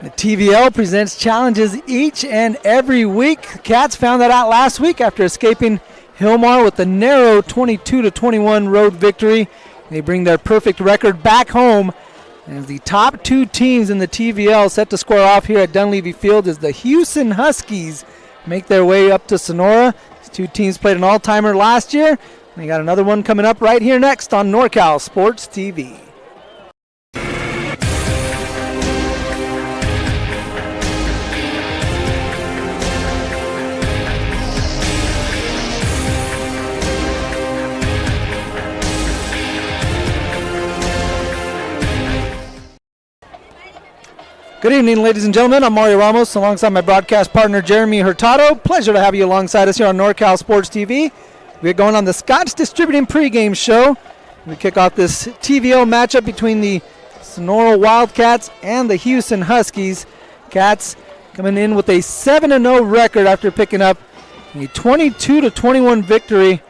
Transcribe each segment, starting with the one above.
The TVL presents challenges each and every week. The Cats found that out last week after escaping Hillmar with a narrow 22-21 road victory. They bring their perfect record back home. And the top two teams in the TVL set to square off here at Dunleavy Field as the Hughson Huskies make their way up to Sonora. These two teams played an all-timer last year. They got another one coming up right here next on NorCal Sports TV. Good evening, ladies and gentlemen. I'm Mario Ramos alongside my broadcast partner, Jeremy Hurtado. Pleasure to have you alongside us here on NorCal Sports TV. We're going on the Scotts Distributing pregame show. We kick off this TVL matchup between the Sonora Wildcats and the Hughson Huskies. Cats coming in with a 7-0 record after picking up a 22-21 victory.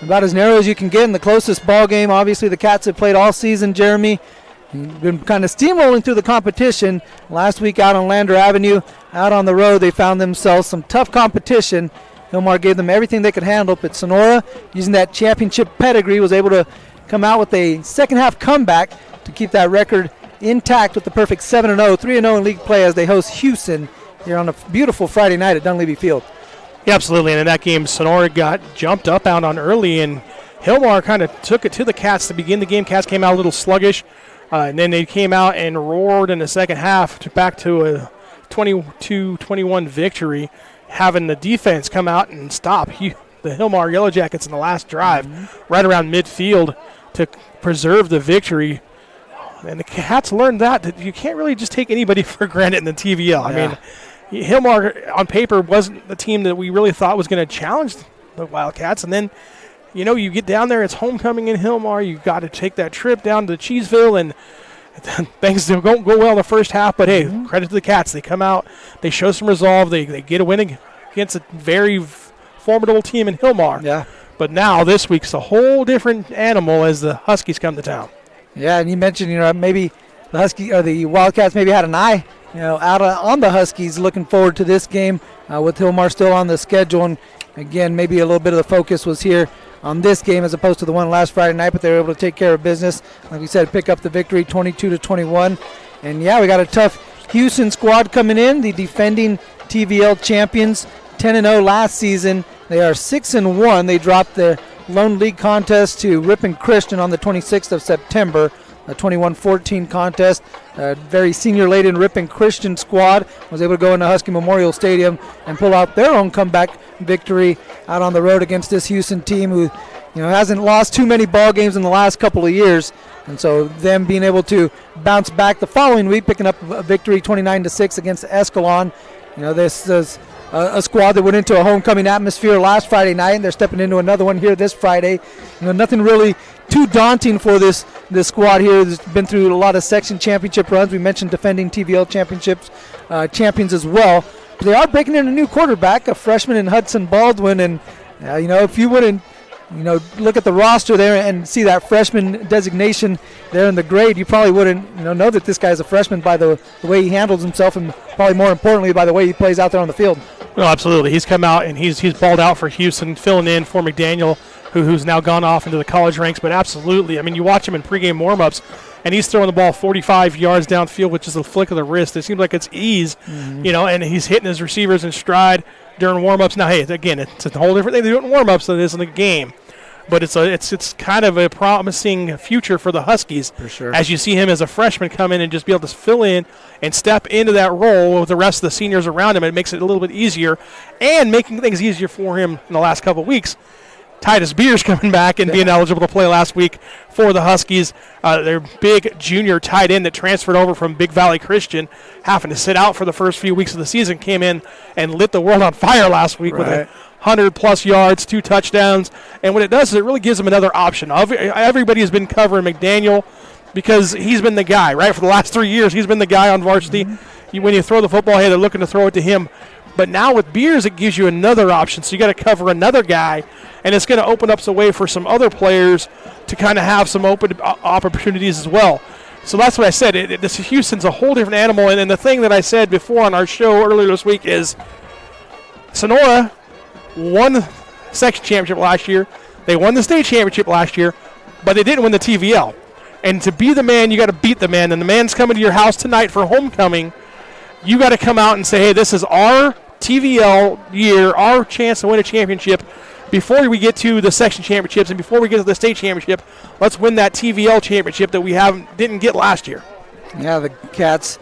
About as narrow as you can get in the closest ball game. Obviously, the Cats have played all season, Jeremy. been kind of steamrolling through the competition. Last week out on Lander Avenue, out on the road, they found themselves some tough competition. Hillmar gave them everything they could handle, but Sonora, using that championship pedigree, was able to come out with a second-half comeback to keep that record intact with the perfect 7-0, 3-0 in league play as they host Hughson here on a beautiful Friday night at Dunleavy Field. Yeah, absolutely, and in that game, Sonora got jumped up out on early, and Hillmar kind of took it to the Cats to begin the game. Cats came out a little sluggish, and then they came out and roared in the second half back to a 22-21 victory, having the defense come out and stop the Hillmar Yellow Jackets in the last drive, right around midfield to preserve the victory. And the Cats learned that you can't really just take anybody for granted in the TVL. Yeah. I mean, Hillmar on paper wasn't the team that we really thought was going to challenge the Wildcats. And then, you get down there, it's homecoming in Hillmar. You've got to take that trip down to Cheeseville, and things don't go well in the first half. But, hey, credit to the Cats. They come out, they show some resolve. They get a win against a very formidable team in Hillmar. Yeah. But now this week's a whole different animal as the Huskies come to town. Yeah, and you mentioned, maybe the Wildcats maybe had an eye, out on the Huskies, looking forward to this game with Hillmar still on the schedule. And again, maybe a little bit of the focus was here on this game as opposed to the one last Friday night, but they were able to take care of business. Like we said, pick up the victory 22-21. And yeah, we got a tough Hughson squad coming in, the defending TVL champions, 10-0 last season. They are 6-1. They dropped their lone league contest to Ripon Christian on the 26th of September, a 21-14 contest. A very senior-laden Ripon Christian squad was able to go into Husky Memorial Stadium and pull out their own comeback victory out on the road against this Hughson team who hasn't lost too many ball games in the last couple of years. And so them being able to bounce back the following week, picking up a victory 29-6 against Escalon. This is a squad that went into a homecoming atmosphere last Friday night, and they're stepping into another one here this Friday. Nothing really too daunting for this squad here. It's been through a lot of section championship runs. We mentioned defending TVL championships champions as well. But they are breaking in a new quarterback, a freshman in Hudson Baldwin, and if you wouldn't look at the roster there and see that freshman designation there in the grade, you probably wouldn't know that this guy's a freshman by the way he handles himself, and probably more importantly by the way he plays out there on the field. Well, absolutely. He's come out and he's balled out for Hughson, filling in for McDaniel, who's now gone off into the college ranks. But absolutely, I mean, you watch him in pregame warmups, and he's throwing the ball 45 yards downfield, which is a flick of the wrist. It seems like it's ease, and he's hitting his receivers in stride during warmups. Now, hey, again, it's a whole different thing to do it in warmups than it is in the game. But it's kind of a promising future for the Huskies, for sure, as you see him as a freshman come in and just be able to fill in and step into that role with the rest of the seniors around him. It makes it a little bit easier, and making things easier for him in the last couple of weeks. Titus Beers coming back and being eligible to play last week for the Huskies. Their big junior tight end that transferred over from Big Valley Christian, having to sit out for the first few weeks of the season, came in and lit the world on fire last week with a 100-plus yards, 2 touchdowns. And what it does is it really gives them another option. Everybody has been covering McDaniel because he's been the guy, right? For the last 3 years, he's been the guy on varsity. When you throw the football, hey, they're looking to throw it to him. But now with Beers, it gives you another option. So you got to cover another guy, and it's going to open up some way for some other players to kind of have some open opportunities as well. So that's what I said. This Hughson's a whole different animal. And the thing that I said before on our show earlier this week is Sonora won the section championship last year. They won the state championship last year, but they didn't win the TVL. And to be the man, you got to beat the man. And the man's coming to your house tonight for homecoming. You got to come out and say, hey, this is our TVL year, our chance to win a championship. Before we get to the section championships and before we get to the state championship, let's win that TVL championship that we didn't get last year. Yeah, the Cats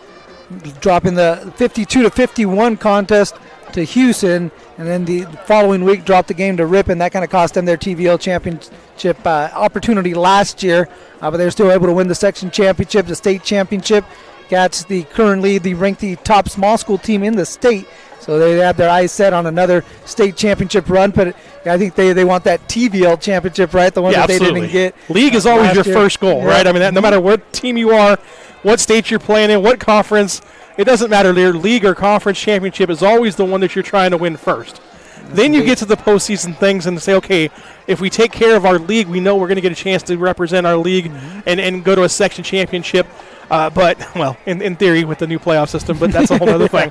dropping the 52-51 contest to Hughson, and then the following week dropped the game to Ripon. That kind of cost them their TVL championship opportunity last year, but they were still able to win the section championship, the state championship. Cats currently ranked the top small school team in the state, so they have their eyes set on another state championship run. But I think they want that TVL championship, right? The one that absolutely. They didn't get. League is always your first goal, right? I mean, no matter what team you are, what state you're playing in, what conference, it doesn't matter. Their league or conference championship is always the one that you're trying to win first. Then you get to the postseason things and say, okay, if we take care of our league, we know we're going to get a chance to represent our league and go to a section championship. But in theory with the new playoff system, but that's a whole other thing.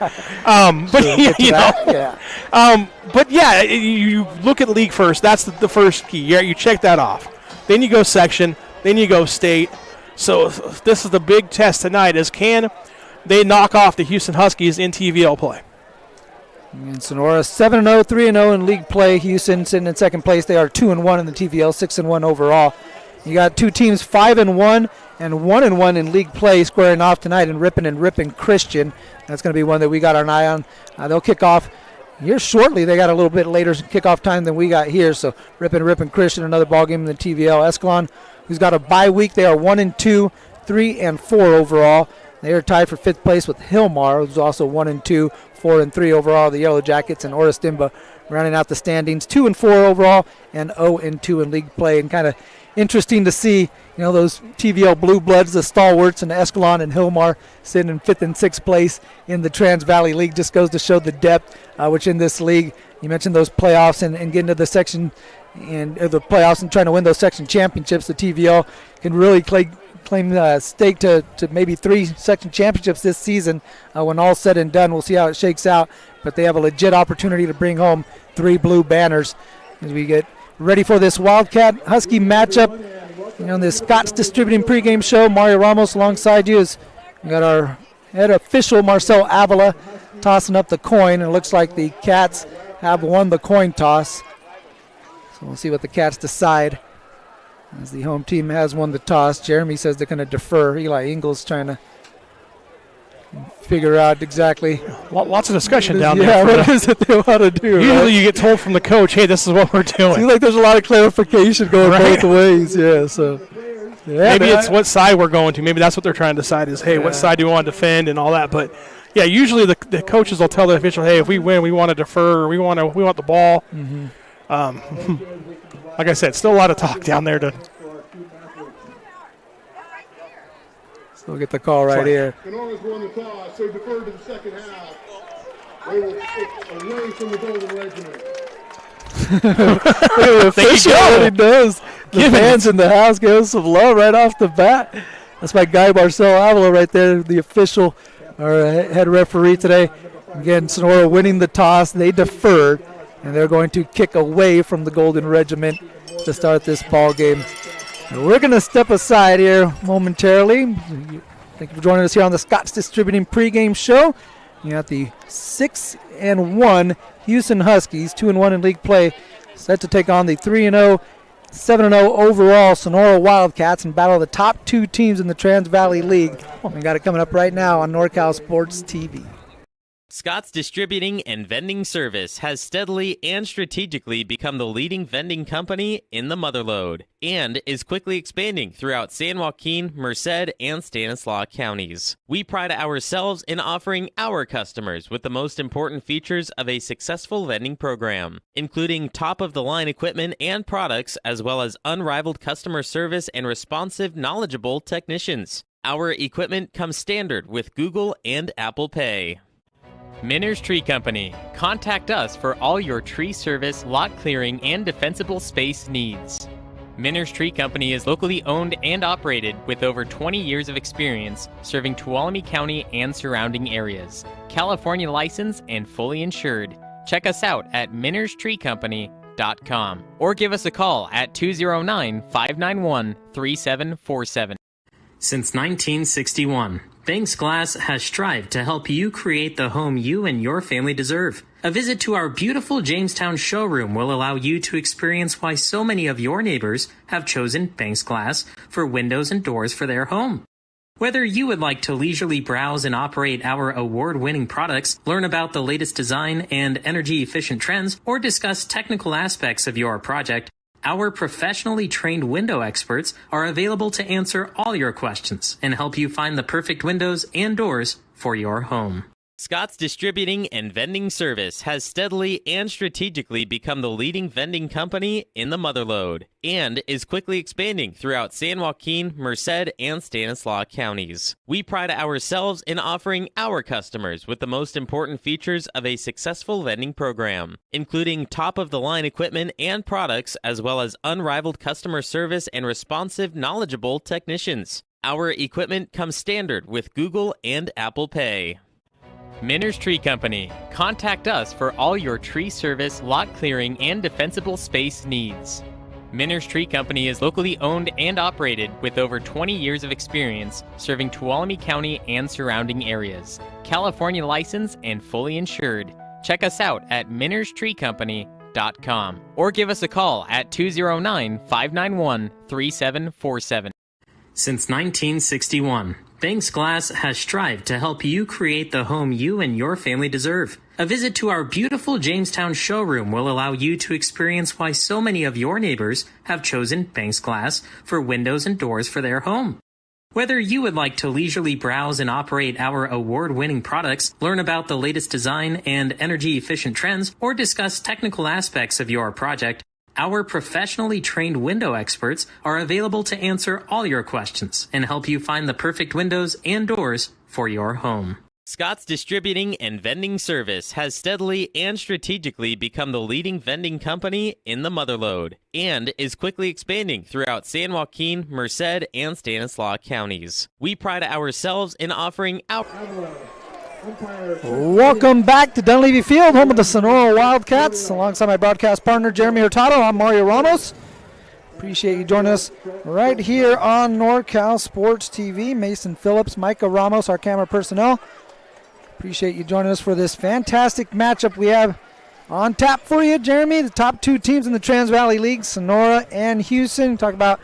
You look at league first. That's the first key. You check that off. Then you go section. Then you go state. So this is the big test tonight: is can they knock off the Hughson Huskies in TVL play? And Sonora 7-0, 3-0 in league play. Hughson sitting in second place. They are 2-1 in the TVL, 6-1 overall. You got two teams 5-1 and 1-1 in league play squaring off tonight in Ripon and Ripon Christian. That's going to be one that we got our eye on. They'll kick off here shortly. They got a little bit later kickoff time than we got here. So Ripon Christian, another ball game in the TVL. Escalon, who's got a bye week, they are 1-2, 3-4 overall. They are tied for fifth place with Hillmar, who's also 1-2, 4-3 overall. The Yellow Jackets and Orristimba rounding out the standings, 2-4 overall and 0-2 in league play. And kind of interesting to see, those TVL Blue Bloods, the stalwarts, and Escalon and Hillmar sitting in fifth and sixth place in the Trans Valley League. Just goes to show the depth which in this league. You mentioned those playoffs and getting to the section and the playoffs and trying to win those section championships. The TVL can really claim stake to maybe 3 section championships this season. When all's said and done, we'll see how it shakes out. But they have a legit opportunity to bring home 3 blue banners as we get ready for this Wildcat Husky matchup. This Scott's Distributing pregame show. Mario Ramos alongside you. We got our head official Marcel Avila tossing up the coin. It looks like the Cats have won the coin toss. So we'll see what the Cats decide. As the home team has won the toss, Jeremy says they're going to defer. Eli Ingles trying to figure out exactly. Lots of discussion down there. Yeah, what is it they want to do? Usually you get told from the coach, hey, this is what we're doing. Seems like there's a lot of clarification going both ways. Yeah, so. Yeah, maybe it's what side we're going to. Maybe that's what they're trying to decide is, hey, what side do we want to defend and all that. But, yeah, usually the coaches will tell the official, hey, if we win, we want to defer. Or we want the ball. Mm-hmm. Like I said, still a lot of talk down there. We'll get the call right here. Sonora's won the toss, so deferred to the second half. They will away from the Golden Regiment. The official already does. The fans in the house give us some love right off the bat. That's my guy Marcel Avila right there, the official, our head referee today. Again, Sonora winning the toss. They deferred, and they're going to kick away from the Golden Regiment to start this ball game. We're going to step aside here momentarily. Thank you for joining us here on the Scott's Distributing pregame show. You got the 6-1 Hughson Huskies, 2-1 in league play, set to take on the 3-0, 7-0 overall Sonora Wildcats and battle the top 2 teams in the Trans Valley League. We got it coming up right now on NorCal Sports TV. Scott's Distributing and Vending Service has steadily and strategically become the leading vending company in the Motherlode and is quickly expanding throughout San Joaquin, Merced, and Stanislaus counties. We pride ourselves in offering our customers with the most important features of a successful vending program, including top-of-the-line equipment and products, as well as unrivaled customer service and responsive, knowledgeable technicians. Our equipment comes standard with Google and Apple Pay. Minner's Tree Company. Contact us for all your tree service, lot clearing, and defensible space needs. Minner's Tree Company is locally owned and operated with over 20 years of experience serving Tuolumne County and surrounding areas. California licensed and fully insured. Check us out at minnerstreecompany.com or give us a call at 209-591-3747. Since 1961, Banks Glass has strived to help you create the home you and your family deserve. A visit to our beautiful Jamestown showroom will allow you to experience why so many of your neighbors have chosen Banks Glass for windows and doors for their home. Whether you would like to leisurely browse and operate our award-winning products, learn about the latest design and energy-efficient trends, or discuss technical aspects of your project, our professionally trained window experts are available to answer all your questions and help you find the perfect windows and doors for your home. Scott's Distributing and Vending Service has steadily and strategically become the leading vending company in the Motherlode and is quickly expanding throughout San Joaquin, Merced, and Stanislaus counties. We pride ourselves in offering our customers with the most important features of a successful vending program, including top-of-the-line equipment and products, as well as unrivaled customer service and responsive, knowledgeable technicians. Our equipment comes standard with Google and Apple Pay. Minner's Tree Company. Contact us for all your tree service, lot clearing, and defensible space needs. Minner's Tree Company is locally owned and operated with over 20 years of experience serving Tuolumne County and surrounding areas. California licensed and fully insured. Check us out at minnerstreecompany.com or give us a call at 209-591-3747. Since 1961, Banks Glass has strived to help you create the home you and your family deserve. A visit to our beautiful Jamestown showroom will allow you to experience why so many of your neighbors have chosen Banks Glass for windows and doors for their home. Whether you would like to leisurely browse and operate our award-winning products, learn about the latest design and energy-efficient trends, or discuss technical aspects of your project, our professionally trained window experts are available to answer all your questions and help you find the perfect windows and doors for your home. Scott's Distributing and Vending Service has steadily and strategically become the leading vending company in the Motherlode and is quickly expanding throughout San Joaquin, Merced, and Stanislaus counties. We pride ourselves in offering our... Welcome back to Dunleavy Field, home of the Sonora Wildcats. Alongside my broadcast partner, Jeremy Hurtado, I'm Mario Ramos. Appreciate you joining us right here on NorCal Sports TV. Mason Phillips, Micah Ramos, our camera personnel. Appreciate you joining us for this fantastic matchup we have on tap for you, Jeremy. The top two teams in the Trans Valley League, Sonora and Hughson. Talk about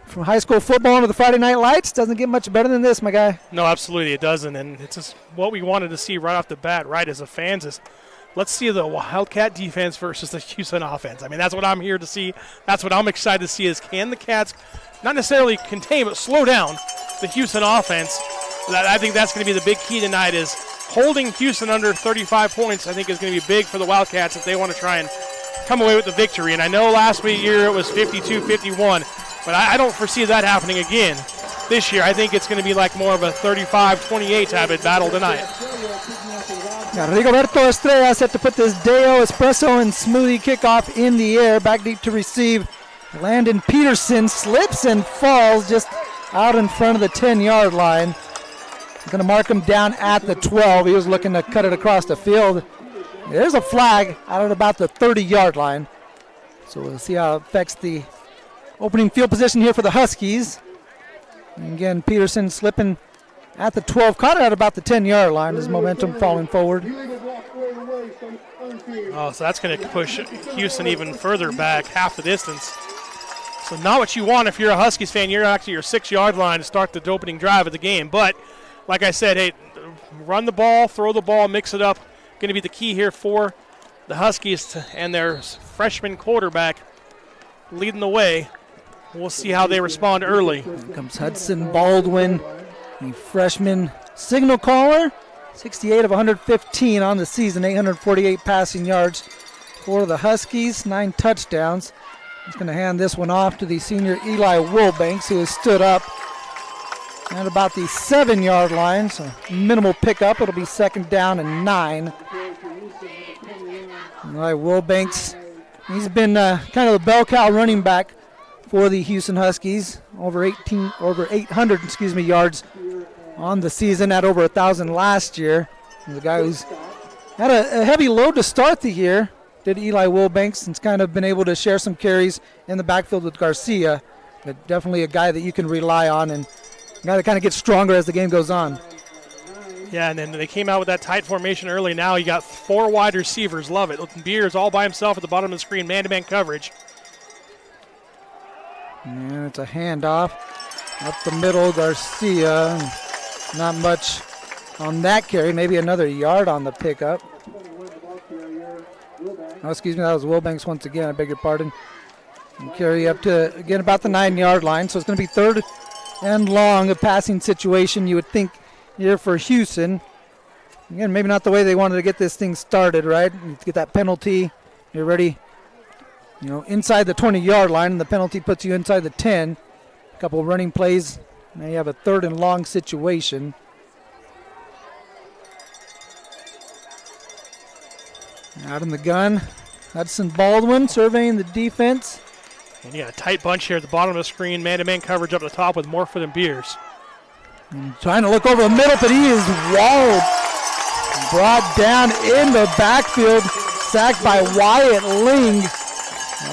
from high school football into the Friday Night Lights. Doesn't get much better than this, my guy. No, absolutely it doesn't, and it's just what we wanted to see right off the bat, right, as a fans is let's see the Wildcat defense versus the Hughson offense. I mean, that's what I'm here to see. That's what I'm excited to see is can the Cats not necessarily contain but slow down the Hughson offense. I think that's going to be the big key tonight is holding Hughson under 35 points, I think, is going to be big for the Wildcats if they want to try and come away with the victory. And I know last year it was 52-51. But I don't foresee that happening again this year. I think it's going to be like more of a 35-28 type of battle tonight. Rigoberto Estrella set to put this Deo Espresso and Smoothie kickoff in the air. Back deep to receive. Landon Peterson slips and falls just out in front of the 10-yard line. Going to mark him down at the 12. He was looking to cut it across the field. There's a flag out at about the 30-yard line. So we'll see how it affects the opening field position here for the Huskies. And again, Peterson slipping at the 12. Caught it at about the 10-yard line. His momentum falling forward. Oh, so that's going to push Hughson even further back, half the distance. So not what you want if you're a Huskies fan. You're actually your 6-yard line to start the opening drive of the game. But like I said, hey, run the ball, throw the ball, mix it up. Going to be the key here for the Huskies and their freshman quarterback leading the way. We'll see how they respond early. Here comes Hudson Baldwin, the freshman signal caller. 68 of 115 on the season, 848 passing yards for the Huskies, 9 touchdowns. He's going to hand this one off to the senior Eli Wilbanks, who has stood up at about the 7-yard line. So minimal pickup. It'll be second down and 9. Eli Wilbanks, he's been kind of the bell cow running back for the Hughson Huskies, over 800 yards on the season, at over 1,000 last year. He's a guy who's had a heavy load to start the year, did Eli Wilbanks, and kind of been able to share some carries in the backfield with Garcia. But definitely a guy that you can rely on and a guy that kind of gets stronger as the game goes on. Yeah, and then they came out with that tight formation early. Now you got 4 wide receivers. Love it. Beers all by himself at the bottom of the screen, man-to-man coverage. And it's a handoff up the middle. Garcia, not much on that carry. Maybe another yard on the pickup. Oh, excuse me, that was Wilbanks once again. I beg your pardon. And carry up to, again, about the 9-yard line. So it's going to be third and long, a passing situation, you would think, here for Hughson. Again, maybe not the way they wanted to get this thing started, right? You get that penalty. You're ready, inside the 20-yard line, and the penalty puts you inside the 10. A couple running plays. Now you have a 3rd and long situation. Out in the gun, Hudson Baldwin surveying the defense. And you got a tight bunch here at the bottom of the screen. Man-to-man coverage up the top with Morford and Beers. And trying to look over the middle, but he is walled. Brought down in the backfield. Sacked by Wyatt Ling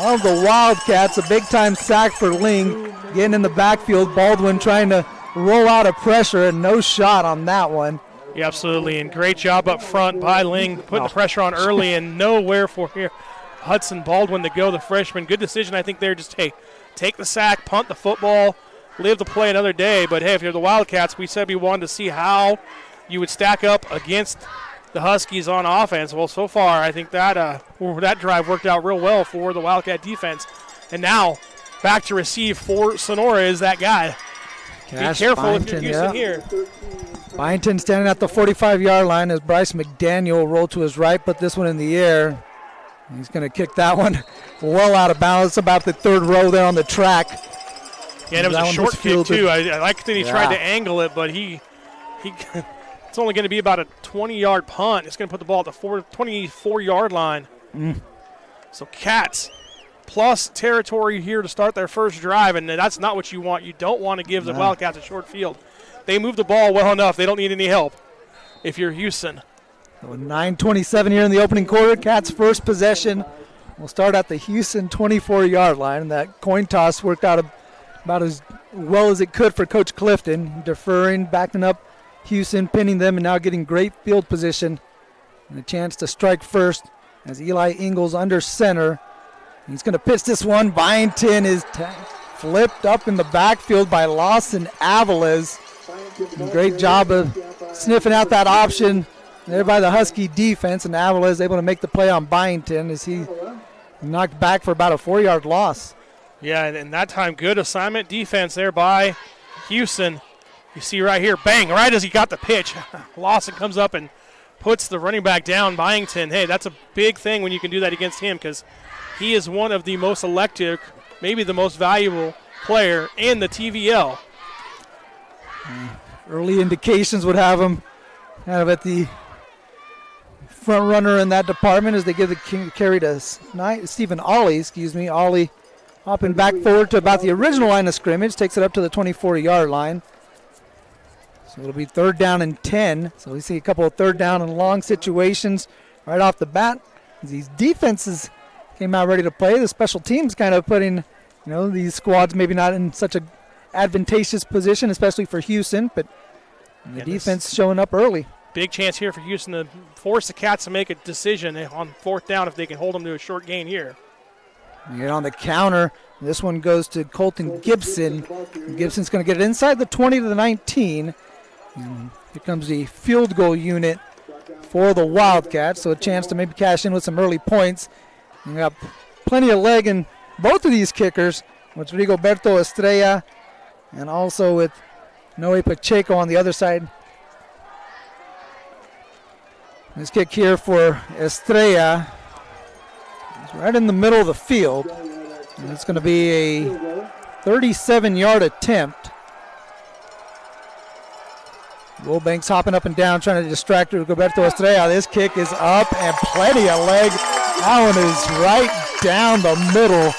of the Wildcats. A big-time sack for Ling. Getting in the backfield. Baldwin trying to roll out of pressure, and no shot on that one. Yeah, absolutely, and great job up front by Ling, putting the pressure on early and nowhere for here. Hudson Baldwin to go, the freshman. Good decision, I think, there. Just, hey, take the sack, punt the football, live to play another day. But, hey, if you're the Wildcats, we said we wanted to see how you would stack up against the Huskies on offense. Well, so far, I think that drive worked out real well for the Wildcat defense. And now, back to receive for Sonora is that guy. Cash Be careful Byington, if you're Hughson here. Byington standing at the 45-yard line as Bryce McDaniel rolled to his right, put this one in the air. He's going to kick that one well out of bounds. About the 3rd row there on the track. Yeah, and it was a short kick, too. I like that he tried to angle it, but he it's only going to be about a 20-yard punt. It's going to put the ball at the 24-yard line. So Cats plus territory here to start their first drive, and that's not what you want. You don't want to give the Wildcats a short field. They move the ball well enough. They don't need any help if you're Hughson. So 9:27 here in the opening quarter. Cats' first possession will start at the Hughson 24-yard line. And that coin toss worked out about as well as it could for Coach Clifton, deferring, backing up Hughson, pinning them, and now getting great field position and a chance to strike first as Eli Ingles under center. He's going to pitch this one. Byington is flipped up in the backfield by Lawson Aviles. Great job of sniffing out that option there by the Husky defense, and Aviles able to make the play on Byington as he knocked back for about a 4-yard loss. Yeah, and that time good assignment defense there by Hughson. You see right here, bang, right as he got the pitch. Lawson comes up and puts the running back down, Byington. Hey, that's a big thing when you can do that against him because he is one of the most electric, maybe the most valuable player in the TVL. Early indications would have him kind of at the front runner in that department as they give the carry to Stephen Ollie. Ollie hopping back forward to about the original line of scrimmage, takes it up to the 24-yard line. So it'll be 3rd down and 10. So we see a couple of 3rd down and long situations right off the bat. These defenses came out ready to play. The special teams kind of putting, these squads maybe not in such a advantageous position, especially for Hughson, but the defense showing up early. Big chance here for Hughson to force the Cats to make a decision on 4th down if they can hold them to a short gain here. You get on the counter. This one goes to Colton Gibson. Gibson's going to get it inside the 20 to the 19. And here comes the field goal unit for the Wildcats, so a chance to maybe cash in with some early points. You got plenty of leg in both of these kickers, with Rigoberto Estrella and also with Noe Pacheco on the other side. This kick here for Estrella is right in the middle of the field. And it's going to be a 37-yard attempt. Wilbanks hopping up and down, trying to distract Rigoberto Estrella. This kick is up and plenty of leg. That one is right down the middle.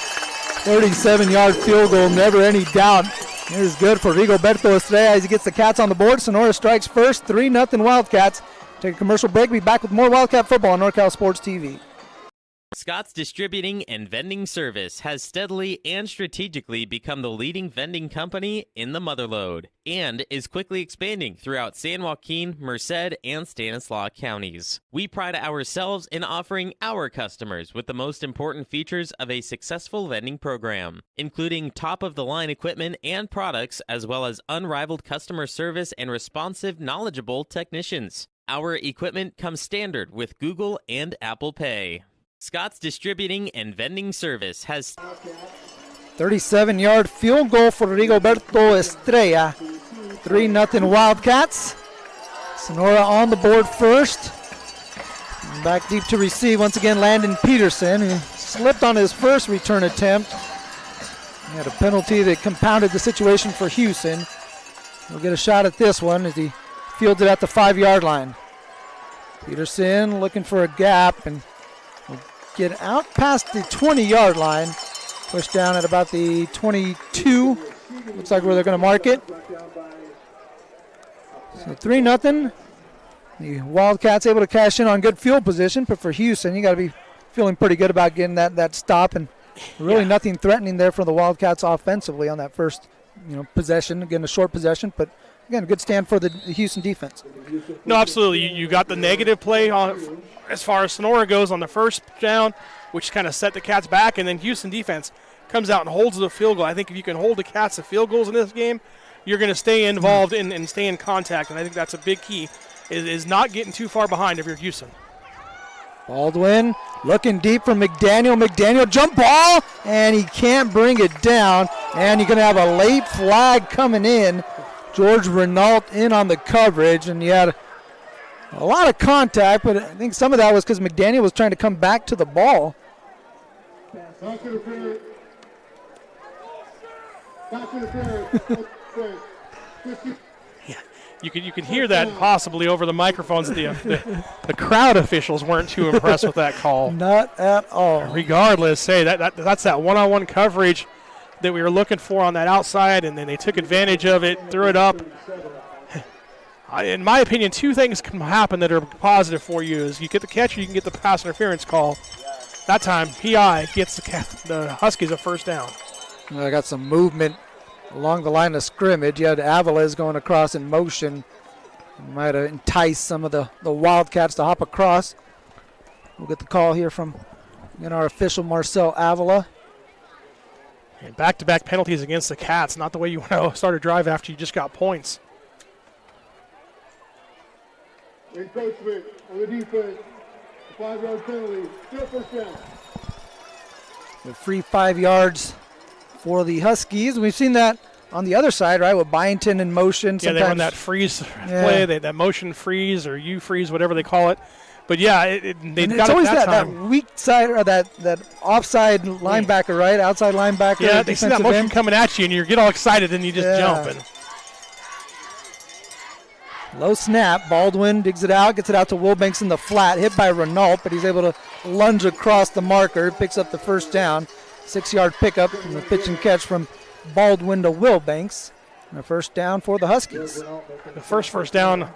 37-yard field goal, never any doubt. It is good for Rigoberto Estrella as he gets the Cats on the board. Sonora strikes first, 3-0 Wildcats. Take a commercial break. Be back with more Wildcat football on NorCal Sports TV. Scott's Distributing and Vending Service has steadily and strategically become the leading vending company in the Motherlode and is quickly expanding throughout San Joaquin, Merced, and Stanislaus counties. We pride ourselves in offering our customers with the most important features of a successful vending program, including top-of-the-line equipment and products, as well as unrivaled customer service and responsive, knowledgeable technicians. Our equipment comes standard with Google and Apple Pay. Scott's Distributing and Vending Service has 37-yard field goal for Rigoberto Estrella. 3-0 Wildcats. Sonora on the board first. And back deep to receive once again Landon Peterson, who slipped on his first return attempt. He had a penalty that compounded the situation for Hughson. We'll get a shot at this one as he fields it at the 5-yard line. Peterson looking for a gap and will get out past the 20-yard line. Pushed down at about the 22. Looks like where they're going to mark it. So 3-0. The Wildcats able to cash in on good field position, but for Hughson, you got to be feeling pretty good about getting that stop, and really nothing threatening there for the Wildcats offensively on that first possession. Again, a short possession, but again, a good stand for the Hughson defense. No, absolutely. You got the negative play on as far as Sonora goes on the first down, which kind of set the Cats back, and then Hughson defense comes out and holds the field goal. I think if you can hold the Cats to field goals in this game, you're going to stay involved and stay in contact, and I think that's a big key, is not getting too far behind if you're Hughson. Baldwin looking deep for McDaniel. McDaniel jump ball, and he can't bring it down, and you're going to have a late flag coming in. George Renault in on the coverage, and you had a lot of contact, but I think some of that was because McDaniel was trying to come back to the ball. You can hear that possibly over the microphones. The crowd officials weren't too impressed with that call. Not at all. Regardless, hey, that's that one-on-one coverage that we were looking for on that outside, and then they took advantage of it, threw it up. In my opinion, two things can happen that are positive for you: is you get the catch, or you can get the pass interference call. That time, PI gets the Huskies a first down. I got some movement along the line of scrimmage. You had Aviles going across in motion. Might have enticed some of the Wildcats to hop across. We'll get the call here from our official, Marcel Avila. And back-to-back penalties against the Cats. Not the way you want to start a drive after you just got points. Encroachment on the defense. 5-yard penalty. Still first down. The free 5 yards for the Huskies. We've seen that on the other side, right, with Byington in motion. Yeah, they run that freeze play, that motion freeze or U-freeze, whatever they call it. But, yeah, they got it always that that time. weak side or that offside linebacker, right, outside linebacker. Yeah, they see that motion end. coming at you, and you get all excited, and you just jump. And low snap. Baldwin digs it out, gets it out to Wilbanks in the flat, hit by Renault, but he's able to lunge across the marker, picks up the first down. 6-yard pickup and the pitch and catch from Baldwin to Wilbanks. And a first down for the Huskies. The first down,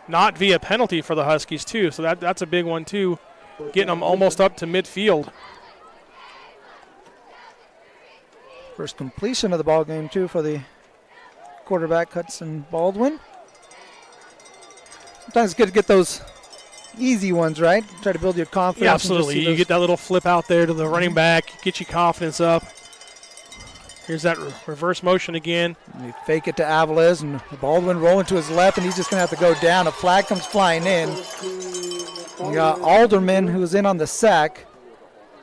not via penalty for the Huskies, too. So that's a big one, too, getting them almost up to midfield. First completion of the ball game, too, for the quarterback, Hudson Baldwin. Sometimes it's good to get those easy ones, right? Try to build your confidence. Yeah, absolutely. You get that little flip out there to the running back, get your confidence up. Here's that reverse motion again. And they fake it to Aviles, and Baldwin rolling to his left, and he's just going to have to go down. A flag comes flying in. We got Alderman, who was in on the sack.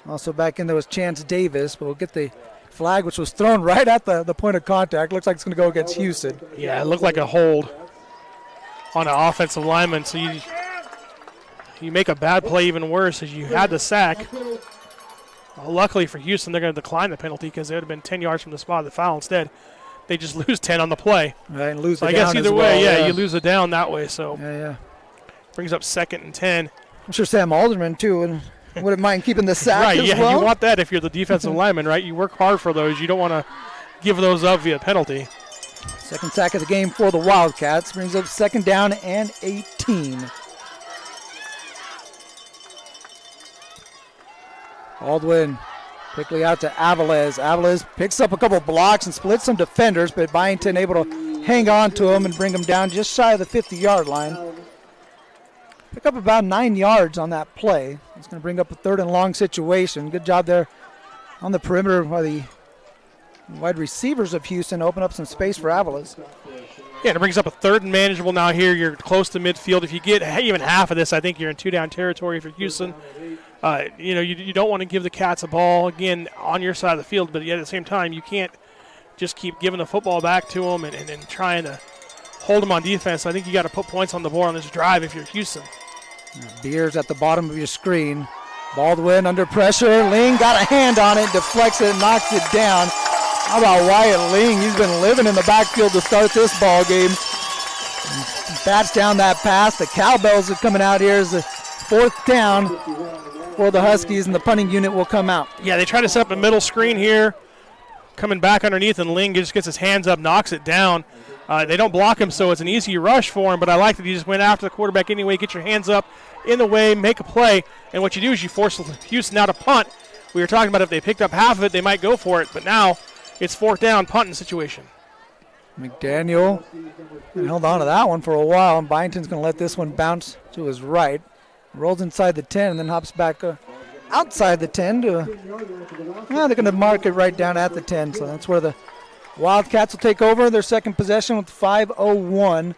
Also back in there was Chance Davis, but we'll get the flag, which was thrown right at the point of contact. Looks like it's going to go against Hughson. Yeah, it looked like a hold on an offensive lineman, so you make a bad play even worse as you had the sack. Luckily for Hughson, they're going to decline the penalty because they would have been 10 yards from the spot of the foul. Instead, they just lose 10 on the play. Right, and lose so it I guess down either as way, well, you lose it down that way. So yeah. Brings up 2nd and 10. I'm sure Sam Alderman, too, and wouldn't mind keeping the sack right, as yeah, well. You want that if you're the defensive lineman, right? You work hard for those. You don't want to give those up via penalty. Second sack of the game for the Wildcats. Brings up 2nd down and 18. Baldwin quickly out to Aviles. Aviles picks up a couple blocks and splits some defenders, but Byington able to hang on to him and bring him down just shy of the 50-yard line. Pick up about 9 yards on that play. It's going to bring up a 3rd and long situation. Good job there on the perimeter by the wide receivers of Hughson. Open up some space for Aviles. Yeah, it brings up a 3rd and manageable now here. You're close to midfield. If you get even half of this, I think you're in 2-down territory for Hughson. You don't want to give the Cats a ball, again, on your side of the field, but yet at the same time, you can't just keep giving the football back to them and trying to hold them on defense. I think you got to put points on the board on this drive if you're Hughson. Beers at the bottom of your screen. Baldwin under pressure. Ling got a hand on it, deflects it, knocks it down. How about Wyatt Ling? He's been living in the backfield to start this ball game. Bats down that pass. The cowbells are coming out here as the 4th down for the Huskies, and the punting unit will come out. Yeah, they try to set up a middle screen here. Coming back underneath, and Ling just gets his hands up, knocks it down. They don't block him, so it's an easy rush for him, but I like that he just went after the quarterback anyway. Get your hands up in the way, make a play, and what you do is you force Hughson out to punt. We were talking about if they picked up half of it, they might go for it, but now it's 4th down, punting situation. McDaniel held on to that one for a while, and Byington's going to let this one bounce to his right. Rolls inside the 10 and then hops back outside the 10 to they're going to mark it right down at the 10, so that's where the Wildcats will take over their second possession with 5:01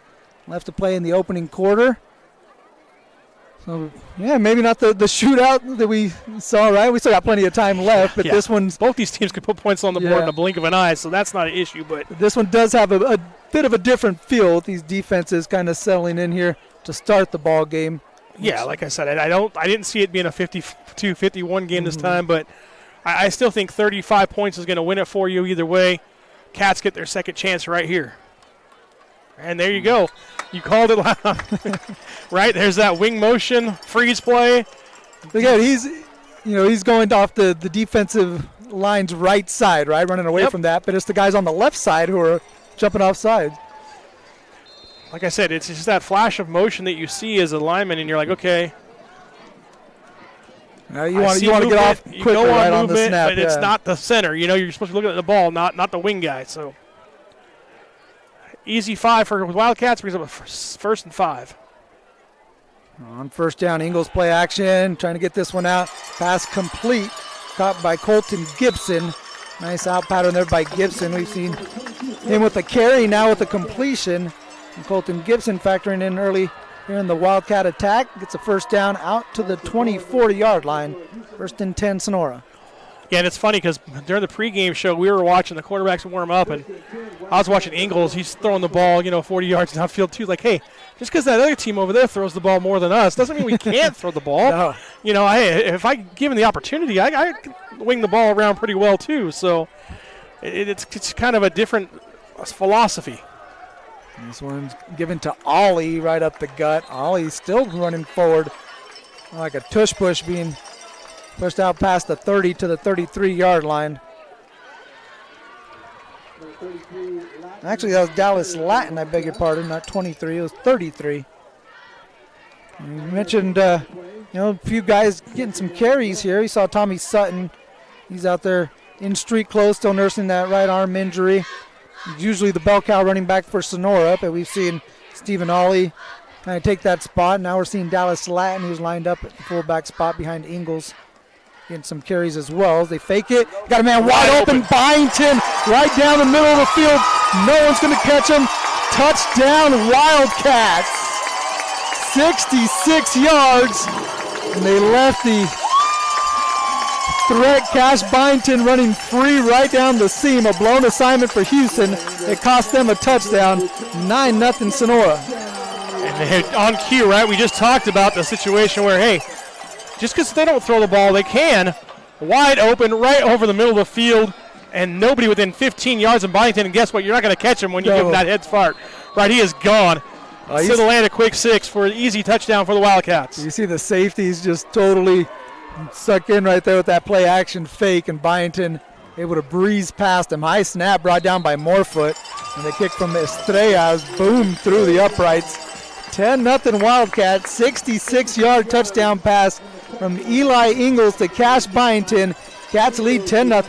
left to play in the opening quarter. So, yeah, maybe not the shootout that we saw, right? We still got plenty of time left, but this one's... Both these teams could put points on the board in a blink of an eye, so that's not an issue. But this one does have a bit of a different feel with these defenses kind of settling in here to start the ball game. Yeah, like I said, I didn't see it being a 52-51 game this time, but I still think 35 points is going to win it for you either way. Cats get their second chance right here. And there you go. You called it loud. Right? There's that wing motion, freeze play. Look at it. He's going off the defensive line's right side, right? Running away from that. But it's the guys on the left side who are jumping off sides. Like I said, it's just that flash of motion that you see as a lineman, and you're like, okay. Now you want to get off quickly right on the snap. But it's not the center. You're supposed to be looking at the ball, not the wing guy. So easy 5 for Wildcats, brings up a 1st and 5. On 1st down, Ingles play action, trying to get this one out. Pass complete, caught by Colton Gibson. Nice out pattern there by Gibson. We've seen him with the carry, now with the completion. And Colton Gibson factoring in early here in the Wildcat attack. Gets a 1st down out to the 20-40-yard line. 1st and 10, Sonora. Yeah, and it's funny because during the pregame show, we were watching the quarterbacks warm up, and I was watching Ingles. He's throwing the ball, 40 yards downfield, too. Like, hey, just because that other team over there throws the ball more than us doesn't mean we can't throw the ball. No. Hey, if I given the opportunity, I can wing the ball around pretty well, too. So it's kind of a different philosophy. This one's given to Ollie right up the gut. Ollie's still running forward like a tush push, being pushed out past the 30 to the 33-yard line. Actually, that was Dallas Latin, I beg your pardon, not 23. It was 33. You mentioned, a few guys getting some carries here. You saw Tommy Sutton. He's out there in street clothes, still nursing that right arm injury. Usually the bell cow running back for Sonora, but we've seen Stephen Ollie kind of take that spot. Now we're seeing Dallas Latin, who's lined up at the fullback spot behind Ingles, getting some carries as well. They fake it. Got a man wide open. Byington right down the middle of the field. No one's going to catch him. Touchdown, Wildcats. 66 yards. And they left the threat, Cash Byington, running free right down the seam. A blown assignment for Hughson. It cost them a touchdown. 9-0 Sonora. And on cue, right? We just talked about the situation where, hey, just because they don't throw the ball, they can. Wide open, right over the middle of the field, and nobody within 15 yards of Byington. And guess what? You're not going to catch him when you give him that head start. Right, he is gone. So the land a quick 6 for an easy touchdown for the Wildcats. You see the safeties just totally sucked in right there with that play action fake, and Byington able to breeze past him. High snap brought down by Morefoot, and the kick from Estrellas boomed through the uprights. 10-0 Wildcats, 66-yard touchdown pass from Eli Ingles to Cash Byington. Cats lead 10-0.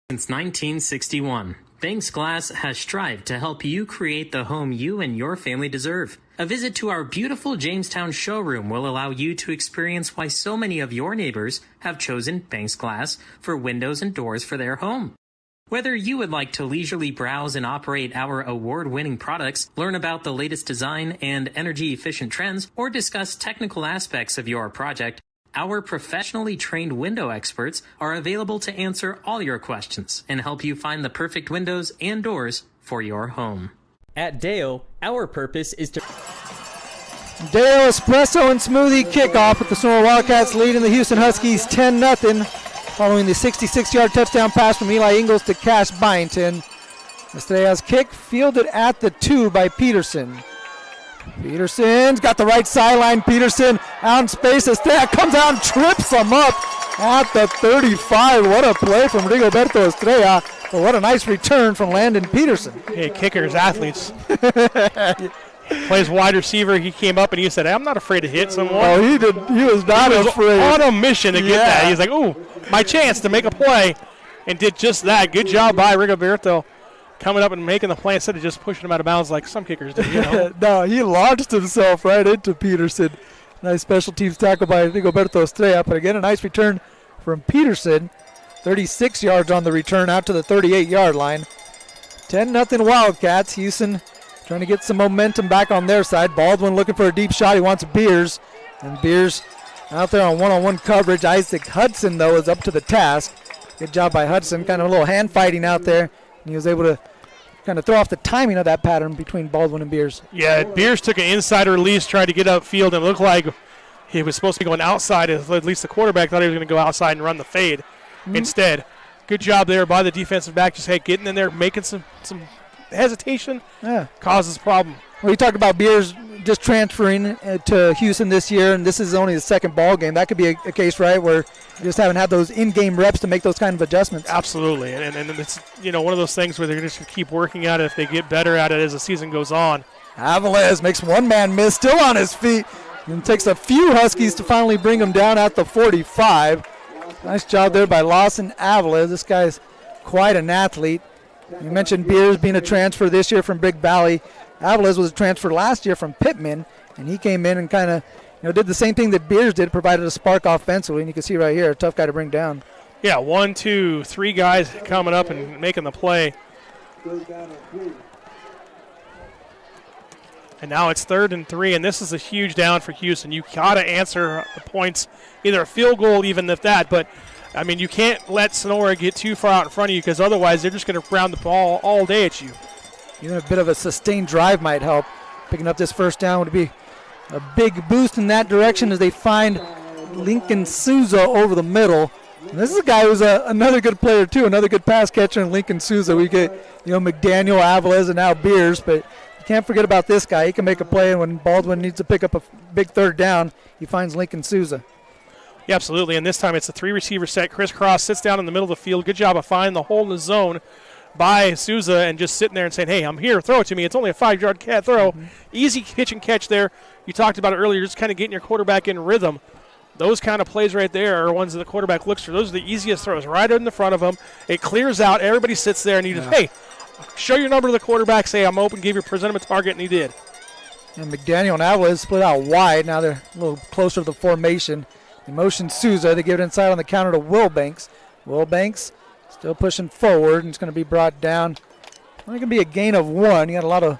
Since 1961, Banks Glass has strived to help you create the home you and your family deserve. A visit to our beautiful Jamestown showroom will allow you to experience why so many of your neighbors have chosen Banks Glass for windows and doors for their home. Whether you would like to leisurely browse and operate our award-winning products, learn about the latest design and energy-efficient trends, or discuss technical aspects of your project, our professionally trained window experts are available to answer all your questions and help you find the perfect windows and doors for your home. At Deo, our purpose is to... Dale Espresso and Smoothie kickoff with the Sonora Wildcats leading the Hughson Huskies 10-0 following the 66-yard touchdown pass from Eli Ingles to Cash Byington. Estrella's kick fielded at the 2 by Peterson. Peterson's got the right sideline. Peterson out in space. Estrella comes out and trips him up at the 35. What a play from Rigoberto Estrella. But what a nice return from Landon Peterson. Hey, kickers, athletes. Plays wide receiver. He came up and he said, I'm not afraid to hit someone. Oh, he did. He was not afraid. On a mission to get that. He's like, ooh, my chance to make a play, and did just that. Good job by Rigoberto coming up and making the play instead of just pushing him out of bounds like some kickers do. You know? No, he launched himself right into Peterson. Nice special teams tackle by Rigoberto Estrella. But again, a nice return from Peterson. 36 yards on the return out to the 38-yard line. 10-0 Wildcats. Hughson trying to get some momentum back on their side. Baldwin looking for a deep shot. He wants Beers. And Beers out there on one-on-one coverage. Isaac Hughson, though, is up to the task. Good job by Hughson. Kind of a little hand fighting out there. And he was able to kind of throw off the timing of that pattern between Baldwin and Beers. Yeah, Beers took an inside release, tried to get upfield, and it looked like he was supposed to be going outside. At least the quarterback thought he was going to go outside and run the fade instead. Good job there by the defensive back. Just getting in there, making some hesitation causes problem. Well, you talked about Beers just transferring to Hughson this year, and this is only the second ball game. That could be a case, right, where you just haven't had those in-game reps to make those kind of adjustments. Absolutely, and it's one of those things where they're just going to keep working at it if they get better at it as the season goes on. Avilés makes one man miss, still on his feet, and takes a few Huskies to finally bring him down at the 45. Nice job there by Lawson Avilés. This guy's quite an athlete. You mentioned Beers being a transfer this year from Big Valley. Avilés was a transfer last year from Pittman, and he came in and kind of did the same thing that Beers did, provided a spark offensively, and you can see right here, a tough guy to bring down. Yeah, 1, 2, 3 guys coming up and making the play. And now it's 3rd and 3, and this is a huge down for Hughson. You got to answer the points, either a field goal, even if that, but I mean, you can't let Sonora get too far out in front of you because otherwise they're just going to round the ball all day at you. Even a bit of a sustained drive might help. Picking up this first down would be a big boost in that direction as they find Lincoln Souza over the middle. And this is a guy who's another good player, too, another good pass catcher in Lincoln Souza. We get, McDaniel, Avilés, and now Beers, but you can't forget about this guy. He can make a play, and when Baldwin needs to pick up a big third down, he finds Lincoln Souza. Yeah, absolutely, and this time it's a 3-receiver set. Crisscross sits down in the middle of the field. Good job of finding the hole in the zone by Souza and just sitting there and saying, hey, I'm here, throw it to me. It's only a 5-yard throw. Easy pitch and catch there. You talked about it earlier, just kind of getting your quarterback in rhythm. Those kind of plays right there are ones that the quarterback looks for. Those are the easiest throws right in the front of him. It clears out. Everybody sits there, and you just, hey, show your number to the quarterback, say I'm open, present him a target, and he did. And McDaniel and Avilés split out wide. Now they're a little closer to the formation. They motion Souza. They give it inside on the counter to Wilbanks. Wilbanks still pushing forward, and it's going to be brought down. Only going to be a gain of 1. You got a lot of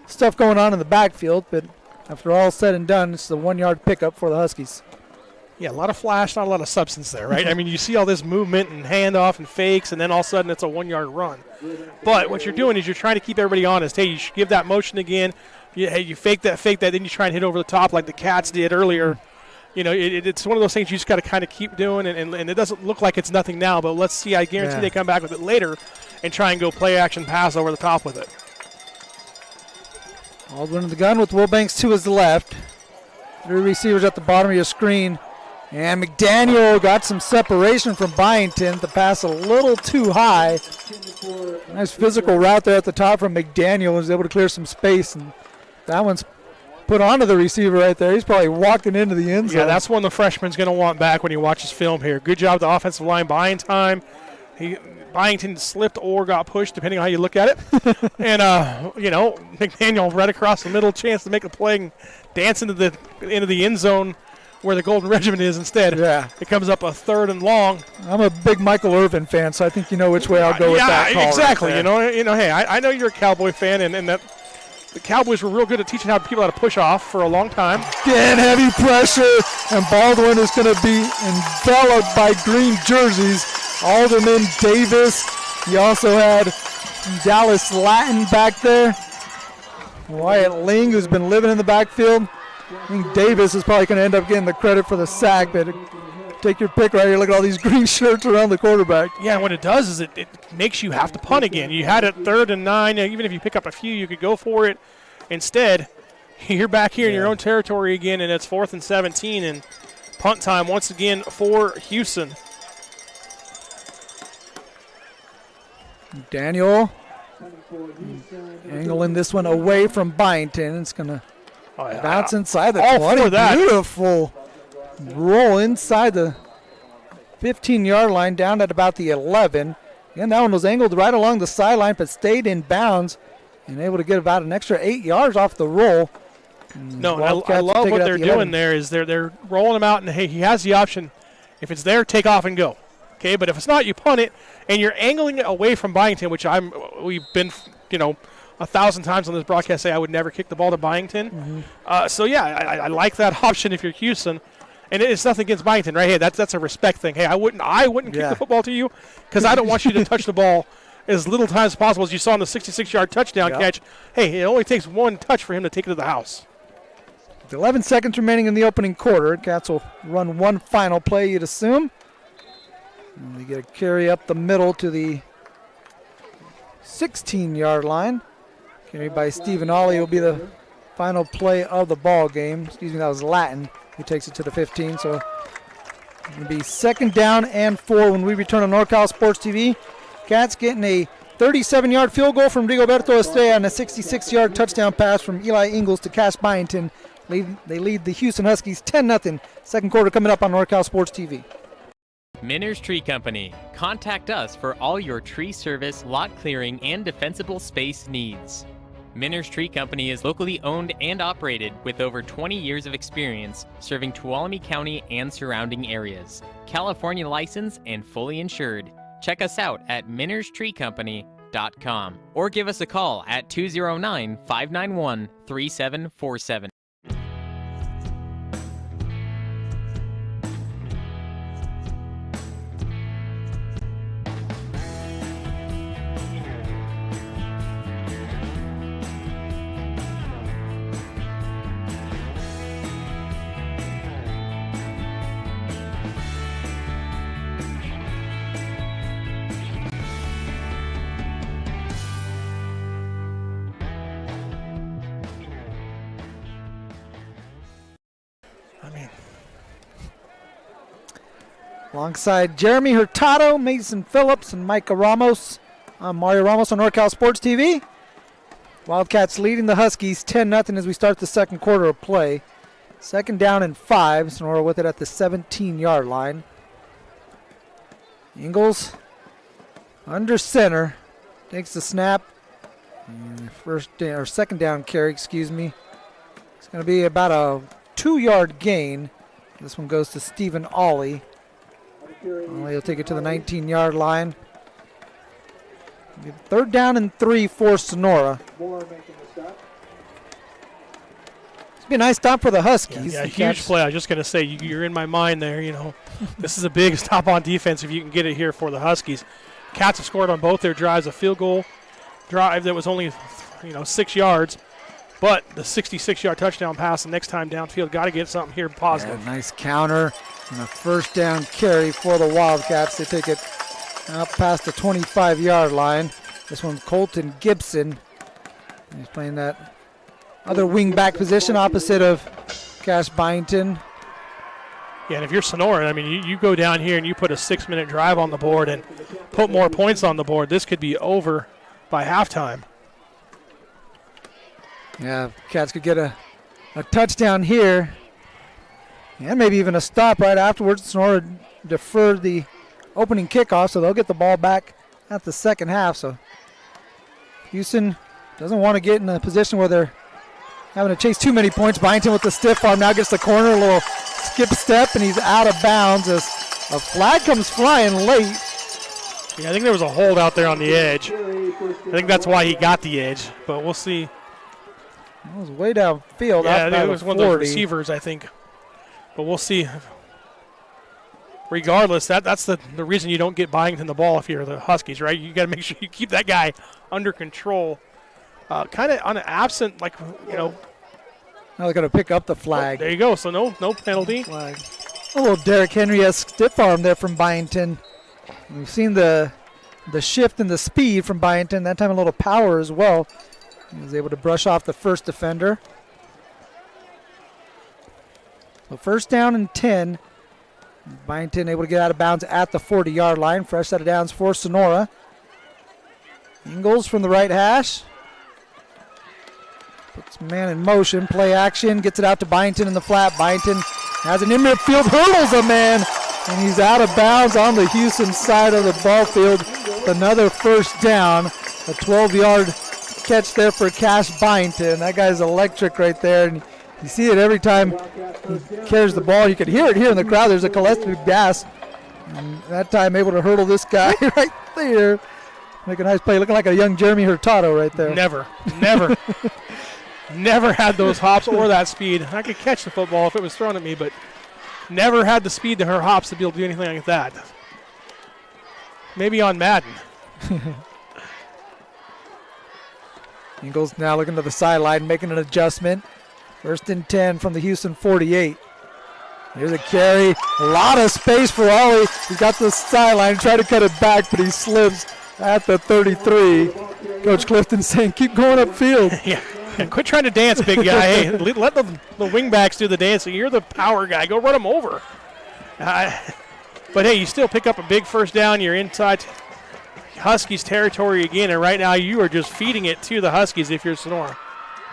stuff going on in the backfield, but after all said and done, it's the 1-yard pickup for the Huskies. Yeah, a lot of flash, not a lot of substance there, right? I mean, you see all this movement and handoff and fakes, and then all of a sudden it's a 1-yard run. But what you're doing is you're trying to keep everybody honest. Hey, you should give that motion again. You fake that, then you try and hit over the top like the Cats did earlier. It's one of those things you just got to kind of keep doing, and it doesn't look like it's nothing now, but let's see. I guarantee they come back with it later and try and go play action pass over the top with it. Baldwin in the gun with Wilbanks to his left. 3 receivers at the bottom of your screen. And McDaniel got some separation from Byington. The pass a little too high. Nice physical route there at the top from McDaniel. Was able to clear some space, and that one's put onto the receiver right there. He's probably walking into the end zone. Yeah, that's one the freshman's going to want back when he watches film here. Good job, the offensive line buying time. Byington slipped or got pushed, depending on how you look at it. And, McDaniel right across the middle, chance to make a play and dance into the end zone where the Golden Regiment is instead. Yeah. It comes up a 3rd and long. I'm a big Michael Irvin fan, so I think you know which way I'll go with that call. Exactly. Right hey, I know you're a Cowboy fan, and that the Cowboys were real good at teaching people how to push off for a long time. Again, heavy pressure, and Baldwin is going to be enveloped by green jerseys. Alderman Davis. He also had Dallas Latin back there. Wyatt Ling, who's been living in the backfield. I think Davis is probably going to end up getting the credit for the sack, but take your pick right here. Look at all these green shirts around the quarterback. Yeah, and what it does is it makes you have to punt again. You had it 3rd and 9. Even if you pick up a few, you could go for it. Instead, you're back here in your own territory again, and it's 4th and 17, and punt time once again for Hughson. Daniel angling this one away from Byington. It's going to bounce inside the 20. Beautiful roll inside the 15-yard line down at about the 11. Again, that one was angled right along the sideline but stayed in bounds and able to get about an extra 8 yards off the roll. No, I love what they're doing there is they're rolling them out, and, hey, he has the option. If it's there, take off and go. Okay, but if it's not, you punt it, and you're angling it away from Byington, which we've been, 1,000 times on this broadcast say I would never kick the ball to Byington. So, yeah, I like that option if you're Hughson. And it's nothing against Byington, right? Hey, that's a respect thing. Hey, I wouldn't kick the football to you because I don't want you to touch the ball as little times as possible, as you saw in the 66-yard touchdown catch. Hey, it only takes one touch for him to take it to the house. With 11 seconds remaining in the opening quarter, Cats will run one final play, you'd assume. And they get a carry up the middle to the 16-yard line. Carried by Stephen Ollie will be the final play of the ball game. Excuse me, that was Latin. He takes it to the 15, so it's going to be 2nd down and 4 when we return on NorCal Sports TV. Cats getting a 37-yard field goal from Rigoberto Estrella and a 66-yard touchdown pass from Eli Ingles to Cash Byington. They lead the Hughson Huskies 10-0. Second quarter coming up on NorCal Sports TV. Minner's Tree Company. Contact us for all your tree service, lot clearing, and defensible space needs. Minner's Tree Company is locally owned and operated with over 20 years of experience serving Tuolumne County and surrounding areas. California licensed and fully insured. Check us out at minnerstreecompany.com or give us a call at 209-591-3747. Alongside Jeremy Hurtado, Mason Phillips, and Micah Ramos. I'm Mario Ramos on NorCal Sports TV. Wildcats leading the Huskies 10-0 as we start the second quarter of play. 2nd down and 5. Sonora with it at the 17-yard line. Ingles under center. Takes the snap. And 2nd down carry, excuse me. It's going to be about a 2-yard gain. This one goes to Stephen Ollie. He'll take it to the 19-yard line. 3rd down and 3 for Sonora. It's be a nice stop for the Huskies. Yeah, huge play. I was just going to say, you're in my mind there. This is a big stop on defense if you can get it here for the Huskies. Cats have scored on both their drives. A field goal drive that was only 6 yards, but the 66-yard touchdown pass the next time downfield. Got to get something here positive. Yeah, nice counter. And a 1st down carry for the Wildcats. They take it out past the 25-yard line. This one's Colton Gibson. He's playing that other wing-back position opposite of Cash Byington. Yeah, and if you're Sonora, you go down here and you put a 6-minute drive on the board and put more points on the board. This could be over by halftime. Yeah, Cats could get a touchdown here. And maybe even a stop right afterwards. Sonora deferred the opening kickoff, so they'll get the ball back at the second half. So Hughson doesn't want to get in a position where they're having to chase too many points. Byington with the stiff arm now gets the corner, a little skip step, and he's out of bounds as a flag comes flying late. Yeah, I think there was a hold out there on the edge. I think that's why he got the edge, but we'll see. It was way downfield. Yeah, I think it was one of those receivers, I think. But we'll see. Regardless, that's the reason you don't get Byington the ball if you're the Huskies, right? You got to make sure you keep that guy under control. kind of on an absent, like, Now they're going to pick up the flag. There you go. So no penalty. Flag. A little Derrick Henry-esque stiff arm there from Byington. We've seen the shift in the speed from Byington. That time a little power as well. He was able to brush off the first defender. So first down and 10. Byington able to get out of bounds at the 40-yard line. Fresh set of downs for Sonora. Ingalls from the right hash. Puts man in motion. Play action. Gets it out to Byington in the flat. Byington has an in midfield. Hurdles a man. And he's out of bounds on the Hughson side of the ball field. Another first down. A 12-yard catch there for Cash Byington. That guy's electric right there. And you see it every time he carries the ball. You can hear it here in the crowd. There's a collective gas. And that time able to hurdle this guy right there. Make a nice play. Looking like a young Jeremy Hurtado right there. Never. Never had those hops or that speed. I could catch the football if it was thrown at me, but never had the speed to her hops to be able to do anything like that. Maybe on Madden. Ingalls now looking to the sideline, making an adjustment. First and 10 from the Hughson 48. Here's a carry. A lot of space for Ollie. He's got the sideline, trying to cut it back, but he slips at the 33. Coach Clifton saying, keep going upfield. Yeah. Quit trying to dance, big guy. Hey, let the wingbacks do the dancing. You're the power guy. Go run them over. But, hey, you still pick up a big first down. You're inside Huskies territory again, and right now you are just feeding it to the Huskies if you're Sonora.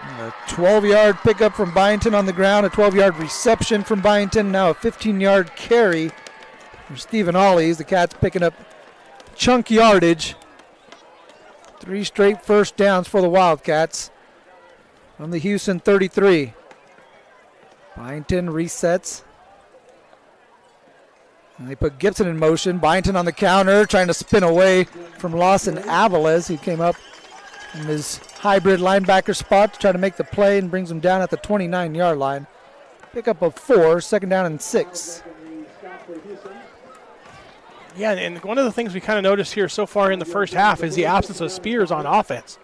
A 12-yard pickup from Byington on the ground, a 12-yard reception from Byington, now a 15-yard carry from Stephen Ollies. The Cats picking up chunk yardage. 3 straight first downs for the Wildcats from the Hughson 33. Byington resets. And they put Gibson in motion. Byington on the counter, trying to spin away from Lawson Aviles. He came up in his hybrid linebacker spot to try to make the play and brings him down at the 29-yard line. Pickup of 4, second down and 6. Yeah, and one of the things we kind of noticed here so far in the first half is the absence of Spears on offense.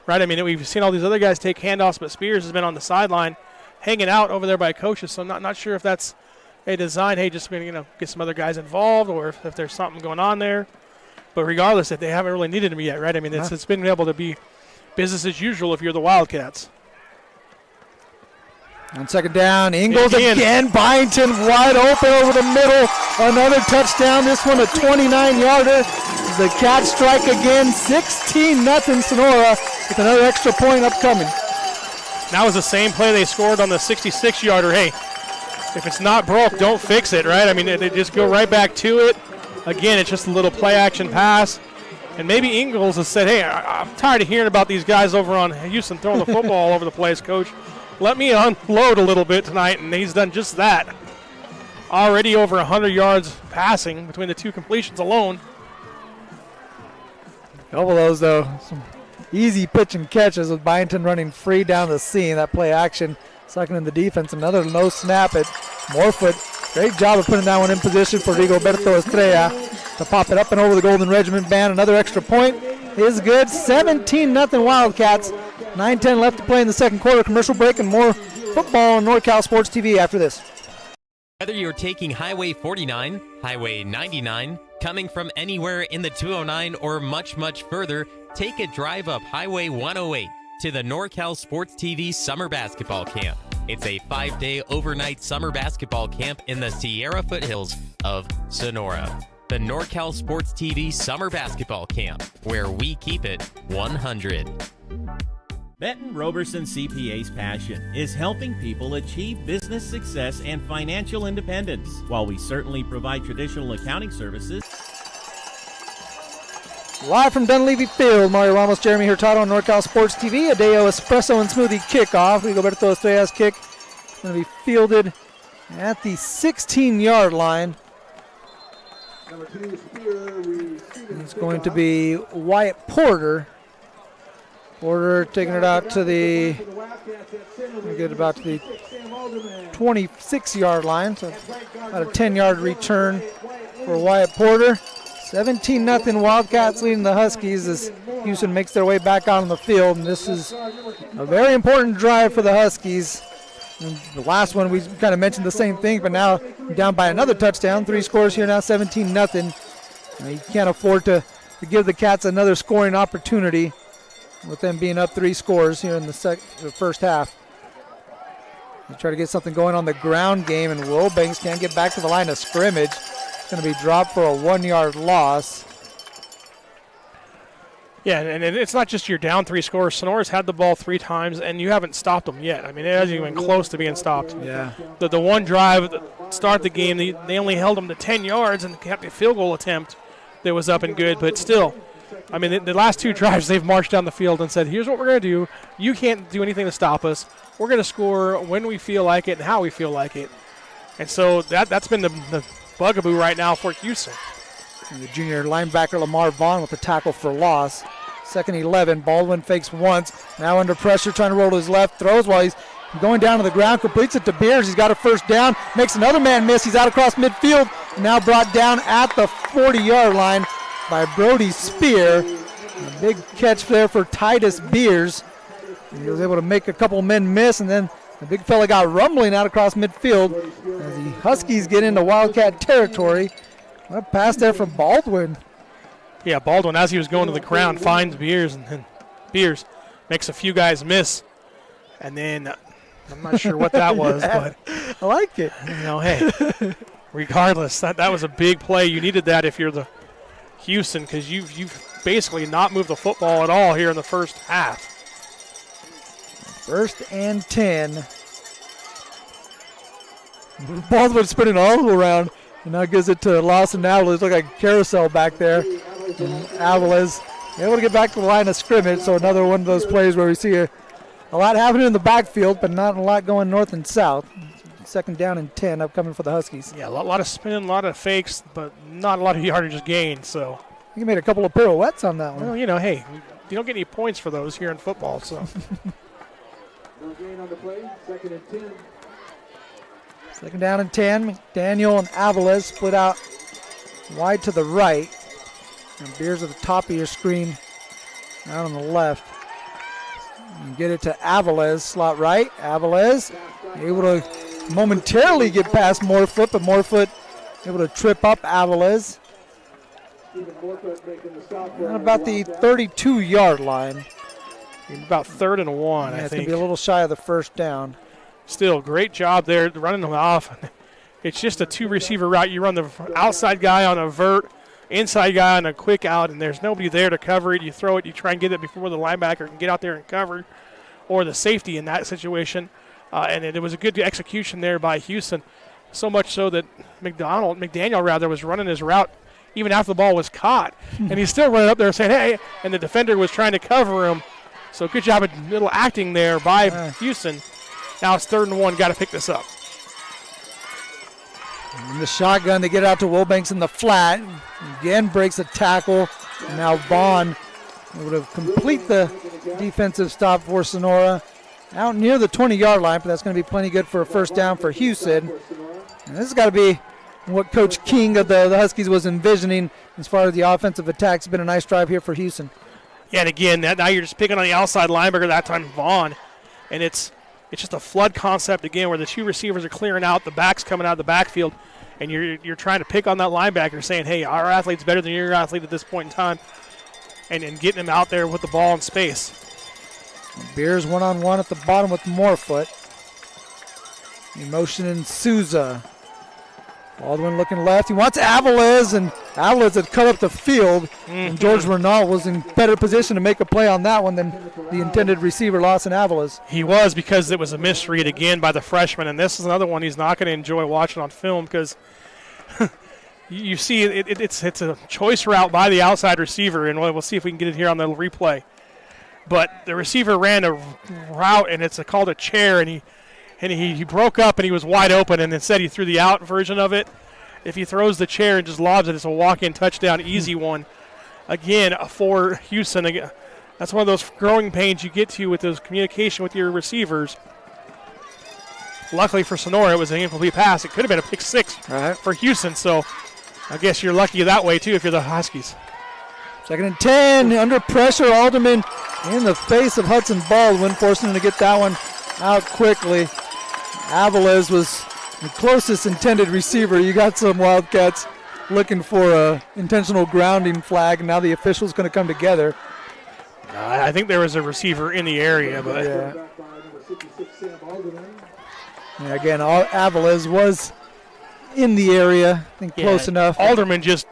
Right, I mean, we've seen all these other guys take handoffs, but Spears has been on the sideline hanging out over there by coaches, so I'm not sure if that's a design, hey, just going to get some other guys involved, or if there's something going on there. But regardless, they haven't really needed him yet, right? I mean, it's been able to be business as usual if you're the Wildcats. On second down, Ingalls again. Byington wide open over the middle. Another touchdown. This one a 29-yarder. The Cats strike again. 16-0 Sonora with another extra point upcoming. That was the same play they scored on the 66-yarder. Hey, if it's not broke, don't fix it, right? I mean, they just go right back to it. Again, it's just a little play-action pass. And maybe Ingalls has said, hey, I'm tired of hearing about these guys over on Hughson throwing the football all over the place, Coach. Let me unload a little bit tonight, and he's done just that. Already over 100 yards passing between the 2 completions alone. A couple of those, though, some easy pitch and catches with Byington running free down the seam. That play action sucking in the defense. Another low snap at Morfoot. Great job of putting that one in position for Rigoberto Estrella to pop it up and over the Golden Regiment band. Another extra point is good. 17-0 Wildcats. 9:10 left to play in the second quarter. Commercial break and more football on NorCal Sports TV after this. Whether you're taking Highway 49, Highway 99, coming from anywhere in the 209 or much, much further, take a drive up Highway 108 to the NorCal Sports TV Summer Basketball Camp. It's a 5-day overnight summer basketball camp in the Sierra foothills of Sonora. The NorCal Sports TV Summer Basketball Camp, where we keep it 100. Benton Roberson CPA's passion is helping people achieve business success and financial independence. While we certainly provide traditional accounting services. Live from Dunleavy Field, Mario Ramos, Jeremy Hurtado on NorCal Sports TV. Adeo Espresso and Smoothie kickoff. Rigoberto Estrella's kick going to be fielded at the 16-yard line. It's going to be Wyatt Porter. Porter taking it out to the, get about to the 26-yard line. So about a 10-yard return for Wyatt Porter. 17-0 Wildcats leading the Huskies as Hughson makes their way back on the field. And this is a very important drive for the Huskies. And the last one, we kind of mentioned the same thing, but now down by another touchdown. 3 scores here now, 17-0. You can't afford to give the Cats another scoring opportunity with them being up 3 scores here in the first half. They try to get something going on the ground game, and Wilbanks can't get back to the line of scrimmage. It's going to be dropped for a 1-yard loss. Yeah, and it's not just you're down 3 scores. Sonora's had the ball 3 times, and you haven't stopped them yet. I mean, it hasn't even close to being stopped. Yeah. The one drive to start the game, they only held them to 10 yards and kept a field goal attempt that was up and good, but still. I mean, the last 2 drives, they've marched down the field and said, here's what we're going to do. You can't do anything to stop us. We're going to score when we feel like it and how we feel like it. And so that's been the bugaboo right now for Hughson. And the junior linebacker Lamar Vaughn with the tackle for loss. 2nd and 11. Baldwin fakes once. Now under pressure, trying to roll to his left. Throws while he's going down to the ground. Completes it to Beers. He's got a first down. Makes another man miss. He's out across midfield. Now brought down at the 40-yard line by Brody Spear. A big catch there for Titus Beers. He was able to make a couple men miss, and then the big fella got rumbling out across midfield as the Huskies get into Wildcat territory. What a pass there from Baldwin. Yeah, Baldwin, as he was going to the ground, finds Beers, and then Beers makes a few guys miss. And then I'm not sure what that was, but I like it. Hey, regardless, that was a big play. You needed that if you're the Hughson, because you've basically not moved the football at all here in the first half. 1st and 10. Baldwin spinning all around, and now gives it to Lawson Aviles. Look like a carousel back there. And Aviles able to get back to the line of scrimmage, so another one of those plays where we see a lot happening in the backfield, but not a lot going north and south. 2nd down and 10 upcoming for the Huskies. Yeah, a lot of spin, a lot of fakes, but not a lot of yardage gained. So he made a couple of pirouettes on that one. Well, hey, you don't get any points for those here in football, so. No gain on the play, 2nd and 10. 2nd down and 10. McDaniel and Aviles split out wide to the right. And Beers at the top of your screen, out on the left. You get it to Aviles, slot right. Aviles able to momentarily get past Morefoot, but Morefoot able to trip up Aviles. At about the 32-yard line. About 3rd and 1, I think. It's going to be a little shy of the first down. Still, great job there running them off. It's just a 2-receiver route. You run the outside guy on a vert, inside guy on a quick out, and there's nobody there to cover it. You throw it, you try and get it before the linebacker can get out there and cover, or the safety in that situation. And it was a good execution there by Hughson, so much so that McDaniel was running his route even after the ball was caught. And he's still running up there saying, hey, and the defender was trying to cover him. So good job of little acting there by Hughson. Now it's 3rd and 1. Got to pick this up. In the shotgun, they get out to Wilbanks in the flat. Again, breaks a tackle. And now Vaughn able to complete the defensive stop for Sonora. Out near the 20-yard line, but that's going to be plenty good for a first down for Hughson. And this has got to be what Coach King of the Huskies was envisioning as far as the offensive attack. It's been a nice drive here for Hughson. Yeah, and again, now you're just picking on the outside linebacker, that time Vaughn. And it's just a flood concept again where the 2 receivers are clearing out, the back's coming out of the backfield, and you're trying to pick on that linebacker saying, hey, our athlete's better than your athlete at this point in time, and getting him out there with the ball in space. Beers one-on-one at the bottom with Morefoot. Motion in Souza. Baldwin looking left. He wants Aviles, and Aviles had cut up the field. And George Renault was in better position to make a play on that one than the intended receiver, Lawson Aviles. He was, because it was a misread again by the freshman, and this is another one he's not going to enjoy watching on film because you see it's a choice route by the outside receiver, and we'll see if we can get it here on the replay. But the receiver ran a route, and it's called a chair, and he broke up, and he was wide open, and instead he threw the out version of it. If he throws the chair and just lobs it, it's a walk-in touchdown, easy one. Again, for Hughson, that's one of those growing pains you get to with those communication with your receivers. Luckily for Sonora, it was an incomplete pass. It could have been a pick 6 for Hughson. So I guess you're lucky that way, too, if you're the Huskies. 2nd and 10, under pressure. Alderman in the face of Hudson Baldwin, forcing him to get that one out quickly. Aviles was the closest intended receiver. You got some Wildcats looking for a intentional grounding flag, and now the official's going to come together. I think there was a receiver in the area, but yeah, again, Aviles was in the area, I think close enough. Alderman just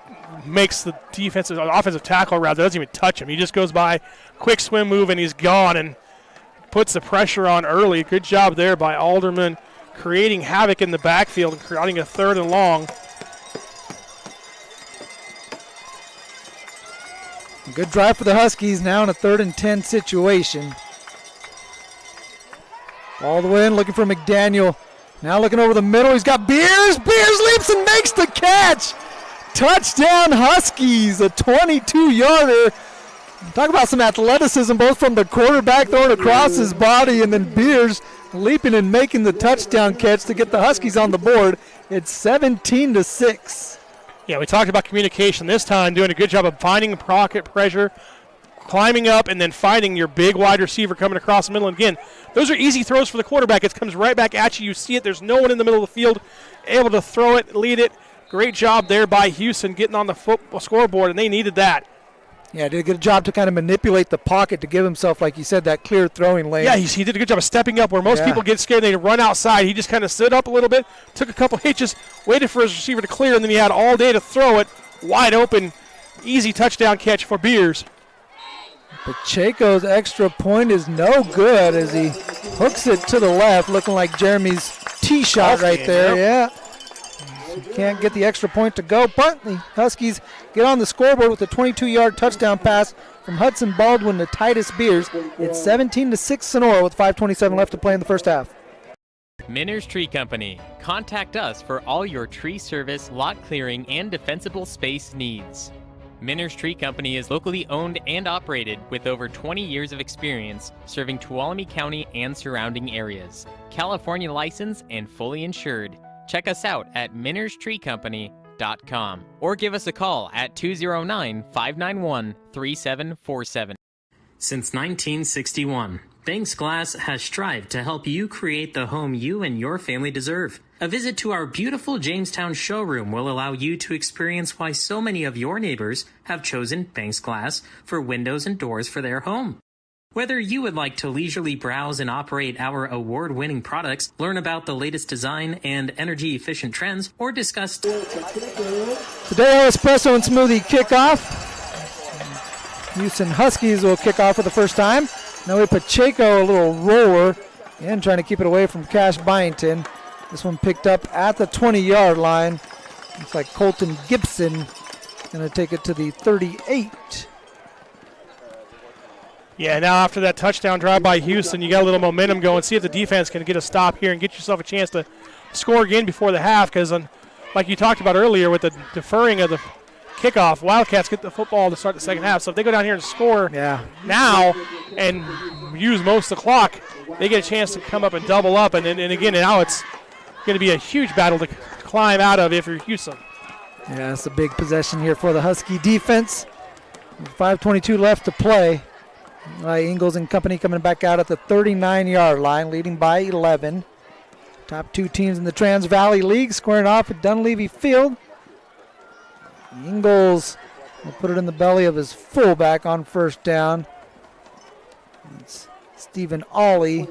makes the offensive tackle rather, doesn't even touch him. He just goes by, quick swim move, and he's gone and puts the pressure on early. Good job there by Alderman, creating havoc in the backfield and creating a 3rd and long. Good drive for the Huskies, now in a 3rd and 10 situation. All the way in, looking for McDaniel. Now looking over the middle, he's got Beers. Beers leaps and makes the catch. Touchdown Huskies, a 22-yarder. Talk about some athleticism, both from the quarterback throwing across his body and then Beers leaping and making the touchdown catch to get the Huskies on the board. It's 17-6. Yeah, we talked about communication this time, doing a good job of finding pocket pressure, climbing up, and then finding your big wide receiver coming across the middle. And again, those are easy throws for the quarterback. It comes right back at you. You see it. There's no one in the middle of the field able to throw it, lead it. Great job there by Hughson getting on the football scoreboard, and they needed that. Yeah, did a good job to kind of manipulate the pocket to give himself, like you said, that clear throwing lane. Yeah, he did a good job of stepping up where most people get scared. They run outside. He just kind of stood up a little bit, took a couple hitches, waited for his receiver to clear, and then he had all day to throw it wide open. Easy touchdown catch for Beers. Pacheco's extra point is no good as he hooks it to the left, looking like Jeremy's tee shot right there. Yeah. Can't get the extra point to go, but the Huskies get on the scoreboard with a 22-yard touchdown pass from Hudson Baldwin to Titus Beers. It's 17-6 Sonora with 5:27 left to play in the first half. Minner's Tree Company. Contact us for all your tree service, lot clearing, and defensible space needs. Minner's Tree Company is locally owned and operated with over 20 years of experience serving Tuolumne County and surrounding areas. California licensed and fully insured. Check us out at minnerstreecompany.com or give us a call at 209-591-3747. Since 1961, Banks Glass has strived to help you create the home you and your family deserve. A visit to our beautiful Jamestown showroom will allow you to experience why so many of your neighbors have chosen Banks Glass for windows and doors for their home. Whether you would like to leisurely browse and operate our award-winning products, learn about the latest design and energy-efficient trends, or discuss Today espresso and smoothie kickoff. Hughson Huskies will kick off for the first time. Noe Pacheco, a little roller, and trying to keep it away from Cash Byington. This one picked up at the 20-yard line. Looks like Colton Gibson going to take it to the 38. Yeah, now after that touchdown drive by Hughson, you got a little momentum going. See if the defense can get a stop here and get yourself a chance to score again before the half, because like you talked about earlier with the deferring of the kickoff, Wildcats get the football to start the second half. So if they go down here and score now and use most of the clock, they get a chance to come up and double up. And again, now it's going to be a huge battle to climb out of if you're Hughson. Yeah, it's a big possession here for the Husky defense. 5:22 left to play. Ingalls and company coming back out at the 39-yard line, leading by 11. Top two teams in the Trans Valley League squaring off at Dunleavy Field. Ingalls will put it in the belly of his fullback on first down. It's Stephen Ollie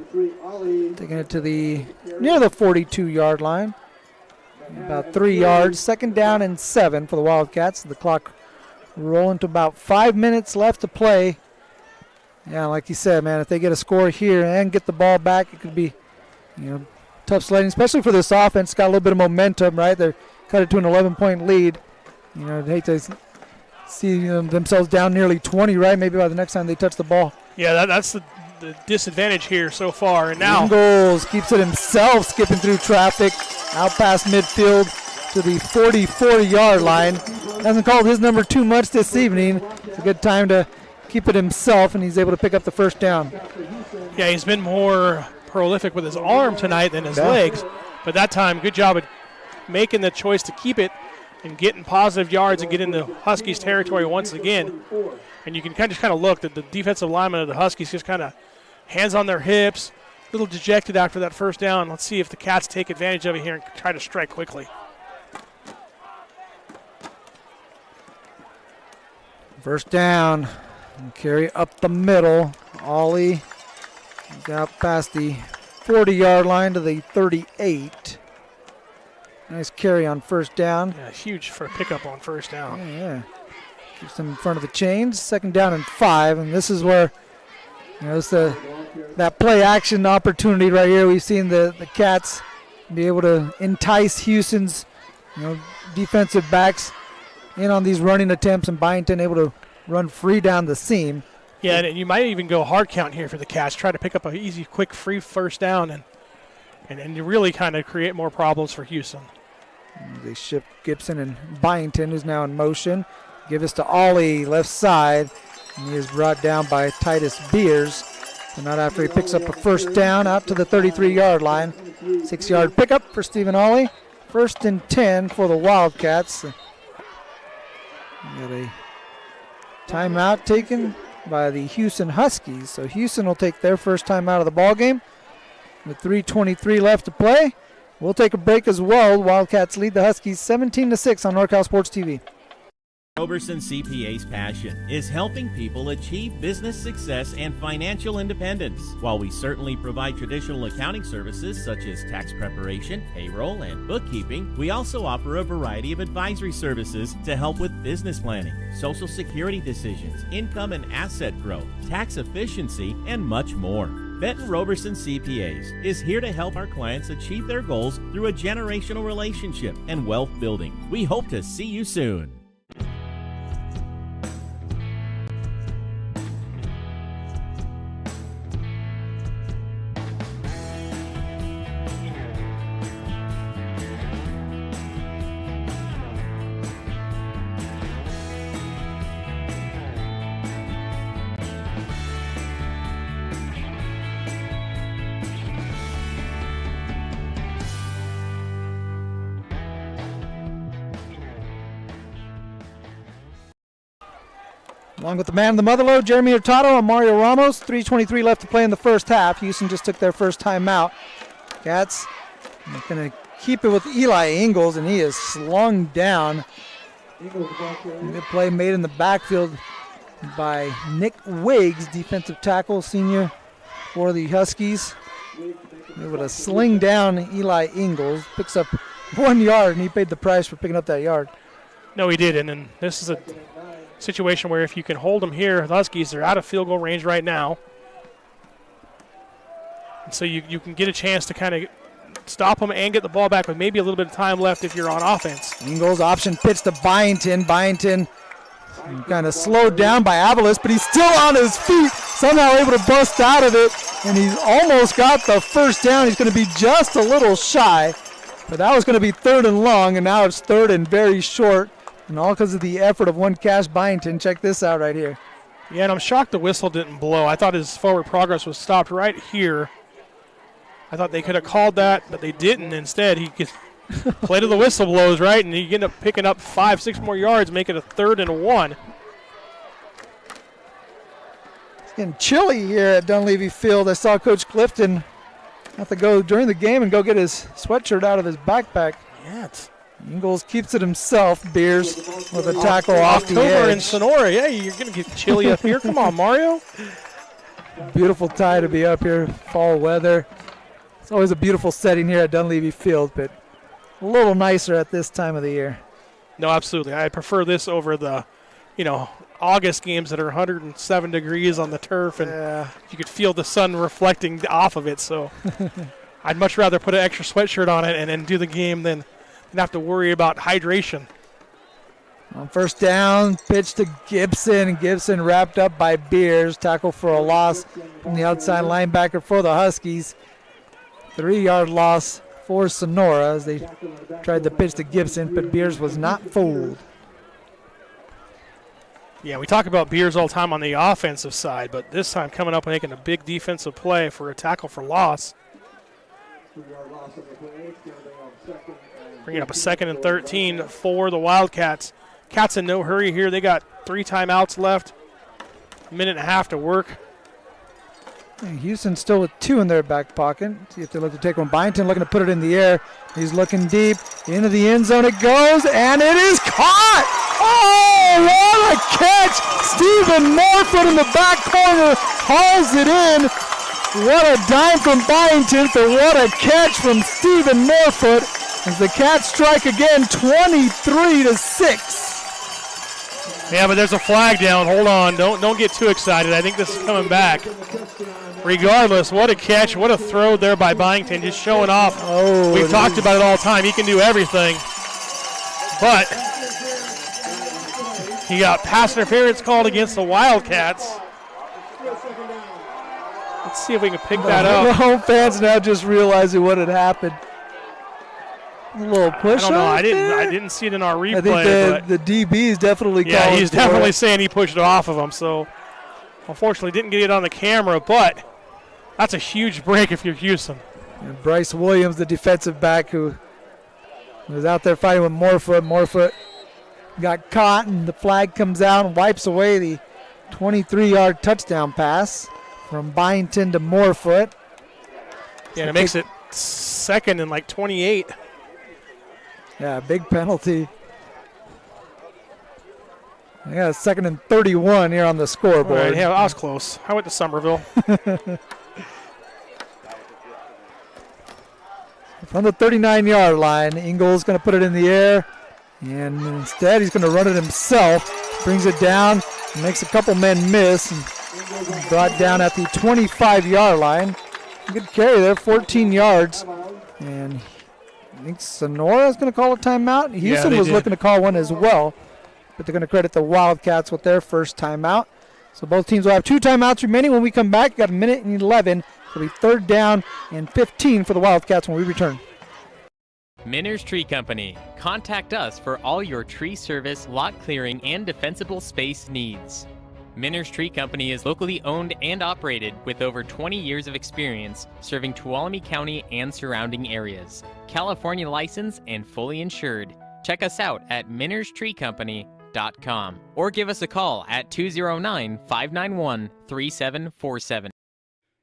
taking it to near the 42-yard line. About 3 yards. 2nd down and 7 for the Wildcats. The clock rolling to about 5 minutes left to play. Yeah, like you said, man, if they get a score here and get the ball back, it could be, tough sledding, especially for this offense. It's got a little bit of momentum, right? They're cut it to an 11-point lead. I'd hate to see themselves down nearly 20, right? Maybe by the next time they touch the ball. Yeah, that's the disadvantage here so far. And now Ingalls keeps it himself, skipping through traffic, out past midfield to the 44-yard line. Hasn't called his number too much this evening. It's a good time to keep it himself, and he's able to pick up the first down. Yeah, he's been more prolific with his arm tonight than his legs. But that time, good job at making the choice to keep it and get in positive yards and get into Huskies territory once again. And you can kind of look at the defensive lineman of the Huskies just kind of hands on their hips, a little dejected after that first down. Let's see if the Cats take advantage of it here and try to strike quickly. First down. Carry up the middle. Ollie is out past the 40-yard line to the 38. Nice carry on first down. Yeah, huge for a pickup on first down. Yeah. Keeps them in front of the chains. Second down and 5. And this is where, it's that play action opportunity right here. We've seen the Cats be able to entice Hughson's defensive backs in on these running attempts, and Byington able to run free down the seam. Yeah, and you might even go hard count here for the Cats. Try to pick up an easy, quick, free first down and you really kind of create more problems for Hughson. They shift Gibson and Byington, who's now in motion. Give this to Ollie, left side. And he is brought down by Titus Beers. And not after he picks up a first down out to the 33-yard line. 6-yard pickup for Stephen Ollie. First and 10 for the Wildcats. Got a timeout taken by the Hughson Huskies. So Hughson will take their first time out of the ball game with 3:23 left to play. We'll take a break as well. Wildcats lead the Huskies 17-6 on NorCal Sports TV. Roberson CPA's passion is helping people achieve business success and financial independence. While we certainly provide traditional accounting services such as tax preparation, payroll, and bookkeeping, we also offer a variety of advisory services to help with business planning, Social Security decisions, income and asset growth, tax efficiency, and much more. Benton Roberson CPAs is here to help our clients achieve their goals through a generational relationship and wealth building. We hope to see you soon. Along with the man of the Motherlode, Jeremy Hurtado and Mario Ramos. 3:23 left to play in the first half. Houston just took their first timeout. Cats going to keep it with Eli Ingles, and he is slung down. Good play made in the backfield by Nick Wiggs, defensive tackle, senior for the Huskies. Able to sling down Eli Ingles. Picks up 1 yard, and he paid the price for picking up that yard. No, he didn't, and this is a situation where if you can hold them here, the Huskies are out of field goal range right now. And so you can get a chance to kind of stop them and get the ball back with maybe a little bit of time left if you're on offense. Ingles option pitch to Byington. Byington kind of slowed down by Avalos, but he's still on his feet, somehow able to bust out of it, and he's almost got the first down. He's going to be just a little shy, but that was going to be 3rd and long, and now it's 3rd and very short. And all because of the effort of one Cash Byington. Check this out right here. Yeah, and I'm shocked the whistle didn't blow. I thought his forward progress was stopped right here. I thought they could have called that, but they didn't. Instead, he gets play to the whistle blows, right? And he end up picking up 5-6 more yards, make it a 3rd and 1. It's getting chilly here at Dunleavy Field. I saw Coach Clifton have to go during the game and go get his sweatshirt out of his backpack. Yeah, it's Ingles keeps it himself. Beers with a tackle off the edge. October in Sonora. Yeah, you're going to get chilly up here. Come on, Mario. Beautiful tie to be up here. Fall weather. It's always a beautiful setting here at Dunleavy Field, but a little nicer at this time of the year. No, absolutely. I prefer this over the, August games that are 107 degrees on the turf, and you could feel the sun reflecting off of it. So I'd much rather put an extra sweatshirt on it and do the game than have to worry about hydration. On first down, pitch to Gibson. Gibson wrapped up by Beers. Tackle for a loss from the outside linebacker for the Huskies. 3-yard loss for Sonora as they tried to pitch to Gibson, but Beers was not fooled. Yeah, we talk about Beers all the time on the offensive side, but this time coming up and making a big defensive play for a tackle for loss. 2-yard loss on the play, standing on 2nd and Bringing up a 2nd and 13 for the Wildcats. Cats in no hurry here. They got 3 timeouts left. A minute and a half to work. Hughson still with 2 in their back pocket. See if they look to take one. Byington looking to put it in the air. He's looking deep. Into the end zone it goes, and it is caught! Oh, what a catch! Stephen Morfoot in the back corner hauls it in. What a dime from Byington, but what a catch from Stephen Morfoot as the Cats strike again, 23-6. Yeah, but there's a flag down. Hold on. Don't get too excited. I think this is coming back. Regardless, what a catch, what a throw there by Byington, just showing off. Oh, we've talked about it all the time. He can do everything. But he got pass interference called against the Wildcats. Let's see if we can pick that up. The home fans now just realizing what had happened. A little push. I don't know. I didn't see it in our replay. I think the DB is definitely calling. Yeah, he's definitely saying he pushed it off of him. So, unfortunately, didn't get it on the camera, but that's a huge break if you're Hughson. And Bryce Williams, the defensive back, who was out there fighting with Morfoot. Morfoot got caught, and the flag comes out and wipes away the 23-yard touchdown pass from Byington to Morfoot. Yeah, it makes it 2nd and like 28. Yeah, big penalty. I got a 2nd and 31 here on the scoreboard. Right, yeah, I was close. I went to Somerville. From the 39-yard line, Ingles going to put it in the air, and instead he's going to run it himself. Brings it down, makes a couple men miss, and brought down at the 25-yard line. Good carry there, 14 yards. And I think Sonora is going to call a timeout. Hughson was looking to call one as well, but they're going to credit the Wildcats with their first timeout. So both teams will have 2 timeouts remaining when we come back. Got a minute and 11. It'll be 3rd down and 15 for the Wildcats when we return. Minner's Tree Company. Contact us for all your tree service, lot clearing, and defensible space needs. Minner's Tree Company is locally owned and operated with over 20 years of experience serving Tuolumne County and surrounding areas. California licensed and fully insured. Check us out at minnerstreecompany.com or give us a call at 209-591-3747.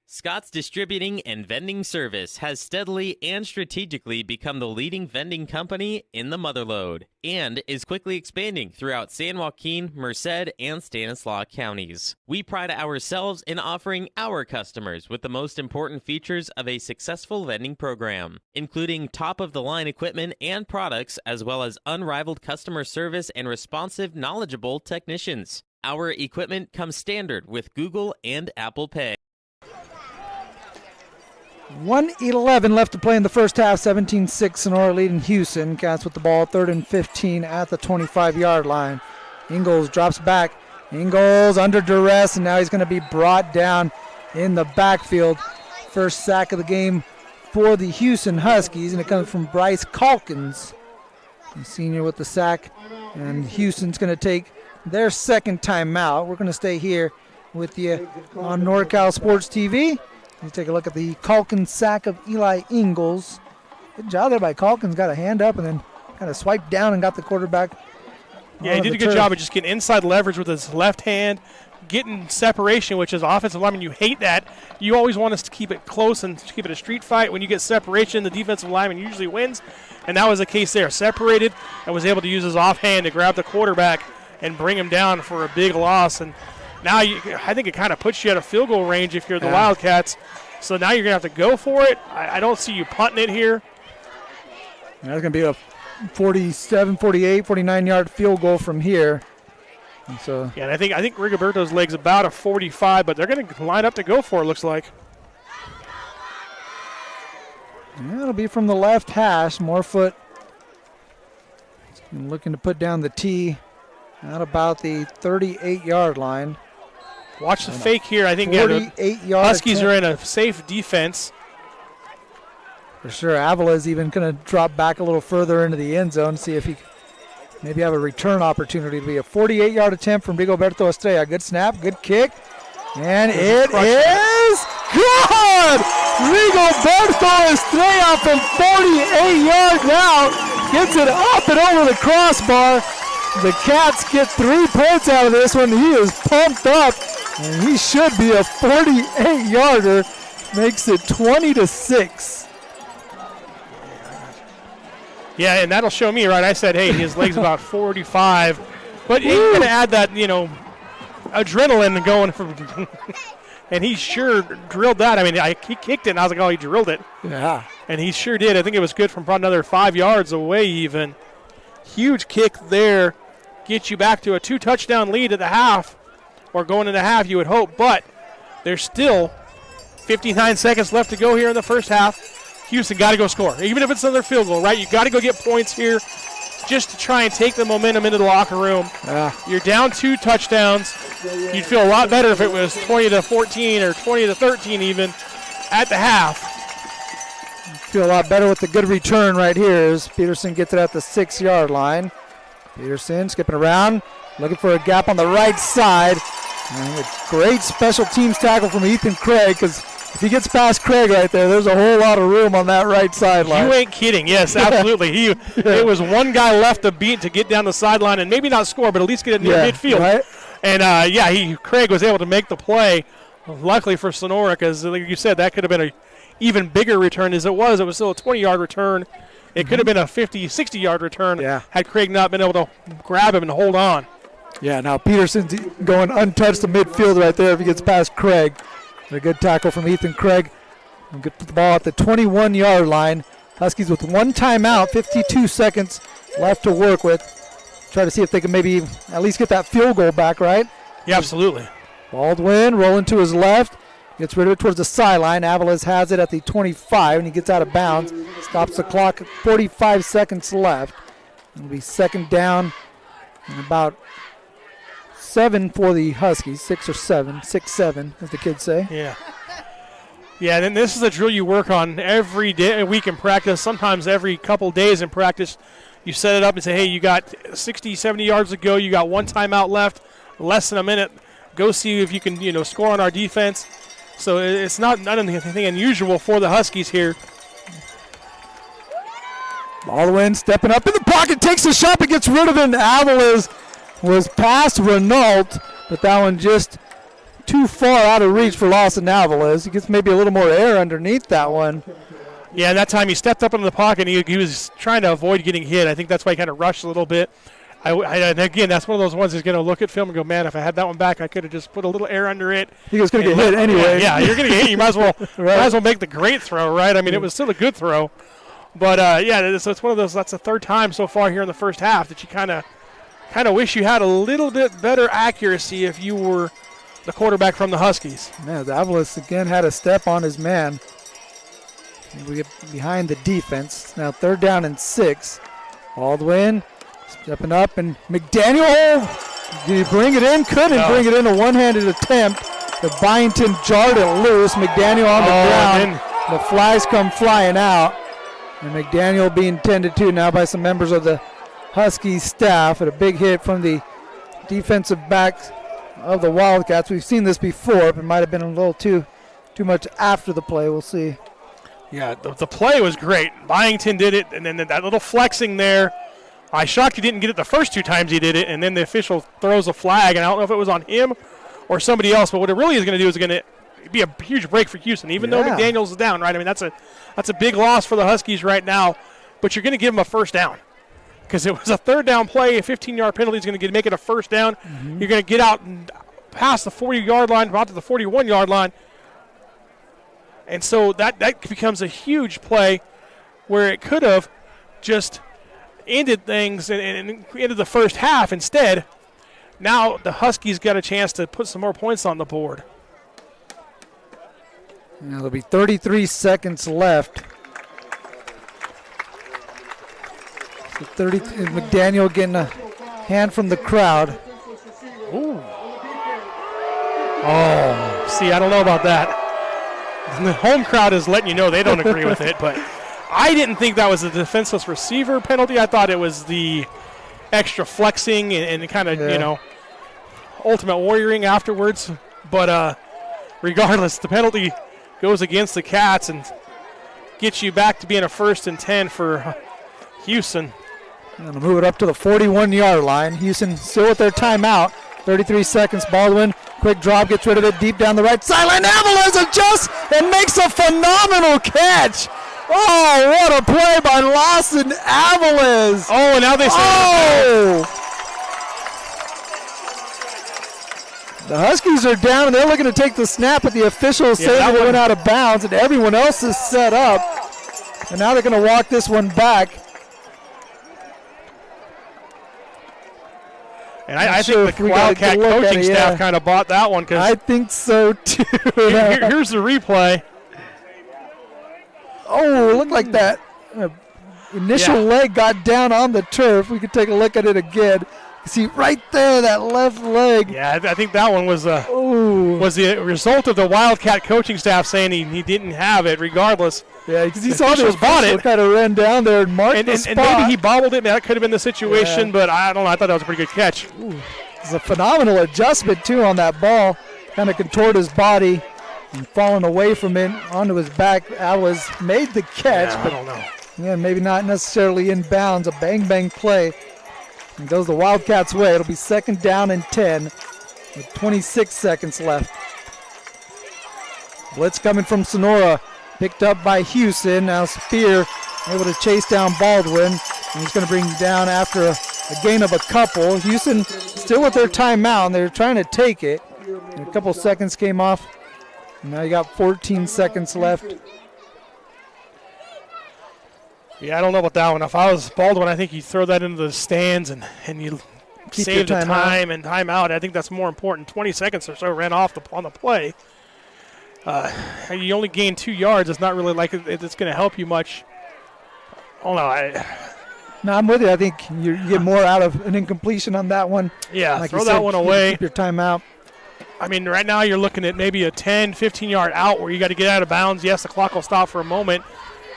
Scott's Distributing and Vending Service has steadily and strategically become the leading vending company in the Motherlode and is quickly expanding throughout San Joaquin, Merced, and Stanislaus counties. We pride ourselves in offering our customers with the most important features of a successful vending program, including top-of-the-line equipment and products, as well as unrivaled customer service and responsive, knowledgeable technicians. Our equipment comes standard with Google and Apple Pay. 1:11 left to play in the first half. 17-6 Sonora leading Hughson. Cats with the ball, 3rd and 15 at the 25-yard line. Ingles drops back. Ingles under duress, and now he's going to be brought down in the backfield. First sack of the game for the Hughson Huskies, and it comes from Bryce Calkins, the senior with the sack. And Houston's going to take their 2nd timeout. We're going to stay here with you on NorCal Sports TV. You take a look at the Calkins sack of Eli Ingles. Good job there by Calkins. Got a hand up and then kind of swiped down and got the quarterback. Yeah, he did a good job of just getting inside leverage with his left hand, getting separation, which is offensive lineman. You hate that. You always want us to keep it close and keep it a street fight. When you get separation, the defensive lineman usually wins, and that was the case there. Separated and was able to use his offhand to grab the quarterback and bring him down for a big loss. And now I think it kind of puts you at a field goal range if you're the Wildcats. So now you're going to have to go for it. I don't see you punting it here. That's going to be a 47, 48, 49-yard field goal from here. And so yeah, and I think Rigoberto's leg's about a 45, but they're going to line up to go for it, looks like. Yeah, it'll be from the left hash. Morfoot looking to put down the tee at about the 38-yard line. Watch the fake here. I think Huskies are in a safe defense. For sure. Avila's even going to drop back a little further into the end zone, see if he maybe have a return opportunity. To be a 48-yard attempt from Rigoberto Estrella. Good snap, good kick, and it is good! Rigoberto Estrella from 48 yards out Gets it up and over the crossbar. The Cats get 3 points out of this one. He is pumped up, and he should be a 48-yarder. Makes it 20-6. Yeah, and that'll show me, right? I said, hey, his leg's about 45. But he's going to add that, adrenaline going from and he sure drilled that. I mean, he kicked it, and I was like, oh, he drilled it. Yeah. And he sure did. I think it was good from probably another 5 yards away even. Huge kick there. Gets you back to a 2-touchdown lead at the half, or going into half, you would hope. But there's still 59 seconds left to go here in the first half. Hughson got to go score, even if it's another field goal, right? You got to go get points here just to try and take the momentum into the locker room. Yeah. You're down 2 touchdowns. You'd feel a lot better if it was 20-14 or 20-13 even at the half. Feel a lot better with the good return right here as Peterson gets it at the 6-yard line. Peterson skipping around, looking for a gap on the right side. And a great special teams tackle from Ethan Craig, because if he gets past Craig right there, there's a whole lot of room on that right sideline. You ain't kidding. Yes, absolutely. It was one guy left to beat to get down the sideline and maybe not score, but at least get it near midfield. Right? And, Craig was able to make the play, luckily for Sonora, because, like you said, that could have been an even bigger return as it was. It was still a 20-yard return. It could have been a 50, 60-yard return had Craig not been able to grab him and hold on. Yeah, now Peterson's going untouched to midfield right there if he gets past Craig. A good tackle from Ethan Craig. We'll get the ball at the 21-yard line. Huskies with 1 timeout, 52 seconds left to work with. Try to see if they can maybe at least get that field goal back, right? Yeah, absolutely. Baldwin rolling to his left. Gets rid of it towards the sideline. Aviles has it at the 25, and he gets out of bounds. Stops the clock at 45 seconds left. It'll be second down and about 7 for the Huskies. 6 or 7. 6, 7, as the kids say. Yeah. Yeah, and then this is a drill you work on every day, week in practice, sometimes every couple days in practice. You set it up and say, hey, you got 60, 70 yards to go. You got 1 timeout left, less than a minute. Go see if you can, score on our defense. So it's not anything unusual for the Huskies here. Baldwin stepping up in the pocket, takes a shot, but gets rid of it. And Aviles was past Renault, but that one just too far out of reach for Lawson Aviles. He gets maybe a little more air underneath that one. Yeah, and that time he stepped up into the pocket, and he was trying to avoid getting hit. I think that's why he kind of rushed a little bit. And again, that's one of those ones he's going to look at film and go, man, if I had that one back, I could have just put a little air under it. He was going to get hit anyway. Yeah, you're going to get hit. You might as well make the great throw, right? I mean, it was still a good throw. But, so it's one of those, that's the 3rd time so far here in the first half that you kind of wish you had a little bit better accuracy if you were the quarterback from the Huskies. Man, Aviles again had a step on his man. And we get behind the defense. Now 3rd down and 6. Baldwin stepping up, and McDaniel, did he bring it in? Couldn't bring it in, a one-handed attempt. The Byington jarred it loose. McDaniel on the ground. The flags come flying out. And McDaniel being tended to now by some members of the Huskies staff. And a big hit from the defensive backs of the Wildcats. We've seen this before, but it might have been a little too much after the play. We'll see. Yeah, the play was great. Byington did it, and then that little flexing there. I shocked he didn't get it the first 2 times he did it, and then the official throws a flag, and I don't know if it was on him or somebody else, but what it really is going to do is going to be a huge break for Hughson, even though McDaniels is down, right? I mean, that's a big loss for the Huskies right now, but you're going to give them a first down because it was a 3rd down play. A 15-yard penalty is going to make it a first down. Mm-hmm. You're going to get out and past the 40-yard line, out to the 41-yard line, and so that becomes a huge play where it could have just ended things and ended the first half. Instead, now the Huskies got a chance to put some more points on the board. Now there'll be 33 seconds left. So McDaniel getting a hand from the crowd. Ooh. Oh, see, I don't know about that. The home crowd is letting you know they don't agree with it, but I didn't think that was a defenseless receiver penalty. I thought it was the extra flexing and kind of, ultimate warrioring afterwards. But regardless, the penalty goes against the Cats and gets you back to being a 1st and 10 for Hughson. And they'll move it up to the 41-yard line. Hughson still with their timeout. 33 seconds. Baldwin, quick drop, gets rid of it deep down the right sideline. Aviles adjusts and makes a phenomenal catch. Oh, what a play by Lawson Aviles. Oh, and now they say. Oh! The Huskies are down, and they're looking to take the snap, but the officials say that it went out of bounds, and everyone else is set up. And now they're going to walk this one back. And I think the Wildcat coaching staff kind of bought that one. I think so, too. Here's the replay. Oh, it looked like that initial leg got down on the turf. We could take a look at it again. You see right there, that left leg. Yeah, I think that one was the result of the Wildcat coaching staff saying he didn't have it regardless. Yeah, because he saw this bought it. Kind of ran down there and marked the spot. And maybe he bobbled it. That could have been the situation, but I don't know. I thought that was a pretty good catch. It's a phenomenal adjustment, too, on that ball. Kind of contoured his body and falling away from it onto his back. Aviles made the catch, but I don't know. Yeah, maybe not necessarily in bounds. A bang play. And goes the Wildcats' way. It'll be 2nd down and 10 with 26 seconds left. Blitz coming from Sonora. Picked up by Hughson. Now Spear able to chase down Baldwin. And he's going to bring down after a gain of a couple. Hughson still with their timeout. And they're trying to take it. And a couple seconds came off. And now you got 14 seconds left. Yeah, I don't know about that one. If I was Baldwin, I think you throw that into the stands and you save the time and timeout. I think that's more important. 20 seconds or so ran off on the play. You only gain 2 yards. It's not really like it's going to help you much. Oh, no. No, I'm with you. I think you get more out of an incompletion on that one. Yeah, like throw that one away. Keep your timeout. I mean, right now you're looking at maybe a 10, 15-yard out where you got to get out of bounds. Yes, the clock will stop for a moment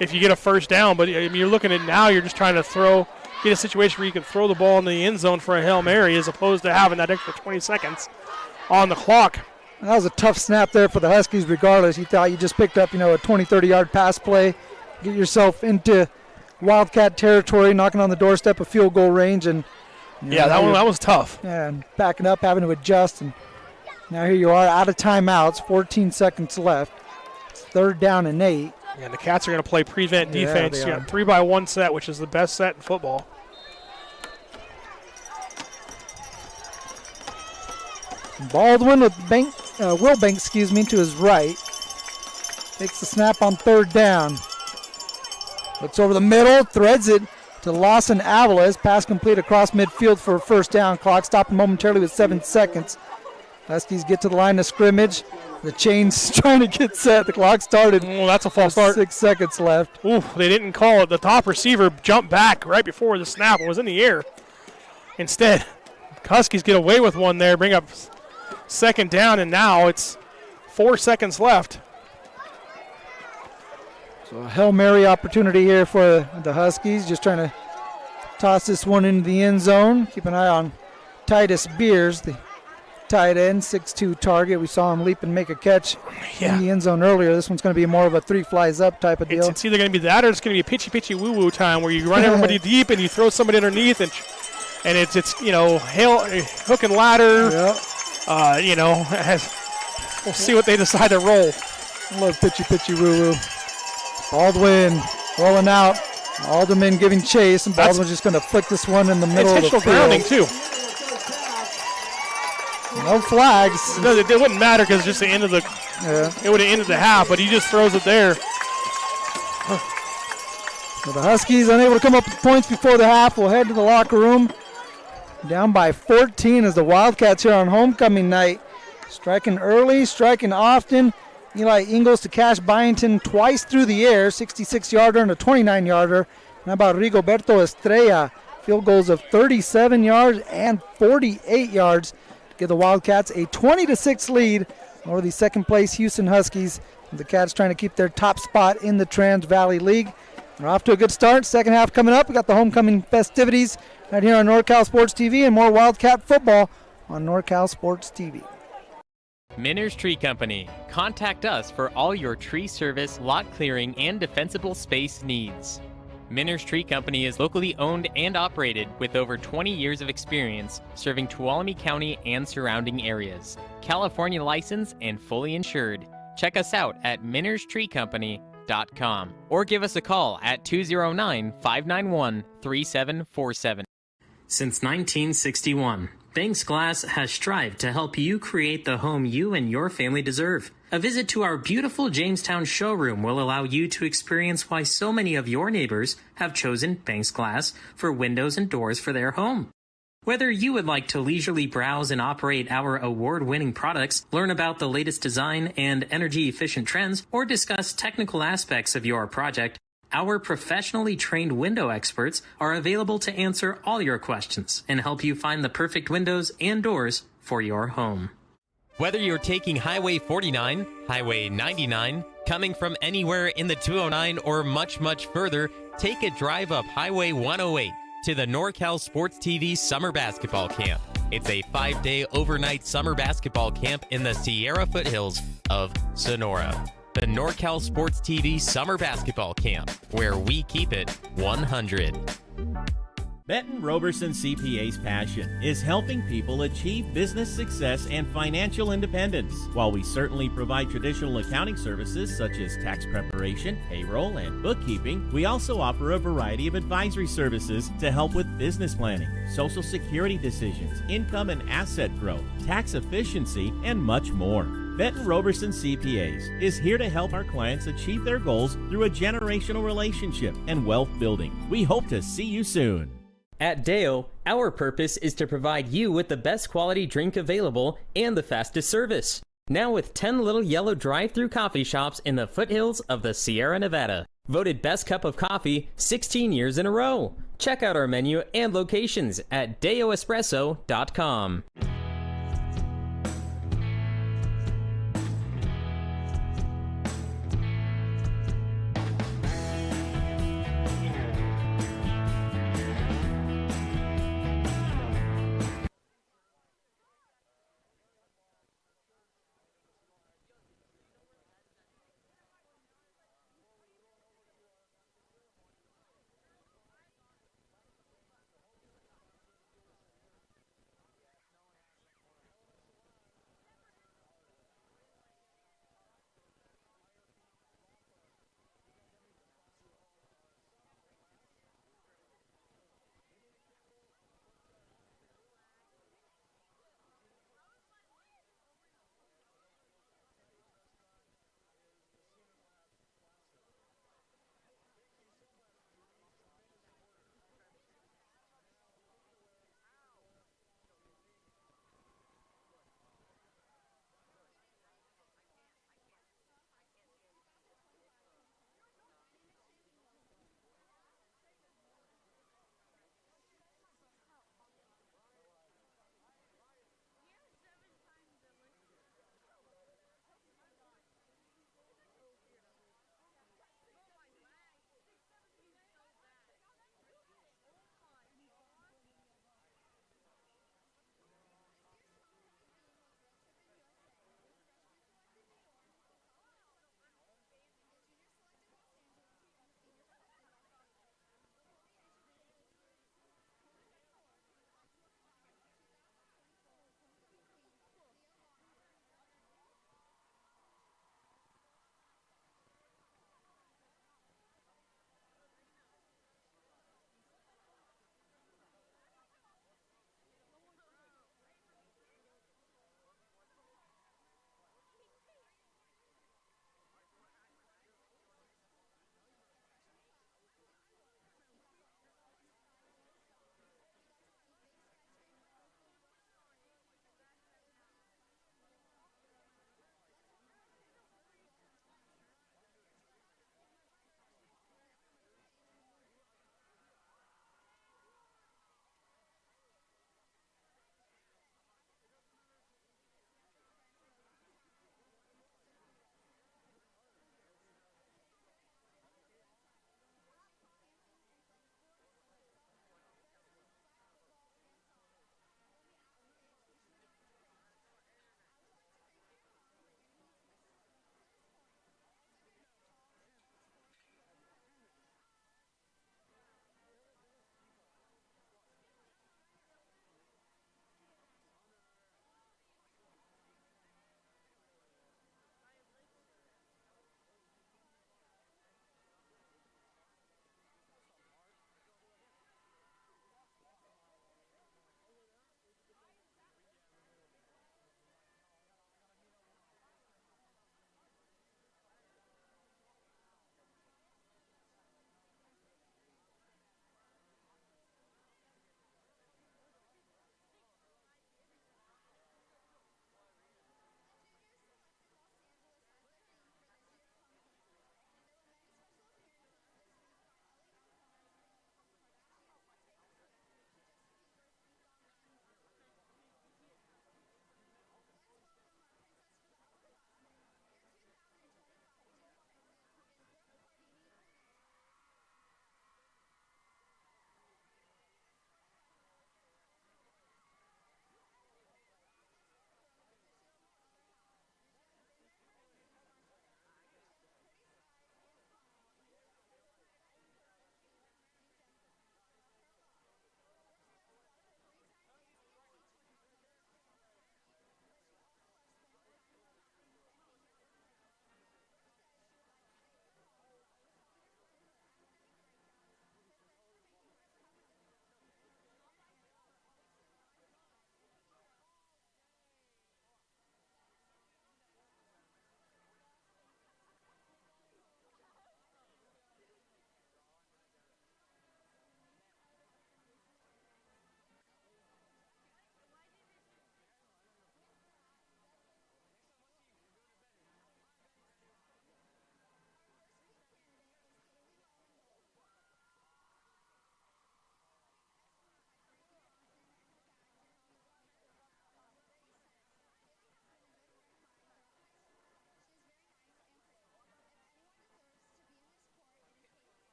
if you get a first down, but I mean, you're looking at now you're just trying to get a situation where you can throw the ball in the end zone for a Hail Mary as opposed to having that extra 20 seconds on the clock. That was a tough snap there for the Huskies regardless. You thought you just picked up, a 20, 30-yard pass play, get yourself into Wildcat territory, knocking on the doorstep of field goal range. And that was tough. Yeah, and backing up, having to adjust. And now here you are out of timeouts, 14 seconds left. It's 3rd down and 8. And the Cats are going to play prevent defense. You got 3-by-1 set, which is the best set in football. Baldwin with Wilbank, to his right. Takes the snap on 3rd down. Looks over the middle, threads it to Lawson Aviles. Pass complete across midfield for a first down. Clock stopping momentarily with 7 seconds. Huskies get to the line of scrimmage. The chain's trying to get set. The clock started. Oh, that's a false start. 6 seconds left. Ooh, they didn't call it. The top receiver jumped back right before the snap. It was in the air. Instead, Huskies get away with one there, bring up 2nd down, and now it's 4 seconds left. So a Hail Mary opportunity here for the Huskies. Just trying to toss this one into the end zone. Keep an eye on Titus Beers, the tight end, 6'2" target. We saw him leap and make a catch in the end zone earlier. This one's going to be more of a 3 flies up type of deal. It's either going to be that or it's going to be a pitchy woo-woo time where you run everybody deep and you throw somebody underneath and it's hook and ladder. Yep. We'll see what they decide to roll. I love pitchy woo-woo. Baldwin rolling out. Alderman giving chase, and Baldwin's just going to flick this one in the middle of the field. Intentional grounding, too. No flags. No, it wouldn't matter because it's just the end of it would have ended the half, but he just throws it there. So the Huskies unable to come up with points before the half. We'll head to the locker room. Down by 14 as the Wildcats here on homecoming night. Striking early, striking often. Eli Ingles to Cash Byington twice through the air, 66-yarder and a 29-yarder. And how about Rigoberto Estrella? Field goals of 37 yards and 48 yards to give the Wildcats a 20-6 lead over the second-place Hughson Huskies. The Cats trying to keep their top spot in the Trans Valley League. We're off to a good start. Second half coming up. We got the homecoming festivities right here on NorCal Sports TV and more Wildcat football on NorCal Sports TV. Minner's Tree Company. Contact us for all your tree service, lot clearing, and defensible space needs. Minner's Tree Company is locally owned and operated with over 20 years of experience serving Tuolumne County and surrounding areas. California licensed and fully insured. Check us out at minnerstreecompany.com or give us a call at 209-591-3747. Since 1961, Banks Glass has strived to help you create the home you and your family deserve. A visit to our beautiful Jamestown showroom will allow you to experience why so many of your neighbors have chosen Banks Glass for windows and doors for their home. Whether you would like to leisurely browse and operate our award-winning products, learn about the latest design and energy-efficient trends, or discuss technical aspects of your project, our professionally trained window experts are available to answer all your questions and help you find the perfect windows and doors for your home. Whether you're taking Highway 49, Highway 99, coming from anywhere in the 209, or much, much further, take a drive up Highway 108 to the NorCal Sports TV Summer Basketball Camp. It's a 5-day overnight summer basketball camp in the Sierra foothills of Sonora. The NorCal Sports TV Summer Basketball Camp, where we keep it 100. Benton Roberson CPA's passion is helping people achieve business success and financial independence. While we certainly provide traditional accounting services such as tax preparation, payroll, and bookkeeping, we also offer a variety of advisory services to help with business planning, Social Security decisions, income and asset growth, tax efficiency, and much more. Benton Roberson CPAs is here to help our clients achieve their goals through a generational relationship and wealth building. We hope to see you soon. At Deo, our purpose is to provide you with the best quality drink available and the fastest service. Now with 10 little yellow drive-through coffee shops in the foothills of the Sierra Nevada. Voted best cup of coffee 16 years in a row. Check out our menu and locations at deoespresso.com.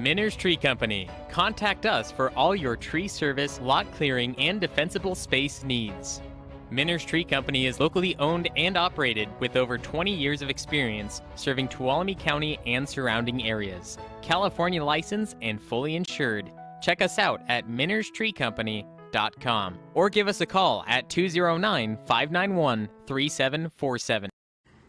Minner's Tree Company. Contact us for all your tree service, lot clearing, and defensible space needs. Minner's Tree Company is locally owned and operated with over 20 years of experience serving Tuolumne County and surrounding areas. California licensed and fully insured. Check us out at minnerstreecompany.com or give us a call at 209-591-3747.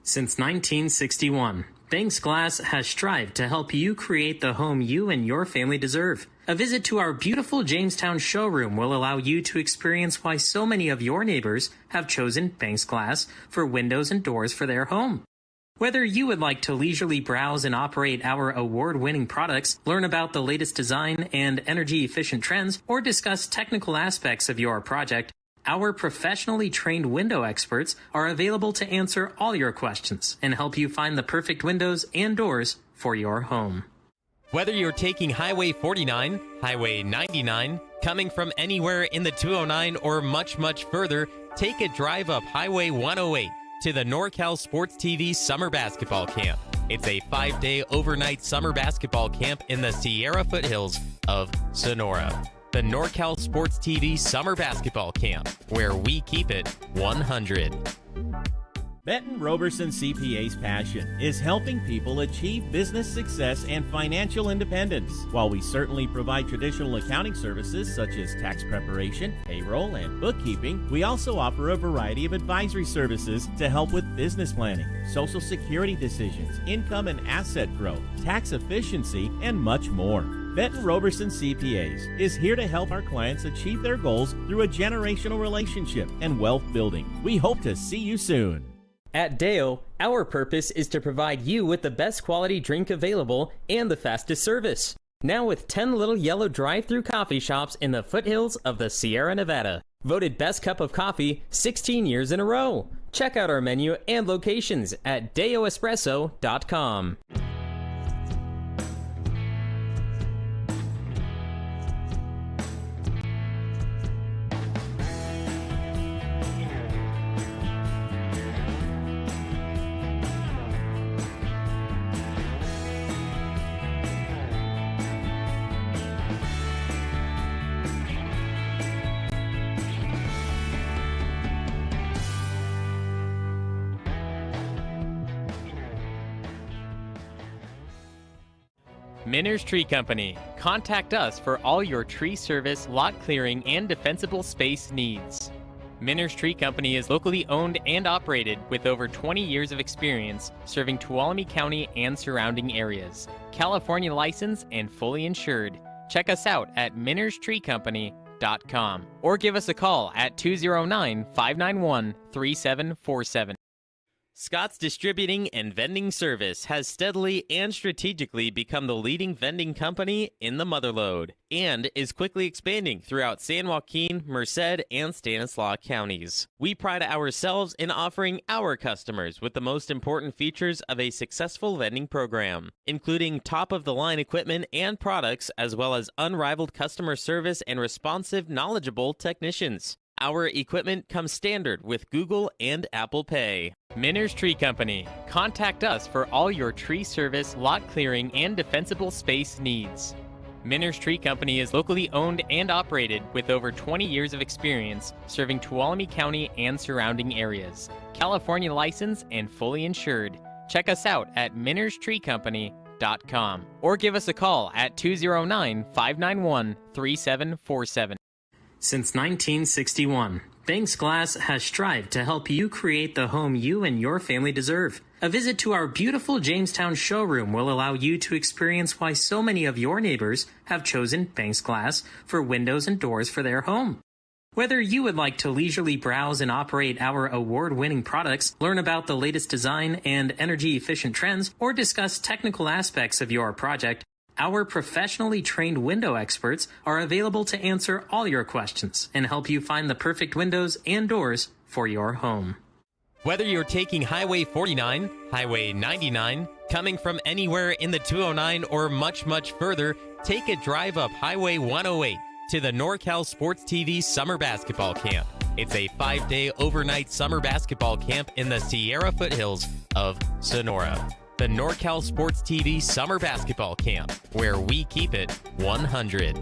Since 1961, Banks Glass has strived to help you create the home you and your family deserve. A visit to our beautiful Jamestown showroom will allow you to experience why so many of your neighbors have chosen Banks Glass for windows and doors for their home. Whether you would like to leisurely browse and operate our award-winning products, learn about the latest design and energy-efficient trends, or discuss technical aspects of your project, our professionally trained window experts are available to answer all your questions and help you find the perfect windows and doors for your home. Whether you're taking Highway 49, Highway 99, coming from anywhere in the 209, or much, much further, take a drive up Highway 108 to the NorCal Sports TV Summer Basketball Camp. It's a 5-day overnight summer basketball camp in the Sierra foothills of Sonora. The NorCal Sports TV Summer Basketball Camp, where we keep it 100. Benton Roberson CPA's passion is helping people achieve business success and financial independence. While we certainly provide traditional accounting services such as tax preparation, payroll, and bookkeeping, we also offer a variety of advisory services to help with business planning, Social Security decisions, income and asset growth, tax efficiency, and much more. Benton Roberson CPAs is here to help our clients achieve their goals through a generational relationship and wealth building. We hope to see you soon. At Deo, our purpose is to provide you with the best quality drink available and the fastest service. Now with 10 little yellow drive-through coffee shops in the foothills of the Sierra Nevada. Voted best cup of coffee 16 years in a row. Check out our menu and locations at deoespresso.com. Minner's Tree Company. Contact us for all your tree service, lot clearing, and defensible space needs. Minner's Tree Company is locally owned and operated with over 20 years of experience serving Tuolumne County and surrounding areas. California licensed and fully insured. Check us out at minnerstreecompany.com or give us a call at 209-591-3747. Scott's Distributing and Vending Service has steadily and strategically become the leading vending company in the Motherlode and is quickly expanding throughout San Joaquin, Merced, and Stanislaus counties. We pride ourselves in offering our customers with the most important features of a successful vending program, including top-of-the-line equipment and products, as well as unrivaled customer service and responsive, knowledgeable technicians. Our equipment comes standard with Google and Apple Pay. Minner's Tree Company. Contact us for all your tree service, lot clearing, and defensible space needs. Minner's Tree Company is locally owned and operated with over 20 years of experience serving Tuolumne County and surrounding areas. California licensed and fully insured. Check us out at minnerstreecompany.com or give us a call at 209-591-3747. Since 1961, Banks Glass has strived to help you create the home you and your family deserve. A visit to our beautiful Jamestown showroom will allow you to experience why so many of your neighbors have chosen Banks Glass for windows and doors for their home. Whether you would like to leisurely browse and operate our award-winning products, learn about the latest design and energy-efficient trends, or discuss technical aspects of your project, our professionally trained window experts are available to answer all your questions and help you find the perfect windows and doors for your home. Whether you're taking Highway 49, Highway 99, coming from anywhere in the 209, or much, much further, take a drive up Highway 108 to the NorCal Sports TV Summer Basketball Camp. It's a 5-day overnight summer basketball camp in the Sierra foothills of Sonora. the NorCal Sports TV Summer Basketball Camp, where we keep it 100.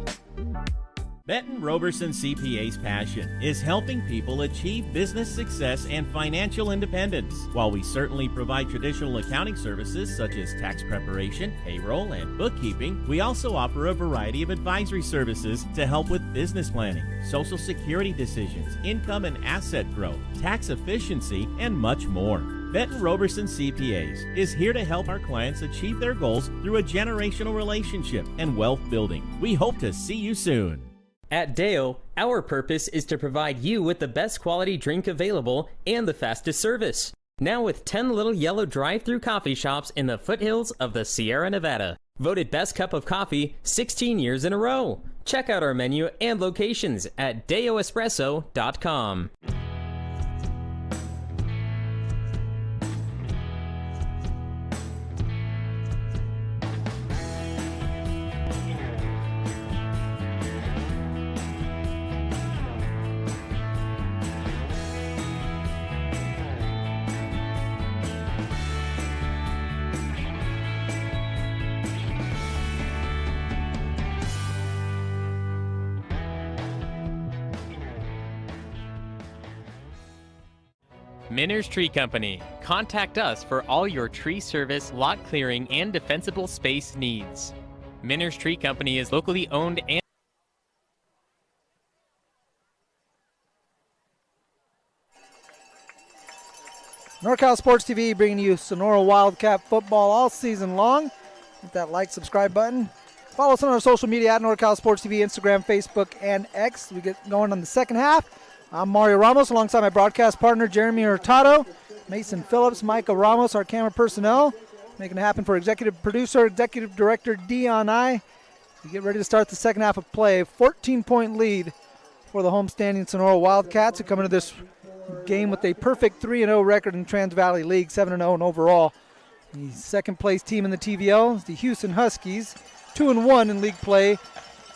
Benton Roberson CPA's passion is helping people achieve business success and financial independence. While we certainly provide traditional accounting services such as tax preparation, payroll, and bookkeeping, we also offer a variety of advisory services to help with business planning, social security decisions, income and asset growth, tax efficiency, and much more. Benton Roberson CPAs is here to help our clients achieve their goals through a generational relationship and wealth building. We hope to see you soon. At Deo, our purpose is to provide you with the best quality drink available and the fastest service. Now with 10 little yellow drive-through coffee shops in the foothills of the Sierra Nevada. Voted best cup of coffee 16 years in a row. Check out our menu and locations at deoespresso.com. Minner's Tree Company. Contact us for all your tree service, lot clearing, and defensible space needs. Minner's Tree Company is locally owned and NorCal Sports TV bringing you Sonora Wildcat football all season long. Hit that like, subscribe button. Follow us on our social media at NorCal Sports TV, Instagram, Facebook, and X. We get going on the second half. I'm Mario Ramos alongside my broadcast partner, Jeremy Hurtado, Mason Phillips, Micah Ramos, our camera personnel. Making it happen for executive producer, executive director Dion I. We get ready to start the second half of play. 14-point lead for the homestanding Sonora Wildcats who come into this game with a perfect 3-0 record in Trans Valley League, 7-0 in overall. The second place team in the TVL is the Hughson Huskies, 2-1 in league play,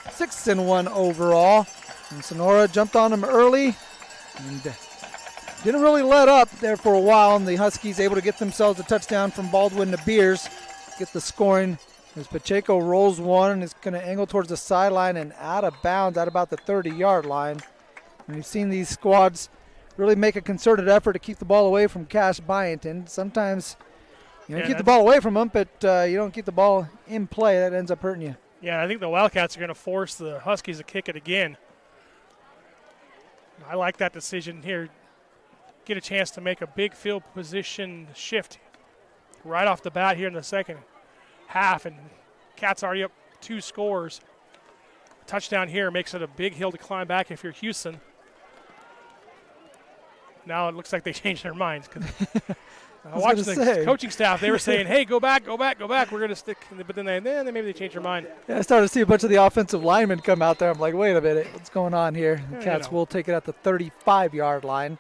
6-1 overall. And Sonora jumped on them early and didn't really let up there for a while, and the Huskies able to get themselves a touchdown from Baldwin to Beers, get the scoring as Pacheco rolls one and is going to angle towards the sideline and out of bounds at about the 30-yard line. And we've seen these squads really make a concerted effort to keep the ball away from Cash Byington. Sometimes you keep the ball away from them, but you don't keep the ball in play. That ends up hurting you. Yeah, I think the Wildcats are going to force the Huskies to kick it again. I like that decision here. Get a chance to make a big field position shift right off the bat here in the second half, and Cats already up 2 scores. Touchdown here makes it a big hill to climb back if you're Hughson. Now it looks like they changed their minds. I watched the coaching staff. They were saying, hey, go back. We're going to stick. But then maybe they changed their mind. Yeah, I started to see a bunch of the offensive linemen come out there. I'm like, wait a minute. What's going on here? The Cats will take it at the 35-yard line.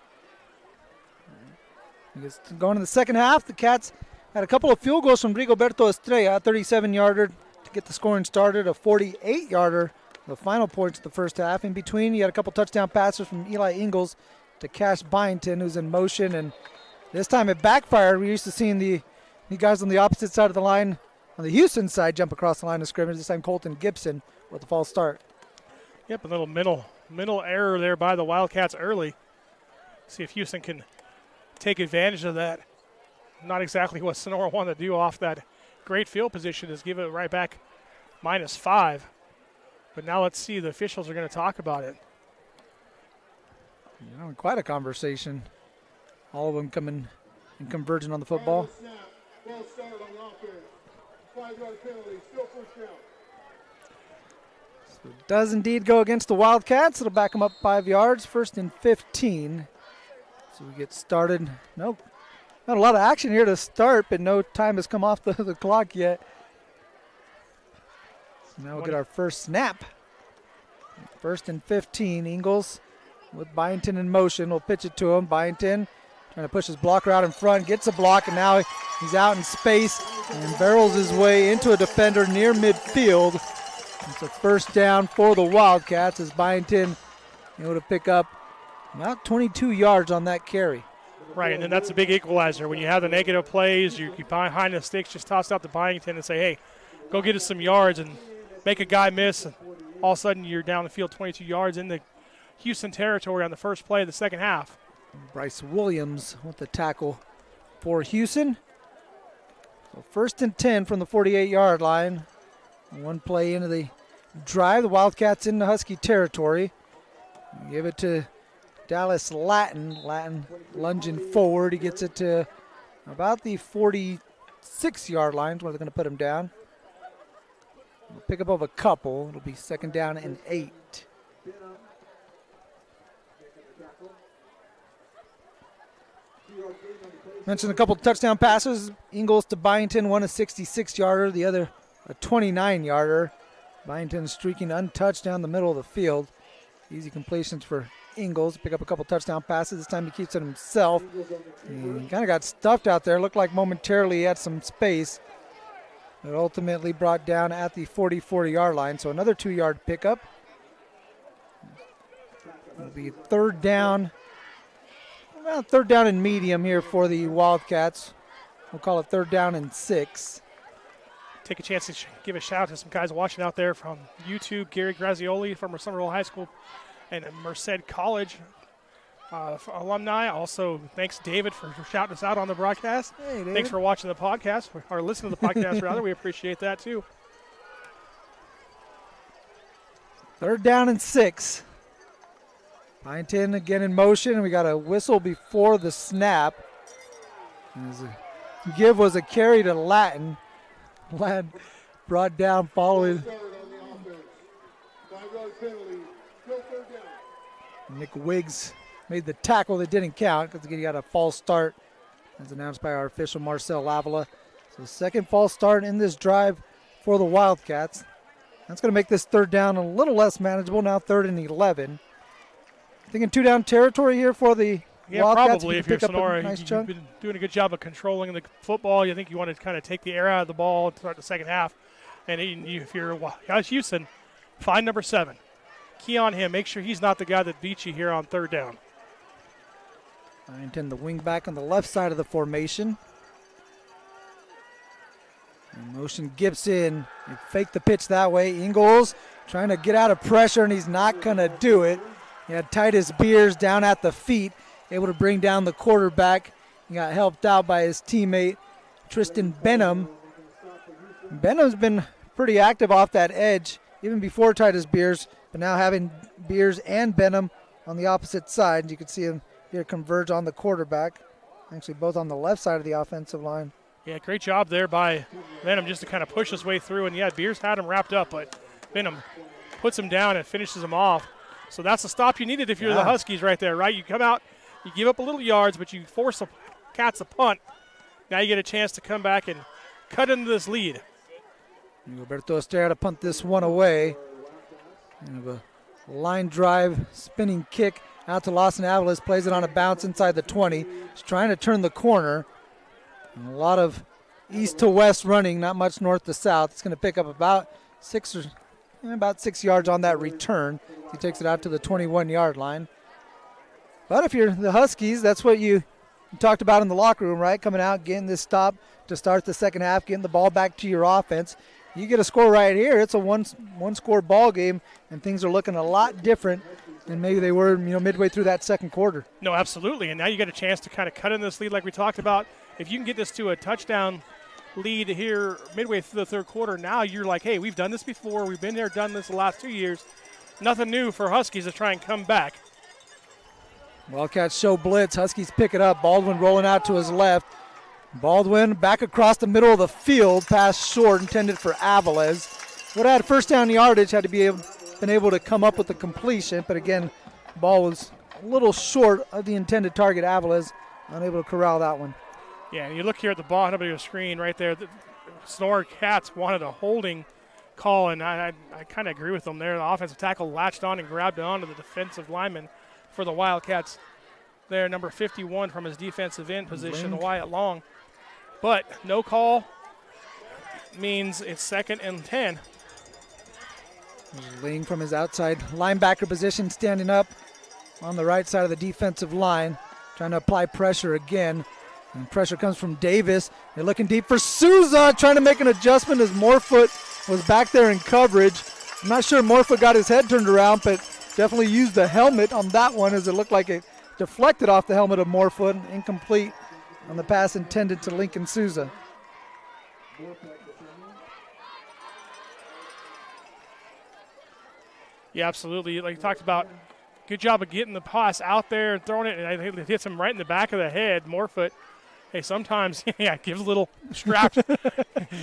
Going to the second half, the Cats had a couple of field goals from Rigoberto Estrella, a 37-yarder to get the scoring started, a 48-yarder, the final points of the first half. In between, you had a couple touchdown passes from Eli Ingalls to Cash Byington, who's in motion, and this time it backfired. We're used to seeing the guys on the opposite side of the line, on the Hughson side, jump across the line of scrimmage. This time Colton Gibson with the false start. Yep, a little mental error there by the Wildcats early. See if Hughson can take advantage of that. Not exactly what Sonora wanted to do off that great field position, is give it right back -5. But now let's see, the officials are going to talk about it. Quite a conversation. All of them coming and converging on the football. Well started on offense. 5-yard penalty, still first down. So it does indeed go against the Wildcats. It'll back them up 5 yards, 1st and 15. So we get started. Nope. Not a lot of action here to start, but no time has come off the clock yet. So now we'll get our first snap. 1st and 15. Ingalls with Byington in motion. We'll pitch it to him. Byington trying to push his blocker out in front. Gets a block, and now he's out in space and barrels his way into a defender near midfield. It's a first down for the Wildcats as Byington able to pick up about 22 yards on that carry. Right, and then that's a big equalizer. When you have the negative plays, you behind the sticks, just toss out to Byington and say, hey, go get us some yards and make a guy miss. And all of a sudden, you're down the field 22 yards in the Hughson territory on the first play of the second half. Bryce Williams with the tackle for Hughson. So 1st and 10 from the 48-yard line. One play into the drive. The Wildcats in the Husky territory. Give it to Dallas Latin. Latin lunging forward. He gets it to about the 46-yard line where they're going to put him down. We'll pick up of a couple. It'll be 2nd down and 8. Mentioned a couple touchdown passes. Ingalls to Byington, one a 66-yarder, the other a 29-yarder. Byington streaking untouched down the middle of the field. Easy completions for Ingalls. Pick up a couple touchdown passes. This time he keeps it himself. He kind of got stuffed out there. Looked like momentarily he had some space. But ultimately brought down at the 40-yard line. So another 2-yard pickup. It'll be 3rd down. Well, 3rd down and medium here for the Wildcats. We'll call it 3rd down and 6. Take a chance to give a shout out to some guys watching out there from YouTube. Gary Grazioli from Somerville High School and Merced College alumni. Also, thanks, David, for shouting us out on the broadcast. Hey, David. Thanks for watching the podcast, or listening to the podcast, rather. We appreciate that, too. 3rd down and 6. Byington again in motion. We got a whistle before the snap. Give was a carry to Latin. Latin brought down following. Nick Wiggs made the tackle that didn't count because he got a false start, as announced by our official Marcel Lavala. So 2nd false start in this drive for the Wildcats. That's going to make this 3rd down a little less manageable. Now 3rd and 11. Thinking 2-down territory here for the Wildcats. Probably if you're Sonora. You've been doing a good job of controlling the football. You think you want to kind of take the air out of the ball and start the second half. And if you're Hughson, find number 7. Key on him. Make sure he's not the guy that beats you here on 3rd down. Byington, the wing back on the left side of the formation. In motion Gibson. He faked the pitch that way. Ingalls trying to get out of pressure, and he's not going to do it. He had Titus Beers down at the feet, able to bring down the quarterback. He got helped out by his teammate, Tristan Benham. Benham's been pretty active off that edge, even before Titus Beers, but now having Beers and Benham on the opposite side. You can see him here converge on the quarterback, actually both on the left side of the offensive line. Yeah, great job there by Benham just to kind of push his way through. And, yeah, Beers had him wrapped up, but Benham puts him down and finishes him off. So that's the stop you needed if you're the Huskies right there, right? You come out, you give up a little yards, but you force the Cats a punt. Now you get a chance to come back and cut into this lead. Roberto Estrella to punt this one away. And a line drive, spinning kick out to Lawson Avalos. Plays it on a bounce inside the 20. He's trying to turn the corner. And a lot of east to west running, not much north to south. It's going to pick up about 6 yards on that return. He takes it out to the 21-yard line. But if you're the Huskies, that's what you talked about in the locker room, right? Coming out, getting this stop to start the second half, getting the ball back to your offense. You get a score right here, it's a one-score ball game, and things are looking a lot different than maybe they were, midway through that second quarter. No, absolutely. And now you get a chance to kind of cut in this lead like we talked about. If you can get this to a touchdown lead here midway through the third quarter, now you're like, hey, we've done this before. We've been there, done this the last 2 years. Nothing new for Huskies to try and come back. Wildcats show blitz. Huskies pick it up. Baldwin rolling out to his left. Baldwin back across the middle of the field. Pass short, intended for Avalos. Would have had first down yardage, had to been able to come up with the completion. But again, ball was a little short of the intended target. Avalos unable to corral that one. Yeah, and you look here at the bottom of your screen right there. The Sonora Cats wanted a holding call, and I kind of agree with them there. The offensive tackle latched on and grabbed onto the defensive lineman for the Wildcats there, number 51 from his defensive end position, Wyatt Long. But no call means it's 2nd and 10. Ling from his outside linebacker position standing up on the right side of the defensive line. trying to apply pressure again. And pressure comes from Davis. They're looking deep for Souza, trying to make an adjustment as Morefoot was back there in coverage. I'm not sure Morefoot got his head turned around, but definitely used the helmet on that one as it looked like it deflected off the helmet of Morefoot. Incomplete on the pass intended to Lincoln Souza. Yeah, absolutely. Like you talked about, good job of getting the pass out there and throwing it, and I think it hits him right in the back of the head. Morefoot, hey, sometimes, give a little strap.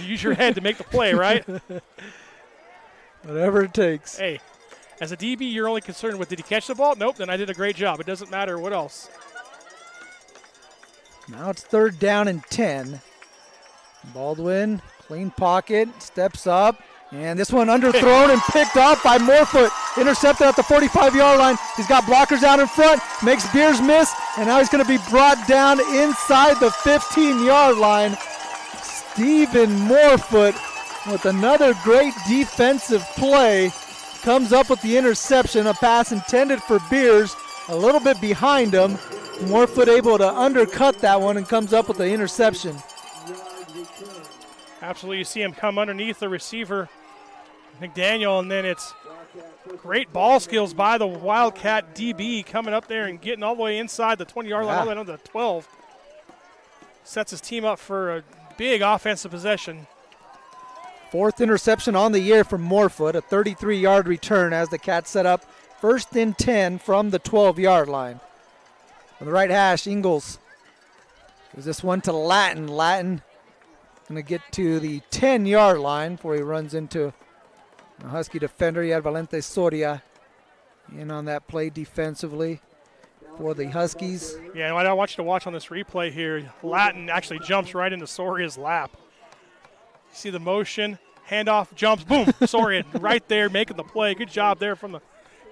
Use your head to make the play, right? Whatever it takes. Hey, as a DB, you're only concerned with, did he catch the ball? Nope, then I did a great job. It doesn't matter what else. Now it's 3rd down and 10. Baldwin, clean pocket, steps up. And this one underthrown and picked up by Morefoot. Intercepted at the 45-yard line. He's got blockers out in front. Makes Beers miss. And now he's going to be brought down inside the 15-yard line. Stephen Morefoot with another great defensive play. Comes up with the interception. A pass intended for Beers. A little bit behind him. Morefoot able to undercut that one and comes up with the interception. Absolutely. You see him come underneath the receiver, McDaniel, and then it's great ball skills by the Wildcat DB coming up there and getting all the way inside the 20-yard line, all the way down to the 12. Sets his team up for a big offensive possession. 4th interception on the year from Morefoot, a 33-yard return as the Cats set up 1st and 10 from the 12-yard line. On the right hash, Ingles gives this one to Latin. Latin going to get to the 10-yard line before he runs into a Husky defender. He had Valente Soria in on that play defensively for the Huskies. Yeah, and what I want you to watch on this replay here, Latin actually jumps right into Soria's lap. You see the motion, handoff, jumps, boom, Soria right there making the play. Good job there from the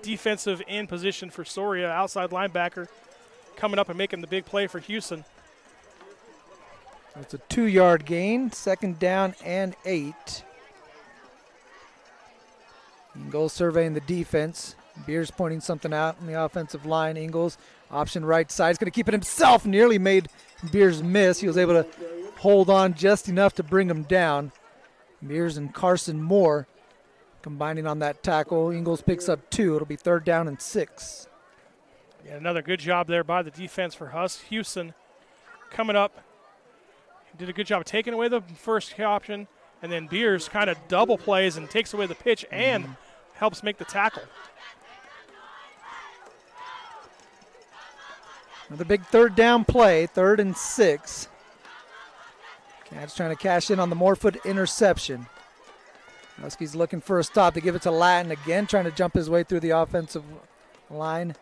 defensive end position for Soria, outside linebacker, coming up and making the big play for Hughson. It's a 2-yard gain, 2nd down and 8. Ingles surveying the defense. Beers pointing something out on the offensive line. Ingles, option right side. He's going to keep it himself. Nearly made Beers miss. He was able to hold on just enough to bring him down. Beers and Carson Moore combining on that tackle. Ingles picks up 2. It'll be 3rd down and 6. Yeah, another good job there by the defense for Hughson coming up. Did a good job of taking away the first option, and then Beers kind of double plays and takes away the pitch and helps make the tackle. Another big 3rd down play, 3rd and 6. Cats trying to cash in on the Morefoot interception. Huskies looking for a stop. They give it to Latin again, trying to jump his way through the offensive line.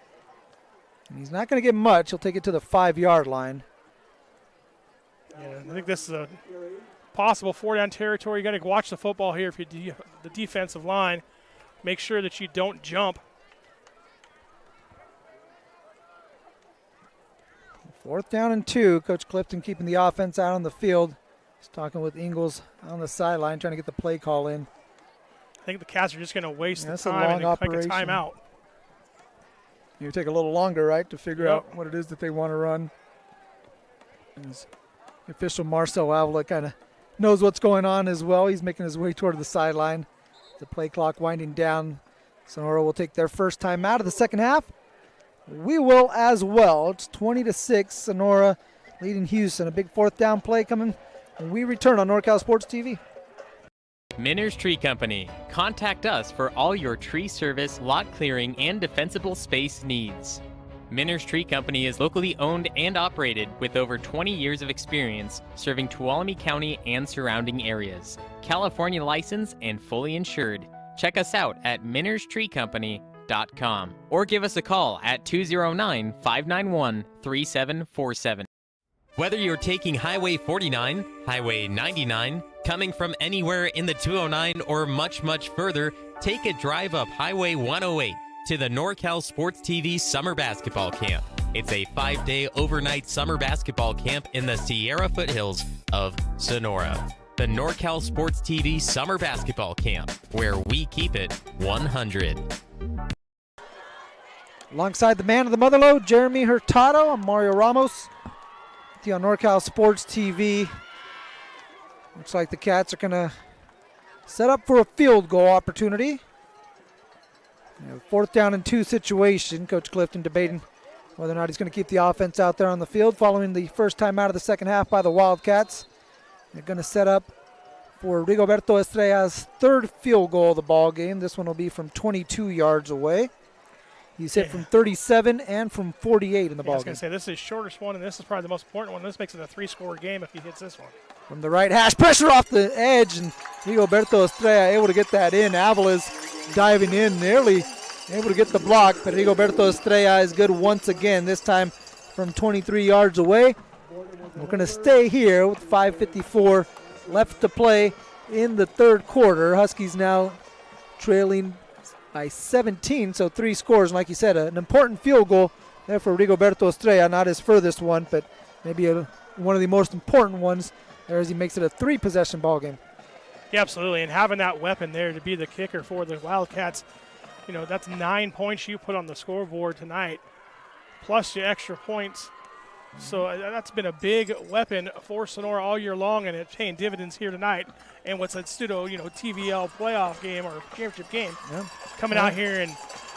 And he's not going to get much. He'll take it to the 5-yard line. Yeah, I think this is a possible 4-down territory. You got to watch the football here if you're the defensive line. Make sure that you don't jump. 4th down and 2. Coach Clifton keeping the offense out on the field. He's talking with Ingles on the sideline, trying to get the play call in. I think the Cats are just going to waste the That's time a long and take a operation. timeout. You take a little longer, right, to figure out what it is that they want to run. As the official Marcel Avila kind of knows what's going on as well. He's making his way toward the sideline. The play clock winding down. Sonora will take their first time out of the second half. We will as well. It's 20-6. Sonora leading Hughson. A big 4th down play coming when we return on NorCal Sports TV. Minner's Tree Company. Contact us for all your tree service, lot clearing, and defensible space needs. Minner's Tree Company is locally owned and operated with over 20 years of experience serving Tuolumne County and surrounding areas. California licensed and fully insured. Check us out at minnerstreecompany.com or give us a call at 209-591-3747. Whether you're taking Highway 49, Highway 99, coming from anywhere in the 209 or much, much further, take a drive up Highway 108 to the NorCal Sports TV Summer Basketball Camp. It's a 5-day overnight summer basketball camp in the Sierra foothills of Sonora. The NorCal Sports TV Summer Basketball Camp, where we keep it 100. Alongside the man of the Motherlode, Jeremy Hurtado. I'm Mario Ramos. The on NorCal Sports TV. Looks like the Cats are going to set up for a field goal opportunity. 4th down and 2 situation. Coach Clifton debating whether or not he's going to keep the offense out there on the field following the first time out of the second half by the Wildcats. They're going to set up for Rigoberto Estrella's 3rd field goal of the ball game. This one will be from 22 yards away. He's hit from 37 and from 48 in the ball game. I was going to say, this is his shortest one, and this is probably the most important one. This makes it a 3-score game if he hits this one. From the right hash, pressure off the edge, and Rigoberto Estrella able to get that in. Avala's diving in, nearly able to get the block, but Rigoberto Estrella is good once again, this time from 23 yards away. We're going to stay here with 5:54 left to play in the 3rd quarter. Huskies now trailing by 17, so 3 scores. And like you said, an important field goal there for Rigoberto Estrella, not his furthest one, but maybe one of the most important ones there as he makes it a 3-possession ball game. Yeah, absolutely, and having that weapon there to be the kicker for the Wildcats, that's 9 points you put on the scoreboard tonight, plus your extra points. So that's been a big weapon for Sonora all year long, and it's paying dividends here tonight. And what's a pseudo, TVL playoff game or championship game, coming out here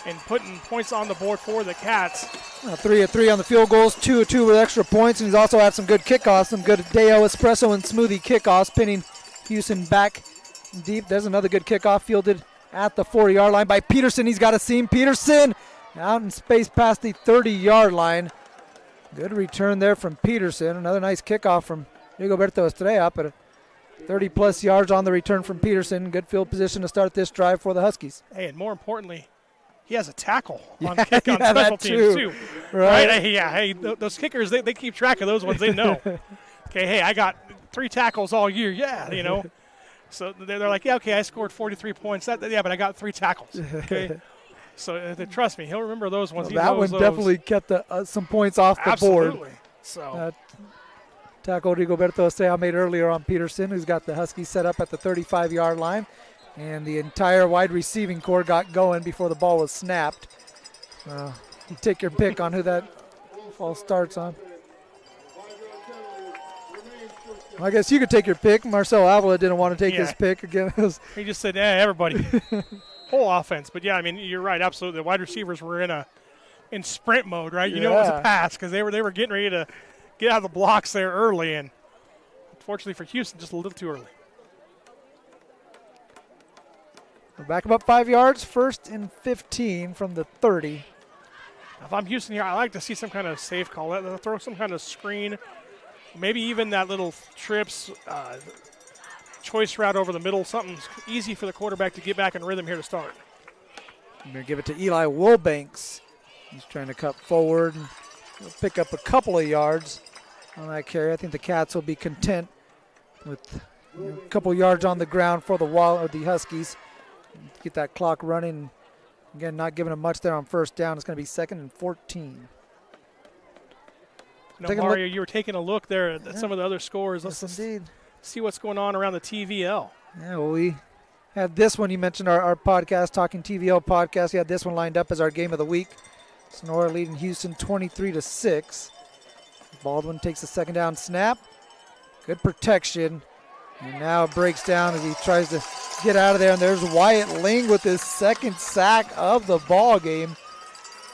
and putting points on the board for the Cats. 3 of 3 on the field goals, 2 of 2 with extra points, and he's also had some good kickoffs, some good Deo Espresso and Smoothie kickoffs, pinning Hughson back deep. There's another good kickoff fielded at the 40-yard line by Peterson. He's got a seam. Peterson out in space past the 30-yard line. Good return there from Peterson. Another nice kickoff from Rigoberto Estrella, but 30-plus yards on the return from Peterson. Good field position to start this drive for the Huskies. Hey, and more importantly, he has a tackle on kick on special teams too. Right? Hey, those kickers, they keep track of those ones. They know. Okay, hey, I got 3 tackles all year. Yeah, So they're like, yeah, okay, I scored 43 points. But I got 3 tackles. Okay. So trust me, he'll remember those ones. Well, that one definitely kept some points off the board. Absolutely. So tackle Rigoberto Estrella made earlier on Peterson, who's got the Huskies set up at the 35-yard line. And the entire wide receiving core got going before the ball was snapped. You take your pick on who that false starts on. Well, I guess you could take your pick. Marcel Avala didn't want to take his pick again. He just said, everybody. Whole offense. But, you're right, absolutely. The wide receivers were in sprint mode, right? It was a pass because they were getting ready to get out of the blocks there early. And unfortunately for Hughson, just a little too early. We're back about 5 yards, 1st and 15 from the 30. If I'm Hughson here, I like to see some kind of safe call. They'll throw some kind of screen, maybe even that little trips, choice route over the middle, something easy for the quarterback to get back in rhythm here to start. I'm going to give it to Eli Wilbanks. He's trying to cut forward and he'll pick up a couple of yards on that carry. I think the Cats will be content with a couple yards on the ground for the Huskies. Get that clock running. Again, not giving them much there on 1st down. It's going to be 2nd and 14. Mario, you were taking a look there at some of the other scores. Yes, indeed. See what's going on around the TVL. Yeah, well, we had this one. You mentioned our podcast, Talking TVL podcast. We had this one lined up as our game of the week. Sonora leading Hughson 23-6. Baldwin takes the 2nd down snap. Good protection. And now it breaks down as he tries to get out of there. And there's Wyatt Ling with his 2nd sack of the ball game.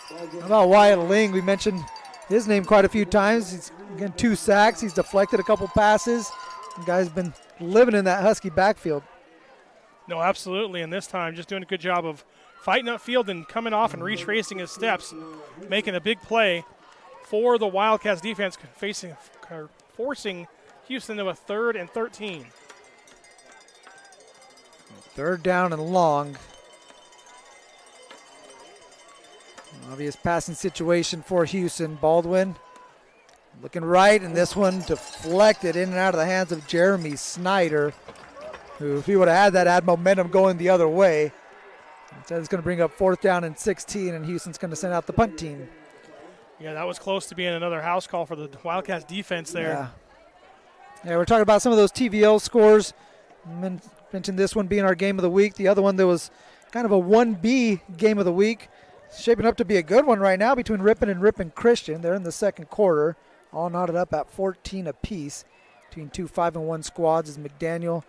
How about Wyatt Ling? We mentioned his name quite a few times. He's getting 2 sacks. He's deflected a couple passes. The guy's been living in that Husky backfield. No, absolutely. And this time just doing a good job of fighting upfield and coming off and retracing his steps, making a big play for the Wildcats defense, forcing Hughson to a 3rd and 13. 3rd down and long. Obvious passing situation for Hughson. Baldwin looking right, and this one deflected in and out of the hands of Jeremy Snyder, who, if he would have had that, had momentum going the other way. Instead, it's going to bring up 4th down and 16, and Houston's going to send out the punt team. Yeah, that was close to being another house call for the Wildcats defense there. Yeah, we're talking about some of those TVL scores. Mentioned this one being our game of the week. The other one that was kind of a 1B game of the week. Shaping up to be a good one right now between Ripon and Ripon Christian. They're in the second quarter, all knotted up at 14 apiece between two 5-1 squads as McDaniel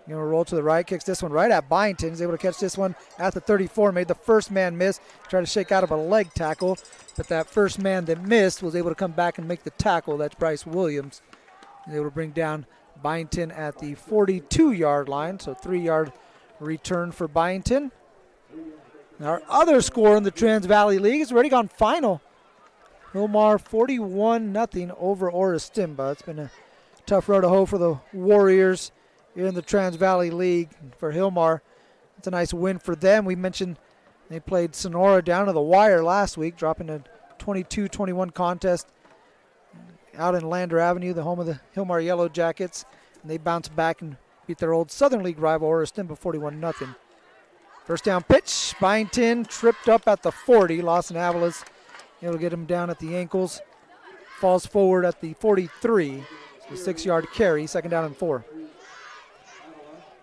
roll to the right, kicks this one right at Byington. He's able to catch this one at the 34, made the first man miss, tried to shake out of a leg tackle, but that first man that missed was able to come back and make the tackle. That's Bryce Williams. He's able to bring down Byington at the 42-yard line, so 3-yard return for Byington. Our other score in the Trans Valley League has already gone final. Hillmar 41-0 over Oristimba. It's been a tough road to hoe for the Warriors here in the Trans Valley League. For Hillmar, it's a nice win for them. We mentioned they played Sonora down to the wire last week, dropping a 22-21 contest out in Lander Avenue, the home of the Hillmar Yellow Jackets. And they bounced back and beat their old Southern League rival Oristimba 41-0. First down pitch, Byington tripped up at the 40. Lawson Avalos able to get him down at the ankles. Falls forward at the 43. It's a 6-yard carry, second down and 4.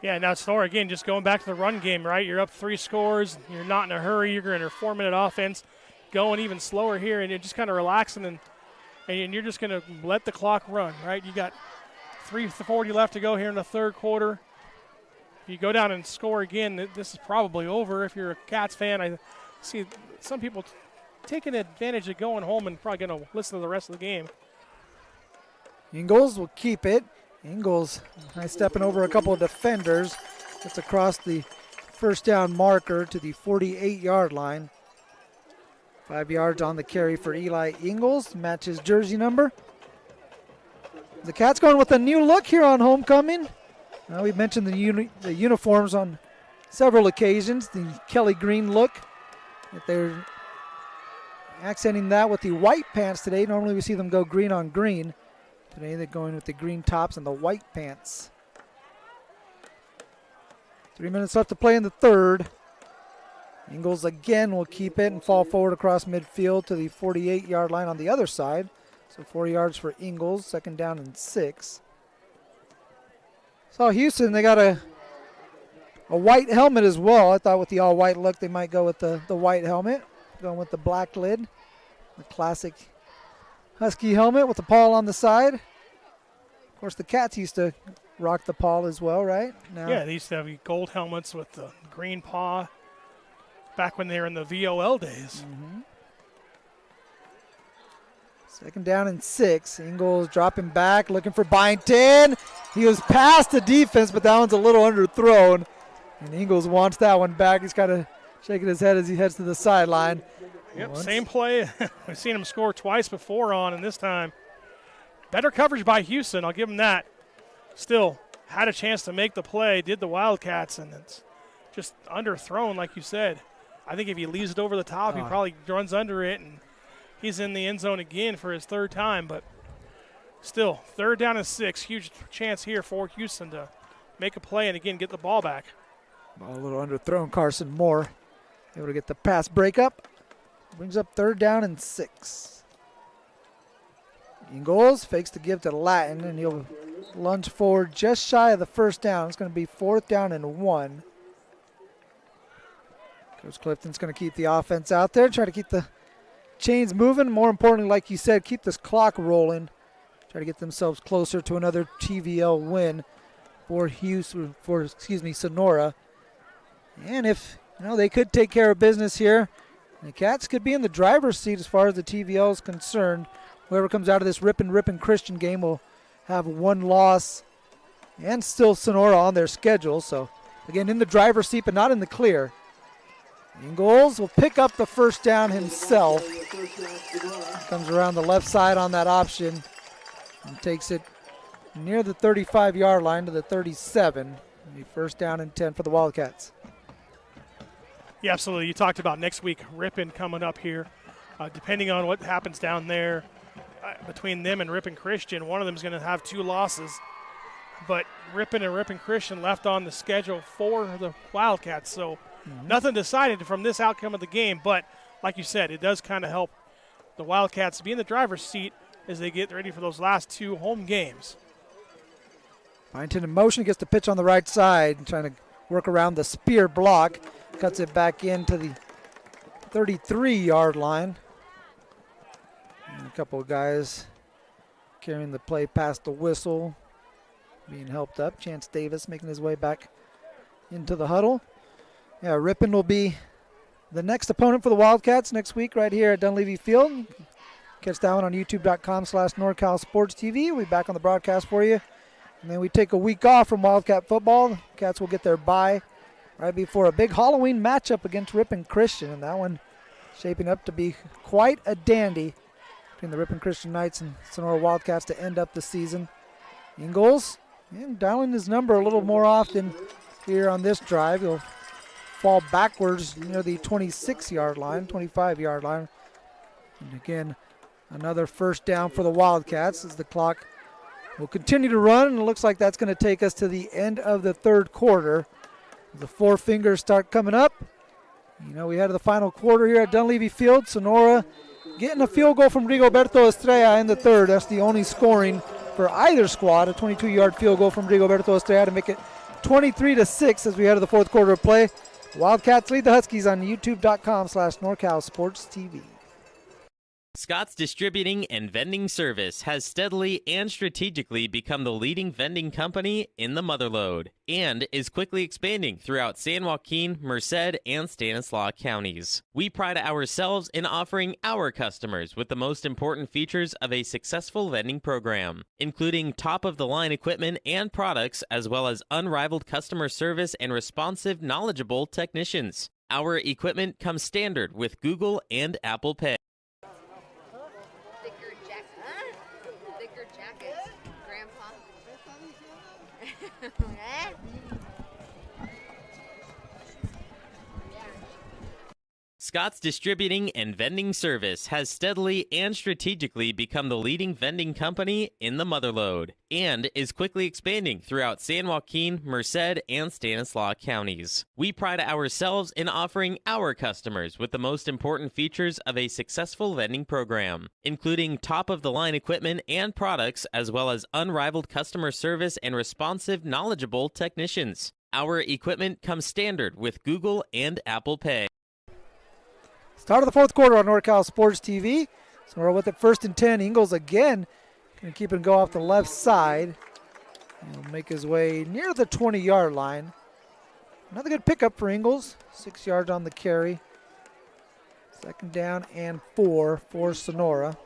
Yeah, now Sonora, again, just going back to the run game, right? You're up 3 scores. You're not in a hurry. You're in a 4-minute offense, going even slower here, and you're just kind of relaxing, and you're just going to let the clock run, right? You got 3:40 left to go here in the third quarter. If you go down and score again, this is probably over. If you're a Cats fan, I see some people taking advantage of going home and probably going to listen to the rest of the game. Ingalls will keep it. Ingalls nice stepping over a couple of defenders. Gets across the first down marker to the 48-yard line. 5 yards on the carry for Eli Ingalls. Matches jersey number. The Cats going with a new look here on homecoming. We mentioned the uniforms on several occasions. The Kelly green look. If they're accenting that with the white pants today. Normally we see them go green on green. Today they're going with the green tops and the white pants. 3 minutes left to play in the third. Ingalls again will keep it and fall forward across midfield to the 48-yard line on the other side. So 4 yards for Ingalls, second down and 6. Saw Hughson, they got a white helmet as well. I thought with the all-white look they might go with the white helmet. Going with the black lid. The classic Husky helmet with the paw on the side. Of course, the Cats used to rock the paw as well, right? Now, yeah, they used to have gold helmets with the green paw back when they were in the VOL days. Mm-hmm. Second down and 6. Ingalls dropping back, looking for Byington. He was past the defense, but that one's a little underthrown. And Ingalls wants that one back. He's kind of shaking his head as he heads to the sideline. Yep, same play. We've seen him score twice before and this time. Better coverage by Hughson, I'll give him that. Still, had a chance to make the play, did the Wildcats, and it's just underthrown, like you said. I think if he leaves it over the top, he probably runs under it, and he's in the end zone again for his third time. But still, third down and 6. Huge chance here for Hughson to make a play and, again, get the ball back. Ball a little underthrown. Carson Moore able to get the pass breakup. Brings up third down and 6. Ingalls fakes the give to Latin, and he'll lunge forward just shy of the first down. It's going to be 4th down and 1. Coach Clifton's going to keep the offense out there, try to keep the chains moving. More importantly, like you said, keep this clock rolling. Try to get themselves closer to another TVL win for Sonora. And if they could take care of business here, the Cats could be in the driver's seat as far as the TVL is concerned. Whoever comes out of this Ripon Christian game will have 1 loss and still Sonora on their schedule. So, again, in the driver's seat but not in the clear. Ingalls will pick up the first down himself. Comes around the left side on that option and takes it near the 35-yard line to the 37. The first down and 10 for the Wildcats. Yeah, absolutely. You talked about next week, Ripon coming up here. Depending on what happens down there between them and Ripon Christian, one of them is going to have 2 losses. But Ripon and Ripon Christian left on the schedule for the Wildcats. So nothing decided from this outcome of the game. But like you said, it does kind of help the Wildcats be in the driver's seat as they get ready for those last 2 home games. Byington in motion, gets the pitch on the right side, trying to work around the spear block. Cuts it back into the 33-yard line. And a couple of guys carrying the play past the whistle, being helped up. Chance Davis making his way back into the huddle. Yeah, Ripon will be the next opponent for the Wildcats next week right here at Dunleavy Field. Catch that one on youtube.com/NorCalSportsTV. We'll be back on the broadcast for you. And then we take a week off from Wildcat football. The Cats will get their bye right before a big Halloween matchup against Ripon Christian. And that one shaping up to be quite a dandy between the Ripon Christian Knights and Sonora Wildcats to end up the season. Ingalls dialing his number a little more often here on this drive. He'll fall backwards near the 26-yard line, 25-yard line. And again, another first down for the Wildcats as the clock will continue to run, and it looks like that's going to take us to the end of the third quarter. The four fingers start coming up. You know, we had the final quarter here at Dunleavy Field. Sonora getting a field goal from Rigoberto Estrella in the third. That's the only scoring for either squad, a 22-yard field goal from Rigoberto Estrella to make it 23-6 as we head to the fourth quarter of play. Wildcats lead the Huskies on youtube.com/NorCalSportsTV. Scott's Distributing and Vending Service has steadily and strategically become the leading vending company in the Motherlode and is quickly expanding throughout San Joaquin, Merced, and Stanislaus counties. We pride ourselves in offering our customers with the most important features of a successful vending program, including top-of-the-line equipment and products, as well as unrivaled customer service and responsive, knowledgeable technicians. Our equipment comes standard with Google and Apple Pay. Scott's Distributing and Vending Service has steadily and strategically become the leading vending company in the Motherlode and is quickly expanding throughout San Joaquin, Merced, and Stanislaus counties. We pride ourselves in offering our customers with the most important features of a successful vending program, including top-of-the-line equipment and products, as well as unrivaled customer service and responsive, knowledgeable technicians. Our equipment comes standard with Google and Apple Pay. Start of the fourth quarter on NorCal Sports TV. So we're with it 1st and 10. Ingalls again going to keep and go off the left side. He'll make his way near the 20-yard line. Another good pickup for Ingalls. 6 yards on the carry. 2nd down and 4 for Sonora.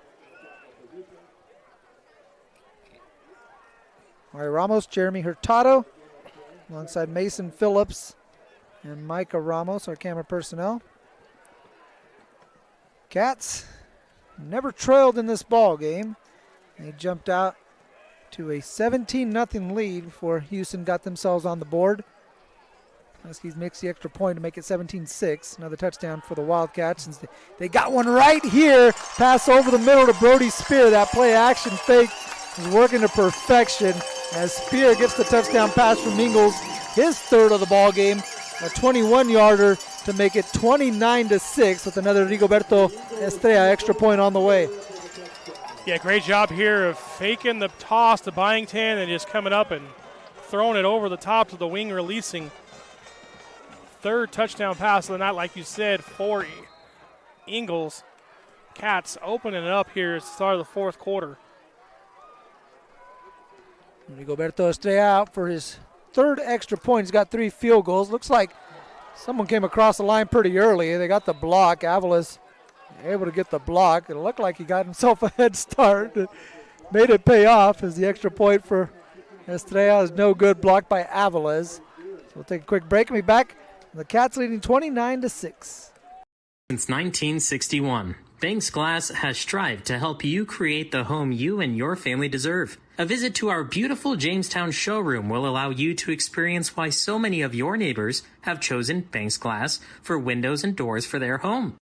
Mario Ramos, Jeremy Hurtado, alongside Mason Phillips and Micah Ramos, our camera personnel. Cats never trailed in this ball game. They jumped out to a 17-0 lead before Hughson got themselves on the board. Huskies makes the extra point to make it 17-6. Another touchdown for the Wildcats. Since they got one right here. Pass over the middle to Brody Spear. That play action fake is working to perfection as Spear gets the touchdown pass from Ingalls. His third of the ball game. A 21-yarder to make it 29-6 with another Rigoberto Estrella extra point on the way. Yeah, great job here of faking the toss to Byington and just coming up and throwing it over the top to the wing, releasing. Third touchdown pass of the night, like you said, for Ingalls. Cats opening it up here at the start of the fourth quarter. Rigoberto Estrella out for his third extra point. He's got 3 field goals. Looks like someone came across the line pretty early. They got the block. Avalos able to get the block. It looked like he got himself a head start. Made it pay off as the extra point for Estrella is no good. Blocked by Avalos. So we'll take a quick break and be back. The Cats leading 29-6. Since 1961, Banks Glass has strived to help you create the home you and your family deserve. A visit to our beautiful Jamestown showroom will allow you to experience why so many of your neighbors have chosen Banks Glass for windows and doors for their home.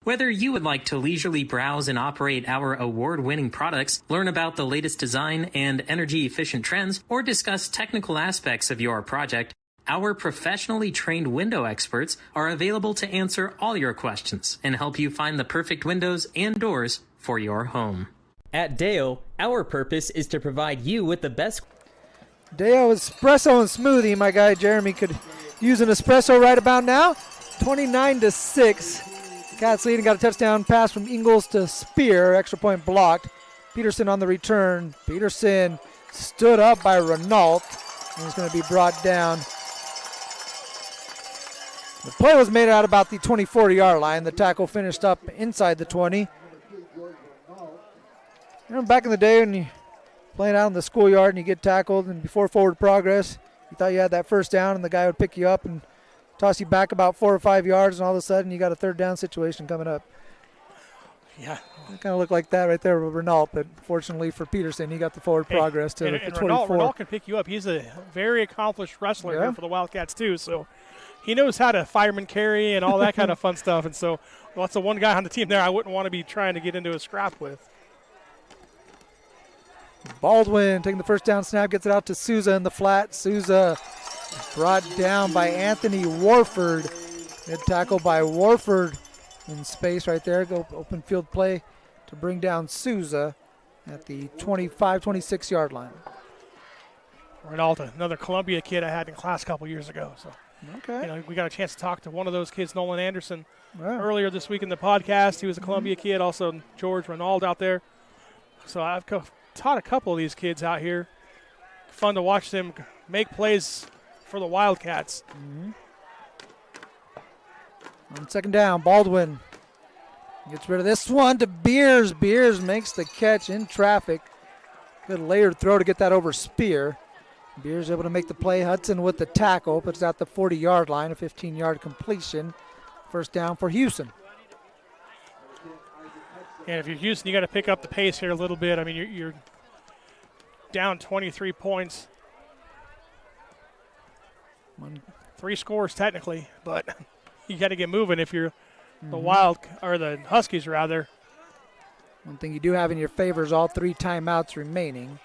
Whether you would like to leisurely browse and operate our award-winning products, learn about the latest design and energy-efficient trends, or discuss technical aspects of your project, our professionally trained window experts are available to answer all your questions and help you find the perfect windows and doors for your home. At Deo, our purpose is to provide you with the best. Deo espresso and smoothie. My guy Jeremy could use an espresso right about now. 29-6. Cats lead and got a touchdown pass from Ingles to Spear. Extra point blocked. Peterson on the return. Peterson stood up by Renault and is going to be brought down. The play was made out about the 24-yard line. The tackle finished up inside the 20. Back in the day when you playing out in the schoolyard and you get tackled and before forward progress, you thought you had that first down and the guy would pick you up and toss you back about 4 or 5 yards, and all of a sudden you got a third down situation coming up. Yeah. It kind of looked like that right there with Renault, but fortunately for Peterson, he got the forward progress to the 24. Renault can pick you up. He's a very accomplished wrestler here for the Wildcats too, so he knows how to fireman carry and all that kind of fun stuff. And so that's the one guy on the team there I wouldn't want to be trying to get into a scrap with. Baldwin taking the first down snap, gets it out to Souza in the flat. Souza brought down by Anthony Warford. Good tackle by Warford in space right there. Go open field play to bring down Souza at the 25, 26-yard line. Ronaldo, another Columbia kid I had in class a couple years ago. So, we got a chance to talk to one of those kids, Nolan Anderson, earlier this week in the podcast. He was a Columbia kid, also George Ronald out there. So I've taught a couple of these kids out here. Fun to watch them make plays for the Wildcats. On second down, Baldwin gets rid of this one to Beers. Beers makes the catch in traffic. Good layered throw to get that over Spear. Beers able to make the play. Hudson with the tackle, puts it at the 40-yard line, a 15-yard completion. First down for Hughson. And if you're Houston, you got to pick up the pace here a little bit. I mean, you're down 23 points. 3 scores technically, but you got to get moving if you're the Huskies rather. One thing you do have in your favor is all 3 timeouts remaining.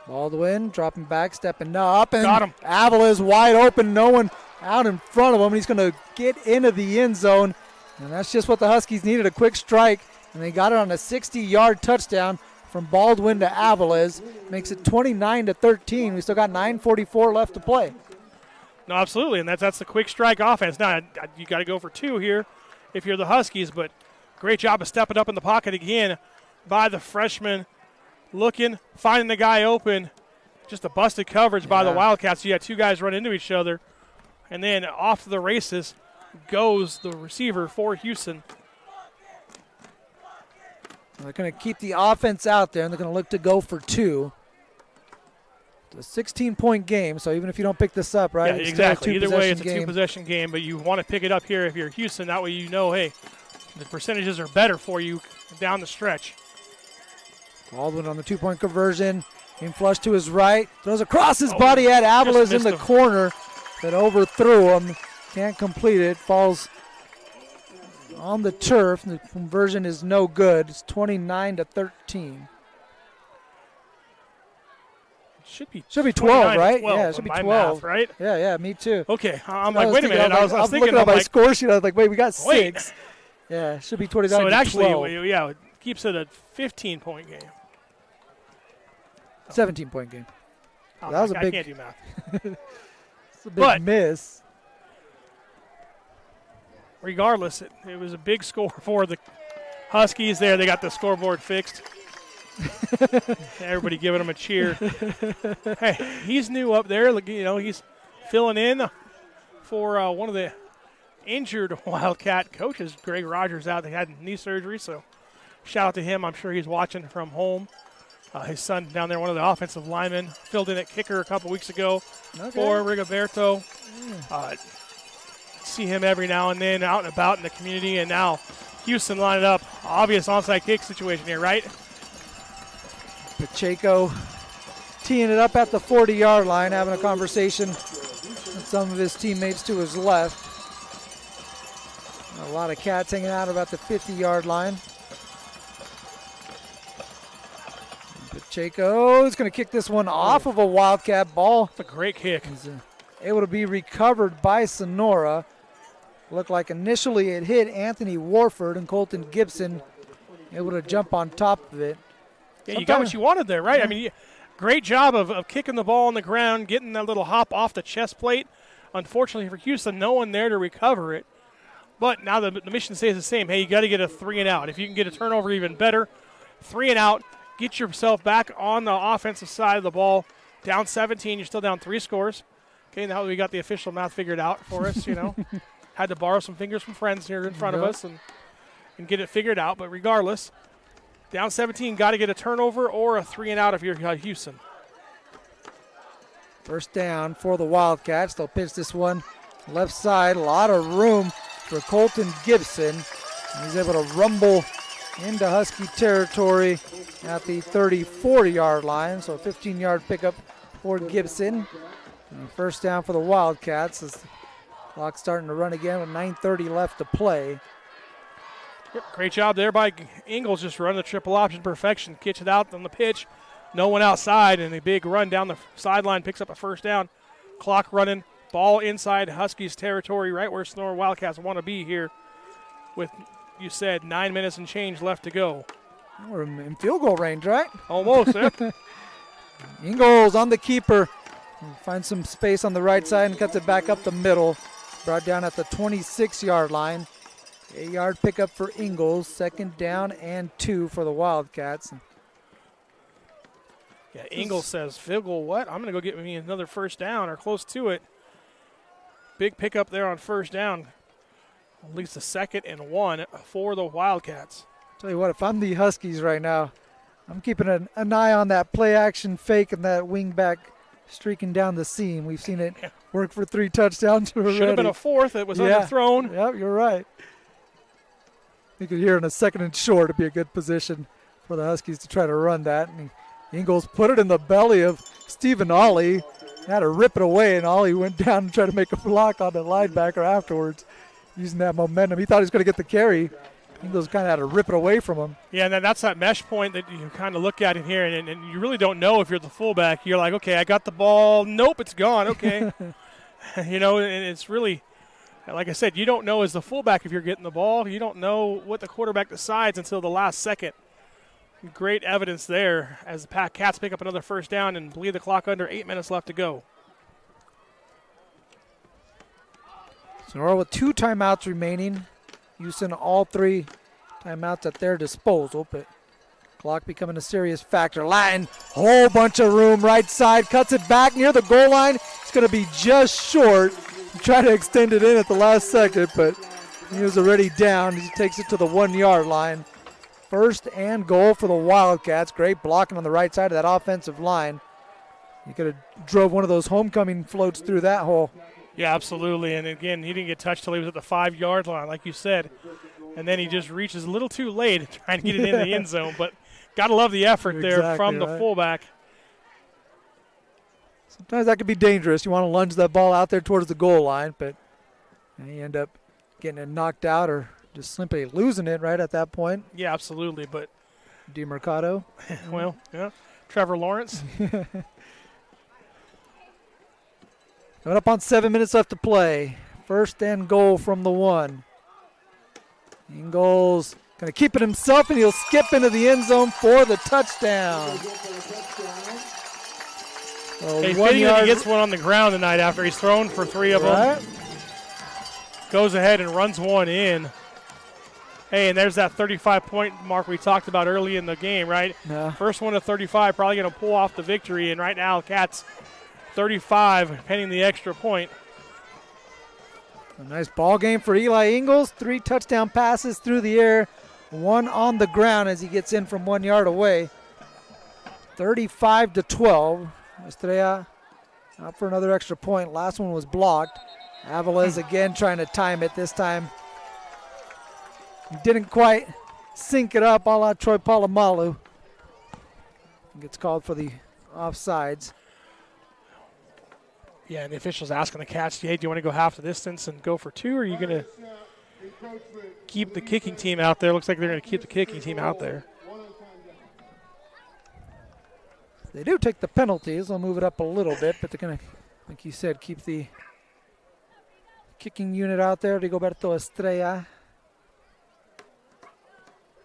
Baldwin dropping back, stepping up, and got him. Avila is wide open. No one out in front of him. He's going to get into the end zone, and that's just what the Huskies needed, a quick strike. And they got it on a 60-yard touchdown from Baldwin to Aviles. Makes it 29-13. We still got 9:44 left to play. No, absolutely, and that's the quick strike offense. Now, you got to go for 2 here if you're the Huskies, but great job of stepping up in the pocket again by the freshman. Looking, finding the guy open. Just a busted coverage by the Wildcats. You had 2 guys run into each other. And then off to the races goes the receiver for Hughson. They're going to keep the offense out there, and they're going to look to go for 2. It's a 16-point game, so even if you don't pick this up, right? Yeah, exactly. Either way, it's a 2-possession game, but you want to pick it up here if you're Houston. That way you know, hey, the percentages are better for you down the stretch. Baldwin on the 2-point conversion. Being flushed to his right. Throws across his body at Aviles in the corner. That overthrew him. Can't complete it. Falls on the turf. The conversion is no good. It's 29-13. Should be 12, right? 12, yeah, it should be 12, math, right? Yeah, me too. Okay, I'm like, wait a minute. I was thinking looking at my score sheet. I was like, wait, we got 6. Yeah, it should be 29. So it actually, 12. it keeps it a 15-point game. 17-point game. Oh, that was a big. I can't do math. It's a big miss. Regardless, it was a big score for the Huskies there. They got the scoreboard fixed. Everybody giving him a cheer. Hey, he's new up there. He's filling in for one of the injured Wildcat coaches, Greg Rogers, out. They had knee surgery, so shout out to him. I'm sure he's watching from home. His son down there, one of the offensive linemen, filled in at kicker a couple weeks ago for Rigoberto. See him every now and then out and about in the community, and now Hughson lined up. Obvious onside kick situation here, right? Pacheco teeing it up at the 40-yard line, having a conversation with some of his teammates to his left. A lot of Cats hanging out about the 50-yard line. Pacheco is going to kick this one off of a Wildcat ball. That's a great kick. He's able to be recovered by Sonora. Looked like initially it hit Anthony Warford, and Colton Gibson able to jump on top of it. Yeah, you got what you wanted there, right? I mean, great job of kicking the ball on the ground, getting that little hop off the chest plate. Unfortunately for Houston, no one there to recover it. But now the mission stays the same. Hey, you got to get a 3 and out. If you can get a turnover, even better. 3 and out. Get yourself back on the offensive side of the ball. Down 17. You're still down 3 scores. Okay, now we got the official math figured out for us, Had to borrow some fingers from friends here in front of us and get it figured out. But regardless, down 17, got to get a turnover or a 3 and out if you're Hughson. First down for the Wildcats. They'll pitch this one left side. A lot of room for Colton Gibson. He's able to rumble into Husky territory at the 30-40-yard line. So a 15-yard pickup for Gibson. And first down for the Wildcats as the clock's starting to run again with 9:30 left to play. Yep, great job there by Ingles, just running the triple option perfection. Kicks it out on the pitch. No one outside, and a big run down the sideline picks up a first down. Clock running, ball inside Huskies territory, right where Sonora Wildcats want to be here with, you said, 9 minutes and change left to go. We're in field goal range, right? Almost, eh? Ingles on the keeper. Finds some space on the right side and cuts it back up the middle. Brought down at the 26-yard line. 8-yard pickup for Ingles. Second down and 2 for the Wildcats. Yeah, Ingles says, field goal what? I'm going to go get me another first down or close to it. Big pickup there on first down. At least a 2nd and 1 for the Wildcats. Tell you what, if I'm the Huskies right now, I'm keeping an eye on that play action fake and that wing back streaking down the seam. We've seen it work for 3 touchdowns already. Should have been a 4th. It was underthrown. Yep, you're right. You could hear in a 2nd and short, it'd be a good position for the Huskies to try to run that. And Ingles put it in the belly of Stephen Ollie. He had to rip it away, and Ollie went down and tried to make a block on the linebacker afterwards, using that momentum. He thought he was going to get the carry. Ingles kind of had to rip it away from him. Yeah, and then that's that mesh point that you kind of look at in here, and you really don't know if you're the fullback. You're like, okay, I got the ball. Nope, it's gone. Okay. And it's really, like I said, you don't know as the fullback if you're getting the ball. You don't know what the quarterback decides until the last second. Great evidence there as the Cats pick up another first down and bleed the clock under 8 minutes left to go. Sonora with 2 timeouts remaining. Using all 3 timeouts at their disposal, but clock becoming a serious factor. Latin, whole bunch of room, right side, cuts it back near the goal line. It's going to be just short. Try to extend it in at the last second, but he was already down. He takes it to the 1-yard line. First and goal for the Wildcats. Great blocking on the right side of that offensive line. You could have drove one of those homecoming floats through that hole. Yeah, absolutely. And again, he didn't get touched till he was at the 5-yard line, like you said. And then he just reaches a little too late trying to get it in the end zone. But got to love the effort there from the fullback. Sometimes that could be dangerous. You want to lunge that ball out there towards the goal line, but you end up getting it knocked out or just simply losing it right at that point. Yeah, absolutely. But DeMercado. Well, yeah. Trevor Lawrence. Coming up on 7 minutes left to play. First and goal from the 1. Ingles going to keep it himself, and he'll skip into the end zone for the touchdown. Hey, fitting that he gets one on the ground tonight after he's thrown for 3 of them. Goes ahead and runs one in. Hey, and there's that 35-point mark we talked about early in the game, right? Yeah. First one to 35, probably going to pull off the victory, and right now Cats 35, pending the extra point. A nice ball game for Eli Ingles. 3 touchdown passes through the air, 1 on the ground as he gets in from 1 yard away. 35-12. Estrella out for another extra point. Last one was blocked. Aviles again trying to time it. This time he didn't quite sync it up a la Troy Polamalu. Gets called for the offsides. Yeah, and the official's asking the Cats, hey, do you want to go half the distance and go for 2, or are you going to keep the kicking team out there? Looks like they're going to keep the kicking team out there. They do take the penalties. They'll move it up a little bit, but they're going to, like you said, keep the kicking unit out there. Rigoberto Estrella.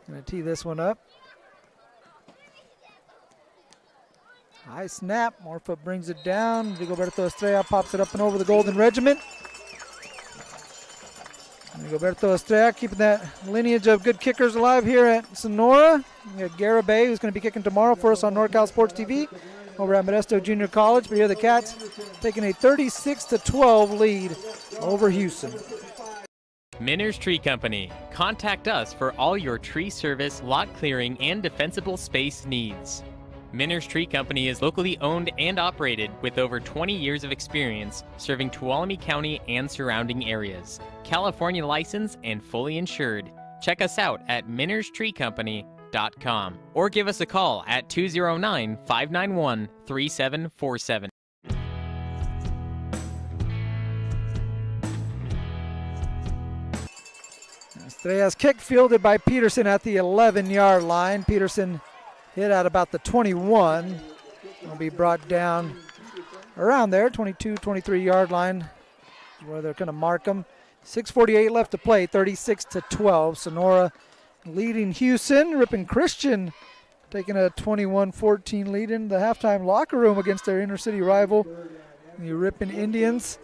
Going to tee this one up. High snap. Morfoot brings it down. Rigoberto Estrella pops it up and over the Golden Regiment. And Roberto Estrella keeping that lineage of good kickers alive here at Sonora. We got Garibay, who's going to be kicking tomorrow for us on NorCal Sports TV over at Modesto Junior College. But here the Cats taking a 36-12 lead over Hughson. Minner's Tree Company. Contact us for all your tree service, lot clearing, and defensible space needs. Minner's Tree Company is locally owned and operated with over 20 years of experience serving Tuolumne County and surrounding areas. California licensed and fully insured. Check us out at minnerstreecompany.com or give us a call at 209-591-3747. Estrella's kick fielded by Peterson at the 11-yard line. Peterson hit at about the 21. Will be brought down around there, 22, 23-yard line where they're going to mark him. 6:48 left to play, 36-12. Sonora leading Hughson. Ripon Christian taking a 21-14 lead into the halftime locker room against their inner city rival, the Ripon Indians.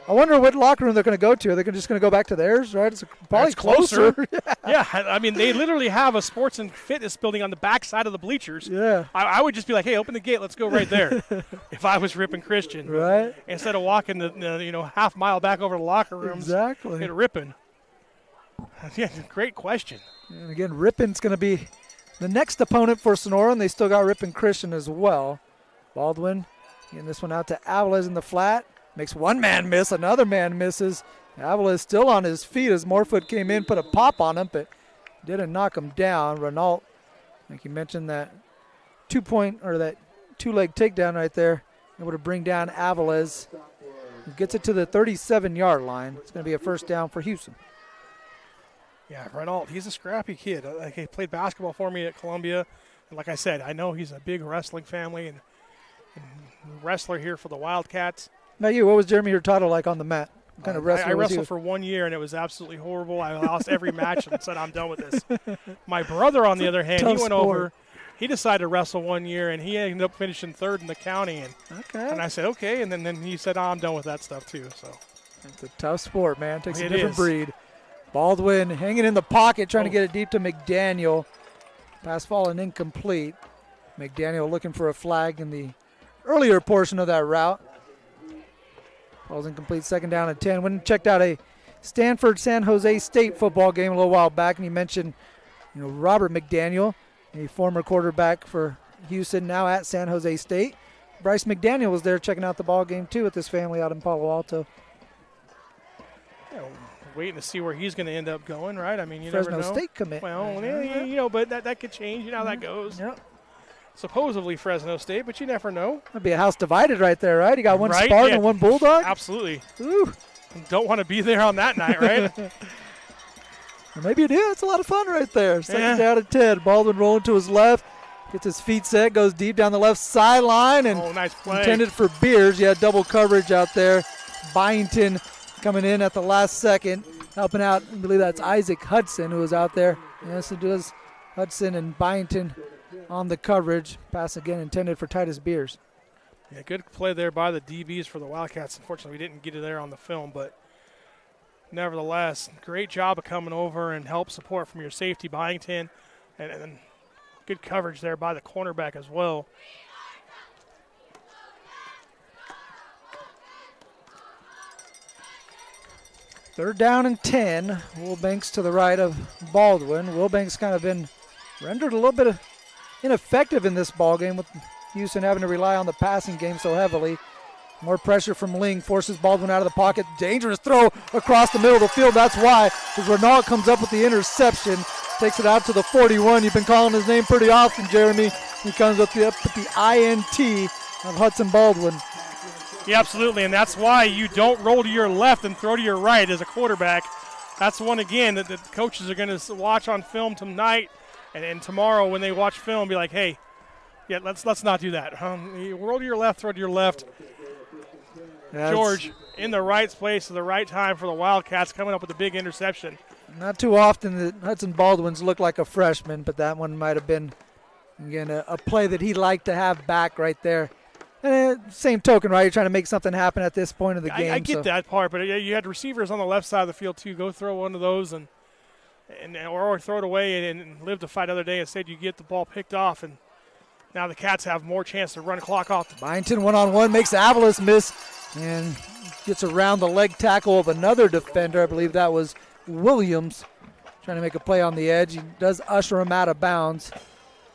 I wonder what locker room they're going to go to. Are they just going to go back to theirs, right? It's probably closer. Yeah, I mean, they literally have a sports and fitness building on the back side of the bleachers. Yeah. I would just be like, hey, open the gate. Let's go right there if I was Ripon Christian. Right. Instead of walking the half mile back over to the locker rooms. Exactly. At Ripon. Yeah, great question. And again, Ripon's going to be the next opponent for Sonora, and they still got Ripon Christian as well. Baldwin getting this one out to Aviles in the flat. Makes one man miss, another man misses. Aviles still on his feet as Morefoot came in, put a pop on him, but didn't knock him down. Renault, like you mentioned, that two-leg takedown right there, able to bring down Aviles. He gets it to the 37-yard line. It's going to be a first down for Hughson. Yeah, Renault, he's a scrappy kid. He played basketball for me at Columbia. And like I said, I know he's a big wrestling family and wrestler here for the Wildcats. Now what was Jeremy Hurtado like on the mat? What kind of wrestler I was wrestled for 1 year, and it was absolutely horrible. I lost every match and said, I'm done with this. My brother, on the other hand, he went over. He decided to wrestle 1 year, and he ended up finishing third in the county. And I said, okay. And then he said, I'm done with that stuff, too. So it's a tough sport, man. It takes a different breed. Baldwin hanging in the pocket, trying to get it deep to McDaniel. Pass falling incomplete. McDaniel looking for a flag in the earlier portion of that route. Ball's incomplete, second down and 10. Went and checked out a Stanford-San Jose State football game a little while back, and he mentioned, Robert McDaniel, a former quarterback for Hughson, now at San Jose State. Bryce McDaniel was there checking out the ball game too with his family out in Palo Alto. Yeah, waiting to see where he's going to end up going, right? I mean, you Fresno never know. State commit. Well, but that could change. You know how that goes. Yep. Supposedly Fresno State, but you never know. That'd be a house divided right there, right? You got one Spartan and one Bulldog? Absolutely. Ooh. Don't want to be there on that night, right? Or maybe you do. It's a lot of fun right there. Second down and 10. Baldwin rolling to his left. Gets his feet set, goes deep down the left sideline. And nice play. Intended for Beers. You had double coverage out there. Byington coming in at the last second, helping out. I believe that's Isaac Hudson who was out there. Yes, it was Hudson and Byington on the coverage. Pass again intended for Titus Beers. Yeah, good play there by the DBs for the Wildcats. Unfortunately, we didn't get it there on the film, but nevertheless, great job of coming over and help support from your safety, Byington, and good coverage there by the cornerback as well. Third down and 10. Wilbanks to the right of Baldwin. Wilbanks kind of been rendered a little bit ineffective in this ball game with Hughson having to rely on the passing game so heavily. More pressure from Ling forces Baldwin out of the pocket. Dangerous throw across the middle of the field. That's why, as Renault comes up with the interception, takes it out to the 41. You've been calling his name pretty often, Jeremy. He comes up with the INT of Hudson Baldwin. Yeah, absolutely, and that's why you don't roll to your left and throw to your right as a quarterback. That's one, again, that the coaches are going to watch on film tonight and tomorrow when they watch film be like, hey, yeah, let's not do that. You roll to your left, throw to your left. George in the right place at the right time for the Wildcats, coming up with a big interception. Not too often that Hudson Baldwin's look like a freshman, but that one might have been, again, a play that he'd like to have back right there Same token, right? You're trying to make something happen at this point of the game. I get that part, but you had receivers on the left side of the field too. Go throw one of those or throw it away and live to fight another day. Instead, you get the ball picked off, and now the Cats have more chance to run clock off. Byington one-on-one makes Avalos miss and gets around the leg tackle of another defender. I believe that was Williams trying to make a play on the edge. He does usher him out of bounds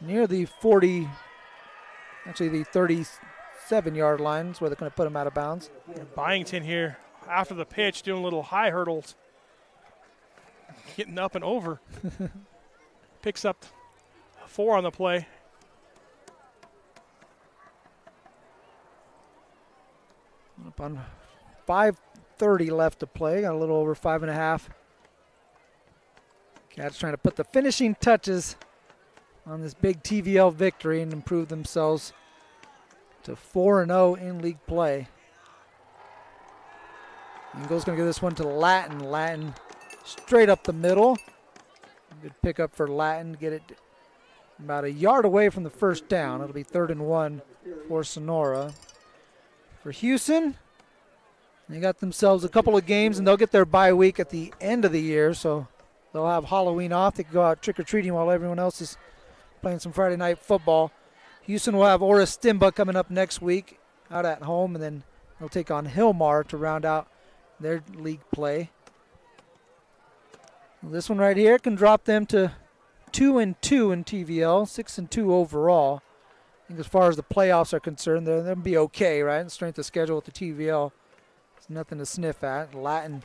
near the 37-yard line is where they're going to put him out of bounds. Byington here after the pitch doing little high hurdles, getting up and over. Picks up 4 on the play. Up on 5:30 left to play. Got a little over 5.5. Cats trying to put the finishing touches on this big TVL victory and improve themselves to 4-0 in league play. Eagles going to give this one to Latin. Latin straight up the middle. Good pickup for Latin. Get it about a yard away from the first down. It'll be 3rd and 1 for Sonora. For Hughson, they got themselves a couple of games, and they'll get their bye week at the end of the year, so they'll have Halloween off. They can go out trick-or-treating while everyone else is playing some Friday night football. Houston will have Orristimba coming up next week out at home, and then they'll take on Hillmar to round out their league play. This one right here can drop them to 2-2 in TVL, 6-2 overall. I think as far as the playoffs are concerned, they'll be okay, right? Strength of schedule with the TVL. It's nothing to sniff at. Latin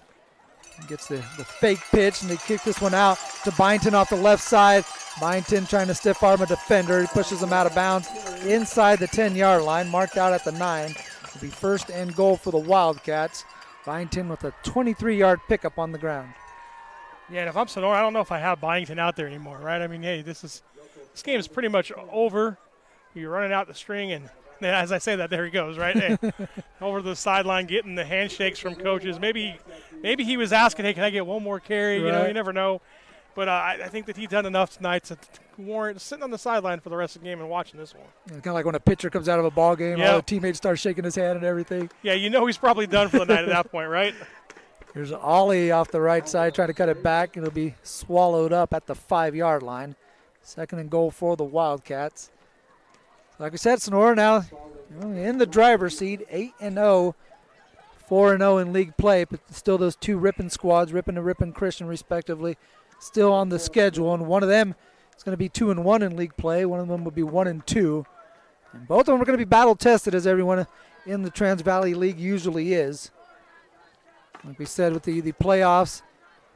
gets the fake pitch, and they kick this one out to Byington off the left side. Byington trying to stiff arm a defender. He pushes him out of bounds inside the 10-yard line, marked out at the 9. It'll be 1st and goal for the Wildcats. Byington with a 23-yard pickup on the ground. Yeah, and if I'm Sonora, I don't know if I have Byington out there anymore, right? I mean, hey, this game is pretty much over. You're running out the string, and as I say that, there he goes, right? Hey, over the sideline, getting the handshakes from coaches. Maybe he was asking, hey, can I get one more carry? Right. You never know. But I think that he's done enough tonight to warrant sitting on the sideline for the rest of the game and watching this one. It's kind of like when a pitcher comes out of a ball game, all the teammates start shaking his hand and everything. Yeah, he's probably done for the night at that point, right? Here's Ollie off the right side trying to cut it back. It'll be swallowed up at the 5-yard line. 2nd and goal for the Wildcats. Like we said, Sonora now in the driver's seat, 8-0, 4-0 in league play, but still those 2 Ripon squads, Ripon and Ripon Christian respectively, still on the schedule, and one of them is going to be 2-1 in league play. One of them will be 1-2, and both of them are going to be battle tested, as everyone in the Trans Valley League usually is. Like we said, with the playoffs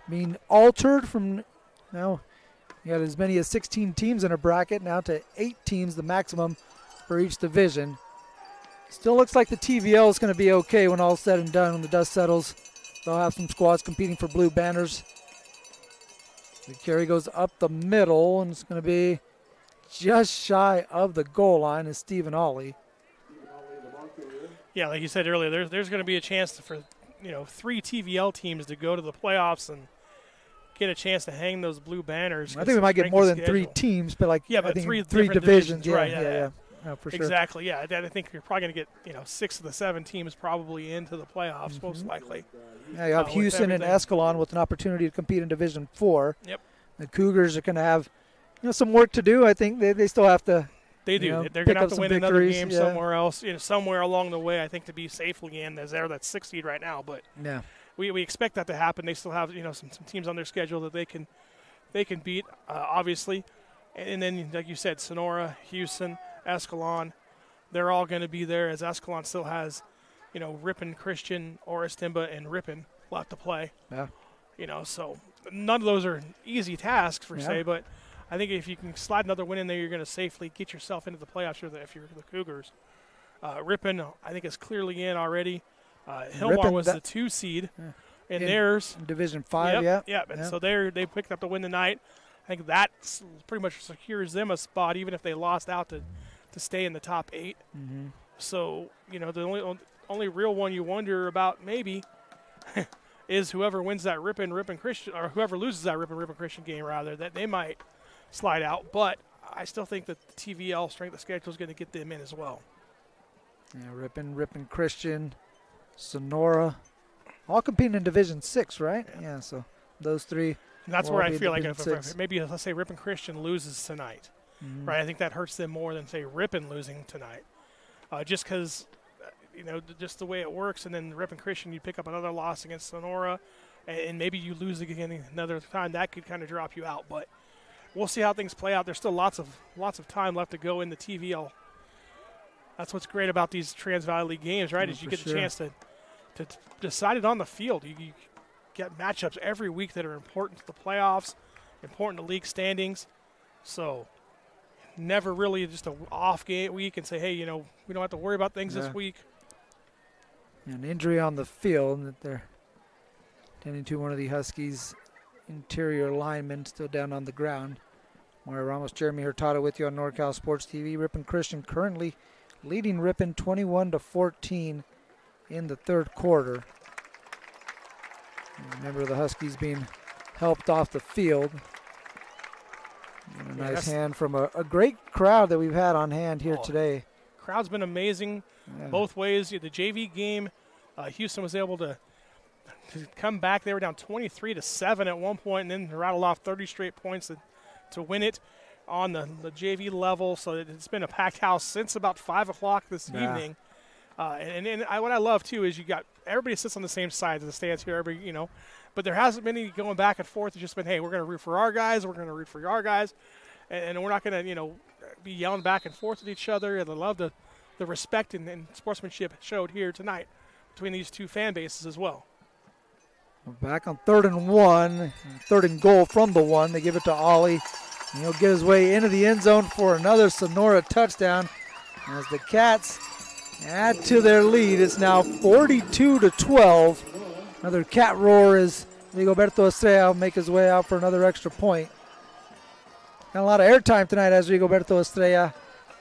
being altered from now, you got as many as 16 teams in a bracket now to 8 teams, the maximum for each division. Still looks like the TVL is going to be okay when all's said and done. When the dust settles, they'll have some squads competing for blue banners. The carry goes up the middle, and it's going to be just shy of the goal line is Stephen Ollie. Yeah, like you said earlier, there's going to be a chance for 3 TVL teams to go to the playoffs and get a chance to hang those blue banners. I think we might get more than 3 teams, but I think 3 divisions. Right, yeah. No, for sure. Exactly, yeah. I think you're probably going to get 6 of the 7 teams probably into the playoffs, most likely. Yeah, you have Hughson and Escalon with an opportunity to compete in Division 4. Yep. The Cougars are going to have some work to do. I think they still have to. They do. They're going to have to win another game somewhere else, somewhere along the way, I think, to be safely in. They're that 6th seed right now, but we expect that to happen. They still have some teams on their schedule that they can beat, obviously. And then, like you said, Sonora, Hughson, Escalon, they're all going to be there, as Escalon still has, Ripon Christian, Orristimba, and Ripon left to play. Yeah. So none of those are easy tasks per se, but I think if you can slide another win in there, you're going to safely get yourself into the playoffs if you're the Cougars. Ripon, I think, is clearly in already. Hillmar was the 2 seed in theirs. In Division 5, yeah. And so they picked up the win tonight. I think that pretty much secures them a spot, even if they lost out to stay in the top 8. Mm-hmm. So, the only real one you wonder about maybe is whoever wins that Ripon Christian, or whoever loses that Ripon Christian game, rather, that they might slide out. But I still think that the TVL strength of schedule is going to get them in as well. Yeah, Ripon Christian, Sonora, all competing in Division 6, right? Yeah, so those three. And that's will where all I be in feel like Division if 6. maybe, let's say, Ripon Christian loses tonight, right? I think that hurts them more than, say, Ripon losing tonight. Just because, just the way it works, and then Ripon Christian, you pick up another loss against Sonora, and maybe you lose again another time. That could kind of drop you out. But we'll see how things play out. There's still lots of time left to go in the TVL. That's what's great about these Trans Valley League games, right? Is you get the chance to decide it on the field. You get matchups every week that are important to the playoffs, important to league standings. So never really just an off game week and say, hey, we don't have to worry about things this week. An injury on the field that they're tending to, one of the Huskies' interior linemen still down on the ground. Moira Ramos, Jeremy Hurtado with you on NorCal Sports TV. Ripon Christian currently leading Ripon 21-14 in the third quarter. And remember, the Huskies being helped off the field. And a nice hand from a great crowd that we've had on hand here today. Crowd's been amazing both ways. The JV game, Hughson was able to come back. They were down 23-7 at one point, and then rattled off 30 straight points to win it on the JV level. So it's been a packed house since about 5 o'clock this evening. And what I love, too, is you got everybody sits on the same side of the stands here, but there hasn't been any going back and forth. It's just been, hey, we're going to root for our guys, we're going to root for your guys, and we're not going to, be yelling back and forth at each other. And I love the respect and sportsmanship showed here tonight between these two fan bases as well. Back on 3rd and 1, 3rd and goal from the 1. They give it to Ollie. And he'll get his way into the end zone for another Sonora touchdown as the Cats add to their lead. It's now 42-12. Another cat roar as Rigoberto Estrella will make his way out for another extra point. Got a lot of airtime tonight as Rigoberto Estrella.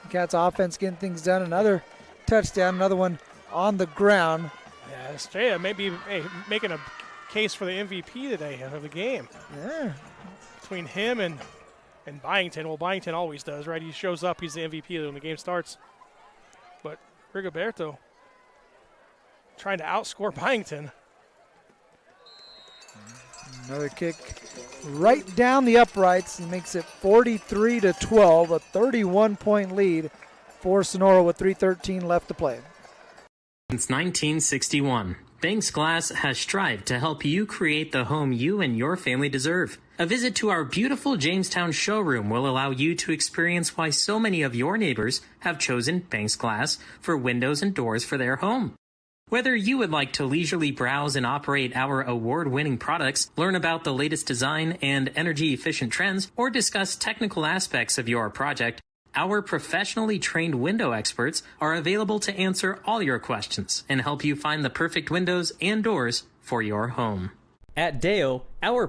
The Cats offense getting things done. Another touchdown, another one on the ground. Yeah, Estrella may be making a case for the MVP today of the game. Yeah. Between him and Byington. Well, Byington always does, right? He shows up, he's the MVP when the game starts. But Rigoberto trying to outscore Byington. Another kick right down the uprights. He makes it 43-12, a 31-point lead for Sonora with 3:13 left to play. Since 1961, Banks Glass has strived to help you create the home you and your family deserve. A visit to our beautiful Jamestown showroom will allow you to experience why so many of your neighbors have chosen Banks Glass for windows and doors for their home. Whether you would like to leisurely browse and operate our award-winning products, learn about the latest design and energy-efficient trends, or discuss technical aspects of your project, our professionally trained window experts are available to answer all your questions and help you find the perfect windows and doors for your home. At Deo, our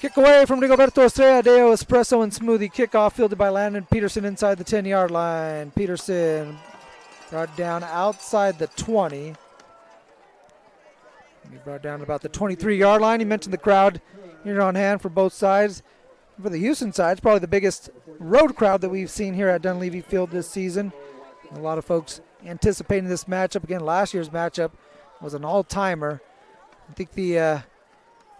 Kick away from Rigoberto Estrella. Deo Espresso and Smoothie kickoff fielded by Landon Peterson inside the 10-yard line. Peterson brought down outside the 20. He brought down about the 23-yard line. He mentioned the crowd here on hand for both sides. For the Hughson side, it's probably the biggest road crowd that we've seen here at Dunleavy Field this season. A lot of folks anticipating this matchup. Again, last year's matchup was an all-timer. I think it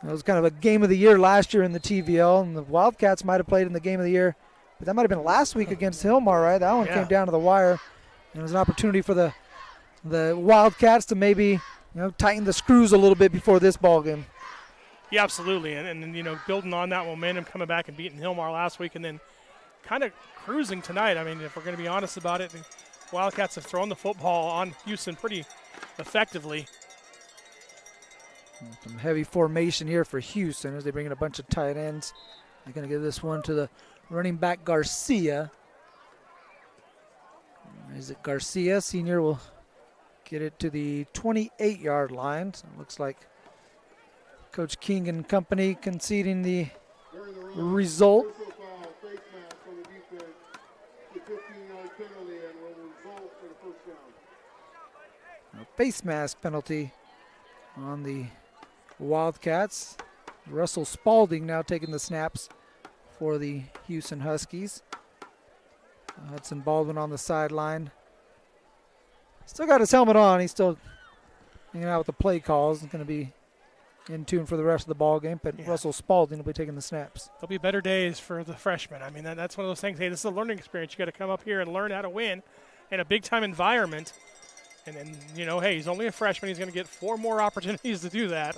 was kind of a game of the year last year in the TVL, and the Wildcats might have played in the game of the year. But that might have been last week against Hillmar, right? That one came down to the wire. And it was an opportunity for the Wildcats to maybe tighten the screws a little bit before this ball game. Yeah, absolutely. And building on that momentum, coming back and beating Hillmar last week, and then kind of cruising tonight. I mean, if we're going to be honest about it, the Wildcats have thrown the football on Hughson pretty effectively. Some heavy formation here for Hughson as they bring in a bunch of tight ends. They're going to give this one to the running back Garcia. Is it Garcia? Senior will get it to the 28-yard line. So it looks like Coach King and company conceding the result. A face mask penalty on the Wildcats. Russell Spalding now taking the snaps for the Hughson Huskies. Hudson Baldwin on the sideline. Still got his helmet on. He's still hanging out with the play calls. He's going to be in tune for the rest of the ball game, but Russell Spalding will be taking the snaps. There'll be better days for the freshmen. I mean, that's one of those things. Hey, this is a learning experience. You got to come up here and learn how to win in a big-time environment. And then, hey, he's only a freshman. He's going to get 4 more opportunities to do that.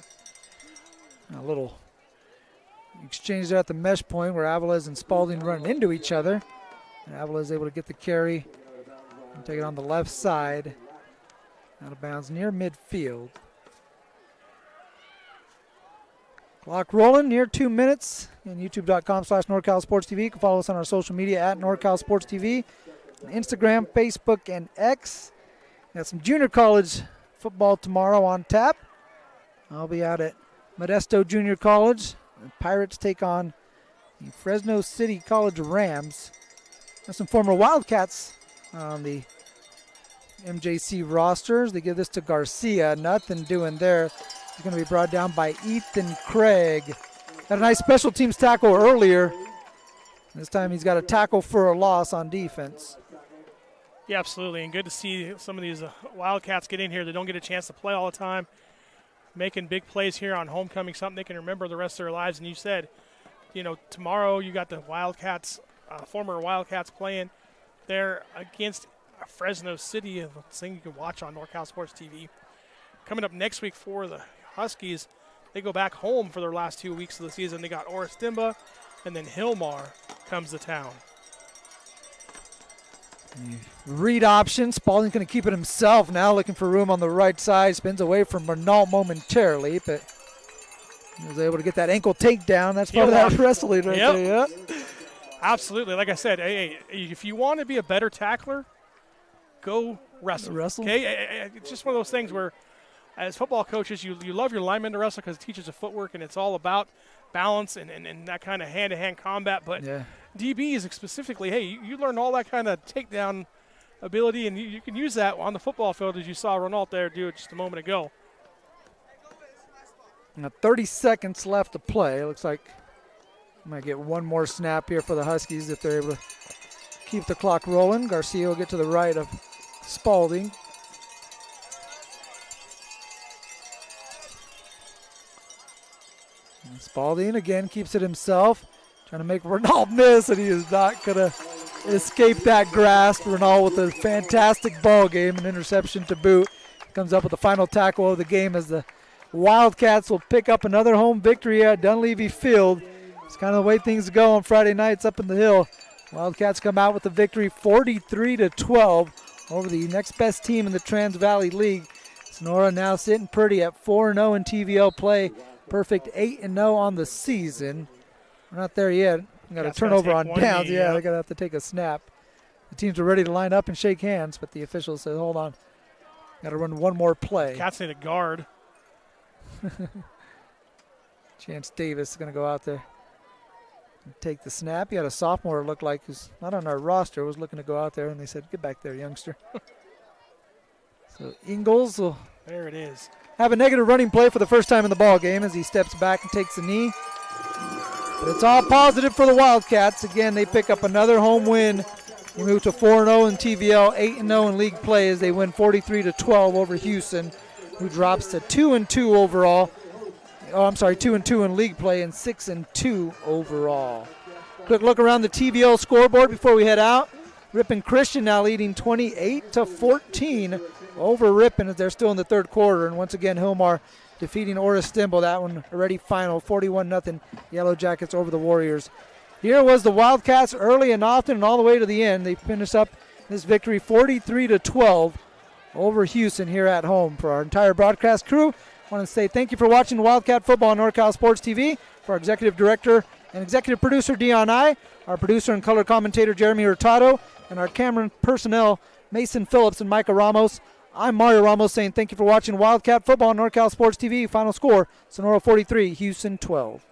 A little exchange there at the mesh point where Aviles and Spalding run into each other. And Aviles is able to get the carry and take it on the left side. Out of bounds near midfield. Clock rolling near 2 minutes. And youtube.com/NorCal Sports TV. You can follow us on our social media at NorCal Sports TV. Instagram, Facebook, and X. Got some junior college football tomorrow on tap. I'll be out at Modesto Junior College. The Pirates take on the Fresno City College Rams. There's some former Wildcats on the MJC rosters. They give this to Garcia. Nothing doing there. It's going to be brought down by Ethan Craig. Had a nice special teams tackle earlier. This time he's got a tackle for a loss on defense. Yeah, absolutely, and good to see some of these Wildcats get in here that don't get a chance to play all the time, making big plays here on homecoming, something they can remember the rest of their lives. And you said, tomorrow you got the Wildcats, former Wildcats playing there against Fresno City, a thing you can watch on NorCal Sports TV. Coming up next week for the Huskies, they go back home for their last 2 weeks of the season. They got Orristimba, and then Hillmar comes to town. Read option. Spalding's going to keep it himself now, looking for room on the right side. Spins away from Renault momentarily, but he was able to get that ankle takedown. That's part of that wrestling right there. Yeah. Absolutely. Like I said, hey, if you want to be a better tackler, go wrestle. Okay? It's just one of those things where, as football coaches, you love your linemen to wrestle because it teaches you footwork, and it's all about balance and that kind of hand-to-hand combat. But DBs specifically, hey, you learn all that kind of takedown ability, and you can use that on the football field, as you saw Renault there do it just a moment ago. Now 30 seconds left to play. Looks like we might get one more snap here for the Huskies if they're able to keep the clock rolling. Garcia will get to the right of Spalding. And Spalding again keeps it himself. Trying to make Renault miss, and he is not going to escape that grasp. Renault with a fantastic ball game, an interception to boot. Comes up with the final tackle of the game as the Wildcats will pick up another home victory at Dunleavy Field. It's kind of the way things go on Friday nights up in the hill. Wildcats come out with the victory 43-12 over the next best team in the Trans Valley League. Sonora now sitting pretty at 4-0 in TVL play. Perfect 8-0 on the season. We're not there yet. We got a turnover on downs. They're going to have to take a snap. The teams are ready to line up and shake hands, but the officials said, hold on. Got to run one more play. Cats need a guard. Chance Davis is going to go out there and take the snap. He had a sophomore, it looked like, who's not on our roster, was looking to go out there, and they said, get back there, youngster. So Ingalls will have a negative running play for the first time in the ball game as he steps back and takes a knee. But it's all positive for the Wildcats. Again, they pick up another home win. They move to 4-0 in TVL, 8-0 in league play as they win 43-12 over Hughson, who drops to 2-2 overall. 2-2 in league play and 6-2 overall. Quick look around the TVL scoreboard before we head out. Ripon Christian now leading 28-14 over Ripon as they're still in the third quarter. And once again, Hillmar defeating Orristimba. That one already final, 41-0 Yellow Jackets over the Warriors. Here was the Wildcats early and often and all the way to the end. They finished up this victory 43-12 over Hughson here at home. For our entire broadcast crew, I want to say thank you for watching Wildcat Football on NorCal Sports TV. For our executive director and executive producer, Dion I, our producer and color commentator, Jeremy Hurtado, and our camera personnel, Mason Phillips and Micah Ramos, I'm Mario Ramos saying thank you for watching Wildcat Football on NorCal Sports TV. Final score, Sonora 43, Hughson 12.